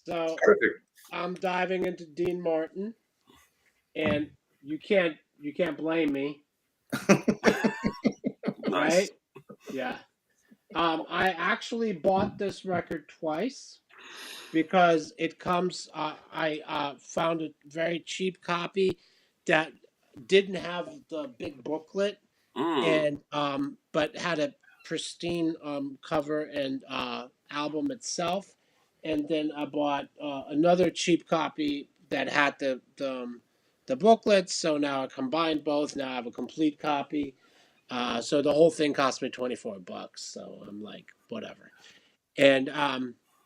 Speaker 4: So
Speaker 3: Perfect.
Speaker 4: I'm diving into Dean Martin, and you can't blame me,
Speaker 1: Nice.
Speaker 4: right? Yeah. I actually bought this record twice because it comes. I found a very cheap copy that didn't have the big booklet, and but had a pristine cover and album itself. And then I bought another cheap copy that had the booklets. So now I combined both. Now I have a complete copy. So the whole thing cost me $24. So I'm like, whatever. And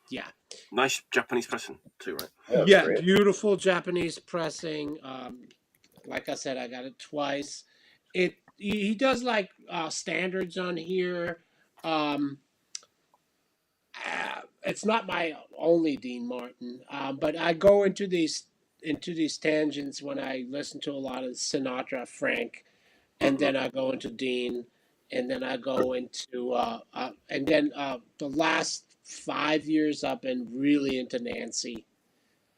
Speaker 4: yeah,
Speaker 1: Nice Japanese pressing too, right?
Speaker 3: Yeah,
Speaker 4: yeah,
Speaker 3: great.
Speaker 4: beautiful Japanese pressing. Like I said, I got it twice. He does like standards on here. Um, it's not my only Dean Martin, but I go into these tangents when I listen to a lot of Sinatra, Frank, and then I go into Dean, and then I go into and then the last 5 years I've been really into Nancy,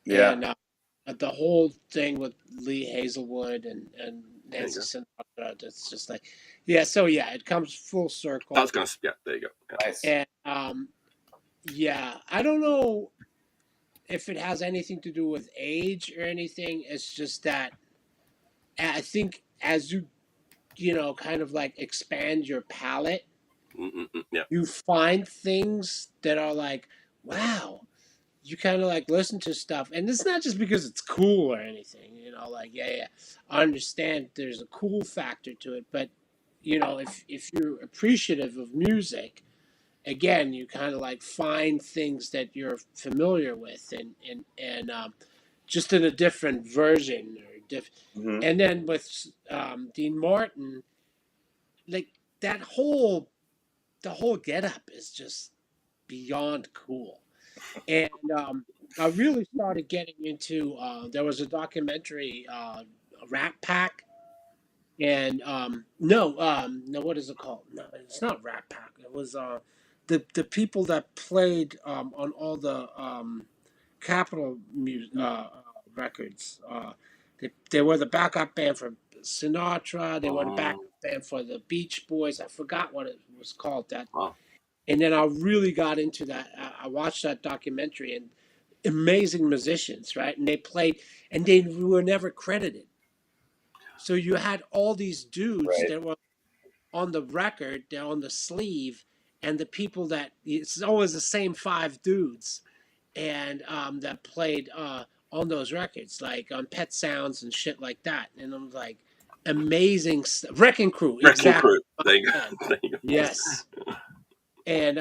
Speaker 3: Yeah.
Speaker 4: and the whole thing with Lee Hazelwood and Nancy Sinatra. It's just like, yeah. So yeah, it comes full circle.
Speaker 1: Yeah, there you go. Yeah.
Speaker 3: Nice.
Speaker 4: And yeah, I don't know if it has anything to do with age or anything. It's just that I think as you know, kind of like expand your palette,
Speaker 1: Yeah.
Speaker 4: you find things that are like, wow. You kind of like listen to stuff, and it's not just because it's cool or anything, you know. Like, yeah, I understand there's a cool factor to it, but you know, if you're appreciative of music, again, you kind of like find things that you're familiar with, and just in a different version or
Speaker 3: Mhm.
Speaker 4: And then with Dean Martin, like the whole getup is just beyond cool. And I really started getting into. There was a documentary, Rat Pack, and no, what is it called? No, it's not Rat Pack. It was the people that played on all the Capitol records. They were the backup band for Sinatra. They were the backup band for the Beach Boys. I forgot what it was called.
Speaker 1: Wow.
Speaker 4: And then I really got into that. I watched that documentary, and amazing musicians, right? And they played, and they were never credited. So you had all these dudes
Speaker 3: Right.
Speaker 4: that were on the record, they're on the sleeve, and the people that it's always the same five dudes, and that played on those records, like on Pet Sounds and shit like that. And I'm like, amazing Wrecking Crew, exactly.
Speaker 1: Crew. There you go. There you go.
Speaker 4: Yes. And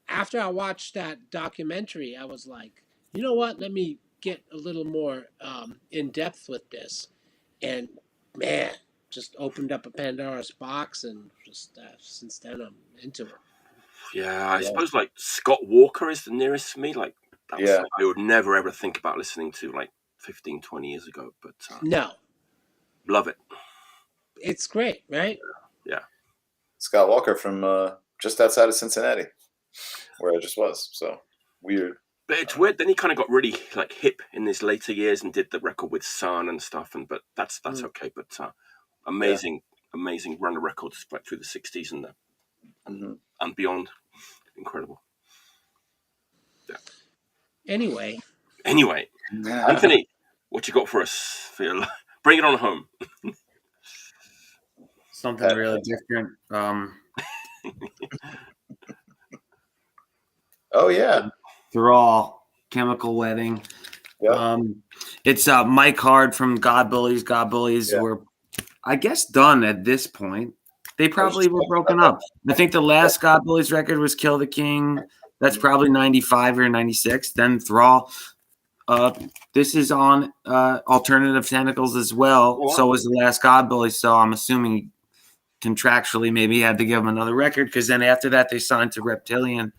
Speaker 4: after I watched that documentary, I was like, you know what? Let me get a little more in depth with this. And man, just opened up a Pandora's box, and just since then I'm into it.
Speaker 1: Yeah, I suppose like Scott Walker is the nearest to me. Like, that was something I would never ever think about listening to like 15, 20 years ago. But
Speaker 4: no,
Speaker 1: love it.
Speaker 4: It's great, right?
Speaker 1: Yeah.
Speaker 3: Scott Walker from just outside of Cincinnati, where I just was. So weird.
Speaker 1: But it's weird. Then he kind of got really like hip in his later years and did the record with Sun and stuff. But that's okay. But amazing run of records like through the 60s and beyond. Incredible. Yeah.
Speaker 4: Anyway,
Speaker 1: Anthony, what you got for us? Bring it on home.
Speaker 2: Something really different.
Speaker 3: Oh yeah,
Speaker 2: Thrall, Chemical Wedding.
Speaker 3: Yeah.
Speaker 2: It's Mike Hard from God Bullies. God Bullies were, I guess, done at this point. They probably were broken up. I think the last God Bullies record was Kill the King. That's probably 95 or 96. Then Thrall. This is on Alternative Tentacles as well.
Speaker 1: Wow.
Speaker 2: So was the last God Bullies. So I'm assuming contractually maybe he had to give him another record, because then after that they signed to Reptilian.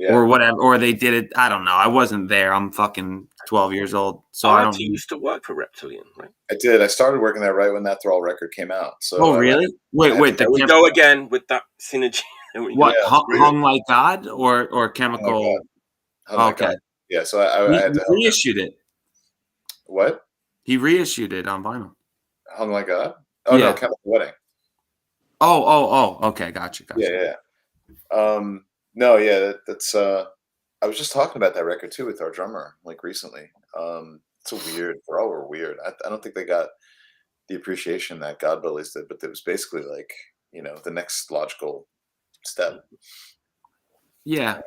Speaker 3: Yeah.
Speaker 2: or whatever, or they did it. I don't know. I wasn't there. I'm fucking 12 years old, so I don't.
Speaker 1: Artie used to work for Reptilian, right?
Speaker 3: I did. I started working there right when that Thrall record came out. So
Speaker 2: Oh, really? Wait.
Speaker 1: There we go again with that synergy.
Speaker 2: What
Speaker 3: Yeah,
Speaker 2: hung like God or chemical?
Speaker 3: Oh my God. Yeah. So I had to
Speaker 2: reissued it.
Speaker 3: What?
Speaker 2: He reissued it on vinyl.
Speaker 3: Hung Like God? Oh no, Chemical Wedding.
Speaker 2: Oh. Okay, gotcha.
Speaker 3: Yeah. No, yeah, that's I was just talking about that record too with our drummer, like recently. It's a weird. They're all were weird. I don't think they got the appreciation that God Bullies did, but it was basically like, the next logical step.
Speaker 2: Yeah,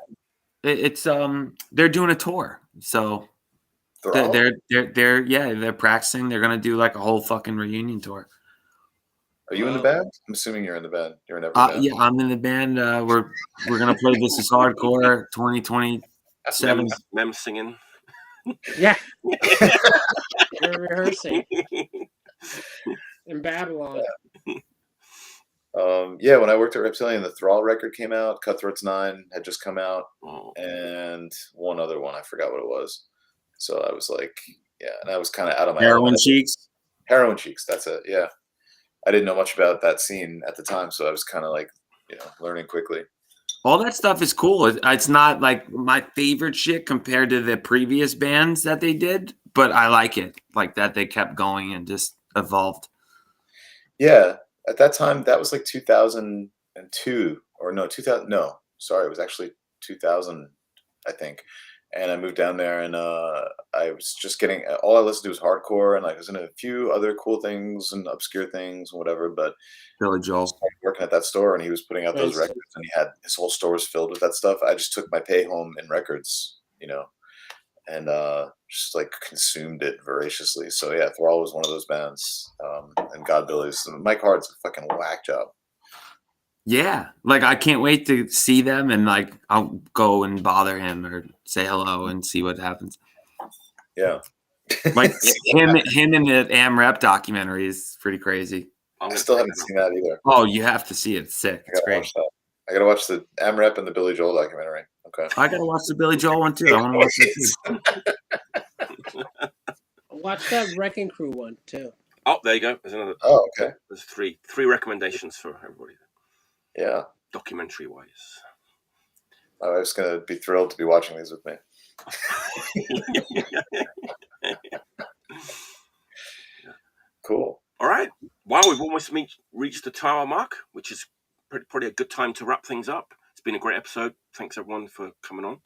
Speaker 2: it's they're doing a tour, so they're practicing. They're gonna do like a whole fucking reunion tour.
Speaker 3: Are you in the band? I'm assuming you're in the band. You're in every band.
Speaker 2: Yeah, I'm in the band. We're gonna play This Is Hardcore 2027.
Speaker 1: Mem singing.
Speaker 4: Yeah. We're rehearsing in Babylon.
Speaker 3: Yeah, when I worked at Reptilian, the Thrall record came out. Cutthroat's 9 had just come out, and one other one, I forgot what it was. So I was like, yeah, and I was kind of out of my
Speaker 2: Heroin Cheeks.
Speaker 3: Heroin Cheeks, that's it. Yeah, I didn't know much about that scene at the time, so I was kind of like, learning quickly.
Speaker 2: All that stuff is cool. It's not like my favorite shit compared to the previous bands that they did, but I like it. Like that they kept going and just evolved.
Speaker 3: Yeah, at that time, that was like 2002 or no, 2000. No, sorry, it was actually 2000, I think. And I moved down there, and I was just getting all I listened to was hardcore, and like I was in a few other cool things and obscure things and whatever. But
Speaker 2: Billy Joel
Speaker 3: started working at that store, and he was putting out those records, and he had his whole store was filled with that stuff. I just took my pay home in records, and just like consumed it voraciously. So yeah, Thrall was one of those bands, and God Billies. Mike Hard's a fucking whack job.
Speaker 2: Yeah, like I can't wait to see them, and like I'll go and bother him or say hello and see what happens.
Speaker 3: Yeah,
Speaker 2: like him in the AmRep documentary is pretty crazy.
Speaker 3: I still haven't seen that either.
Speaker 2: Oh, you have to see it. It's sick. It's great.
Speaker 3: I gotta watch the AmRep and the Billy Joel documentary. Okay,
Speaker 2: I gotta watch the Billy Joel one too. I want to watch that too.
Speaker 4: Watch that Wrecking Crew one too.
Speaker 1: Oh, there you go. There's another.
Speaker 3: Oh, okay.
Speaker 1: There's three recommendations for everybody.
Speaker 3: Yeah.
Speaker 1: Documentary wise.
Speaker 3: I was gonna be thrilled to be watching these with me. Cool.
Speaker 1: All right. Wow, we've almost reached the 2-hour mark, which is probably a good time to wrap things up. It's been a great episode. Thanks everyone for coming on.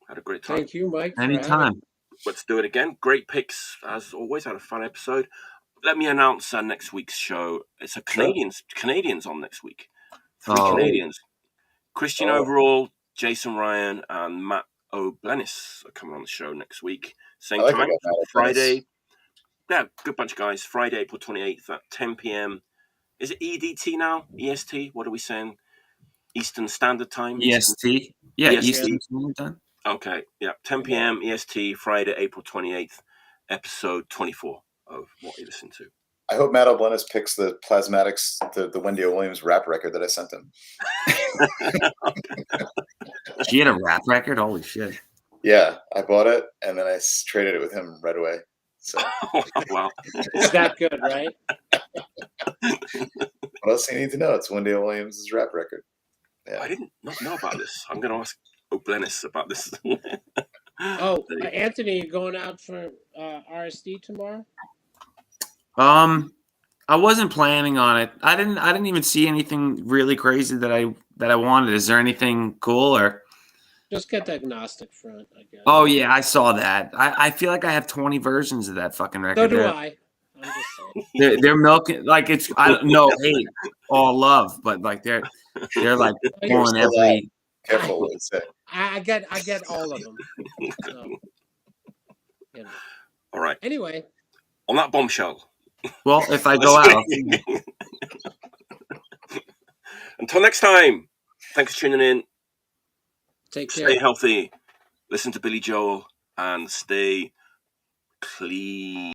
Speaker 1: Had a great time.
Speaker 4: Thank you, Mike.
Speaker 2: Anytime.
Speaker 1: Let's do it again. Great picks as always. Had a fun episode. Let me announce next week's show. It's a Canadians on next week. 3 Canadians. Christian Overall, Jason Ryan, and Matt O'Blennis are coming on the show next week. Same time, Friday. Yeah, good bunch of guys. Friday, April 28th at 10 p.m. Is it EDT now? EST? What are we saying? Eastern Standard Time?
Speaker 2: EST? Yeah,
Speaker 1: EST.
Speaker 2: Eastern Standard Time.
Speaker 1: Okay, yeah. 10 p.m. EST, Friday, April 28th, episode 24 of What You Listen To.
Speaker 3: I hope Matt O'Blennis picks the Plasmatics, the Wendy O. Williams rap record that I sent him.
Speaker 2: She had a rap record? Holy shit.
Speaker 3: Yeah, I bought it, and then I traded it with him right away. So.
Speaker 1: Wow.
Speaker 4: It's that good, right?
Speaker 3: What else do you need to know? It's Wendy O. Williams' rap record. Yeah.
Speaker 1: I didn't not know about this. I'm going to ask O'Blennis about this.
Speaker 4: Anthony, you going out for RSD tomorrow?
Speaker 2: I wasn't planning on it. I didn't even see anything really crazy that I wanted. Is there anything cool or?
Speaker 4: Just get the agnostic front, I guess.
Speaker 2: Oh yeah, I saw that. I feel like I have 20 versions of that fucking record.
Speaker 4: So do I. I'm just saying.
Speaker 2: They're milking like it's. I don't know. Hate, all love, but like they're like pulling every.
Speaker 3: Careful what you say.
Speaker 4: I get all of them. So,
Speaker 1: All right.
Speaker 4: Anyway.
Speaker 1: On that bombshell.
Speaker 2: Well, if I go out.
Speaker 1: Until next time. Thanks for tuning in.
Speaker 4: Take care.
Speaker 1: Stay healthy. Listen to Billy Joel and stay clean.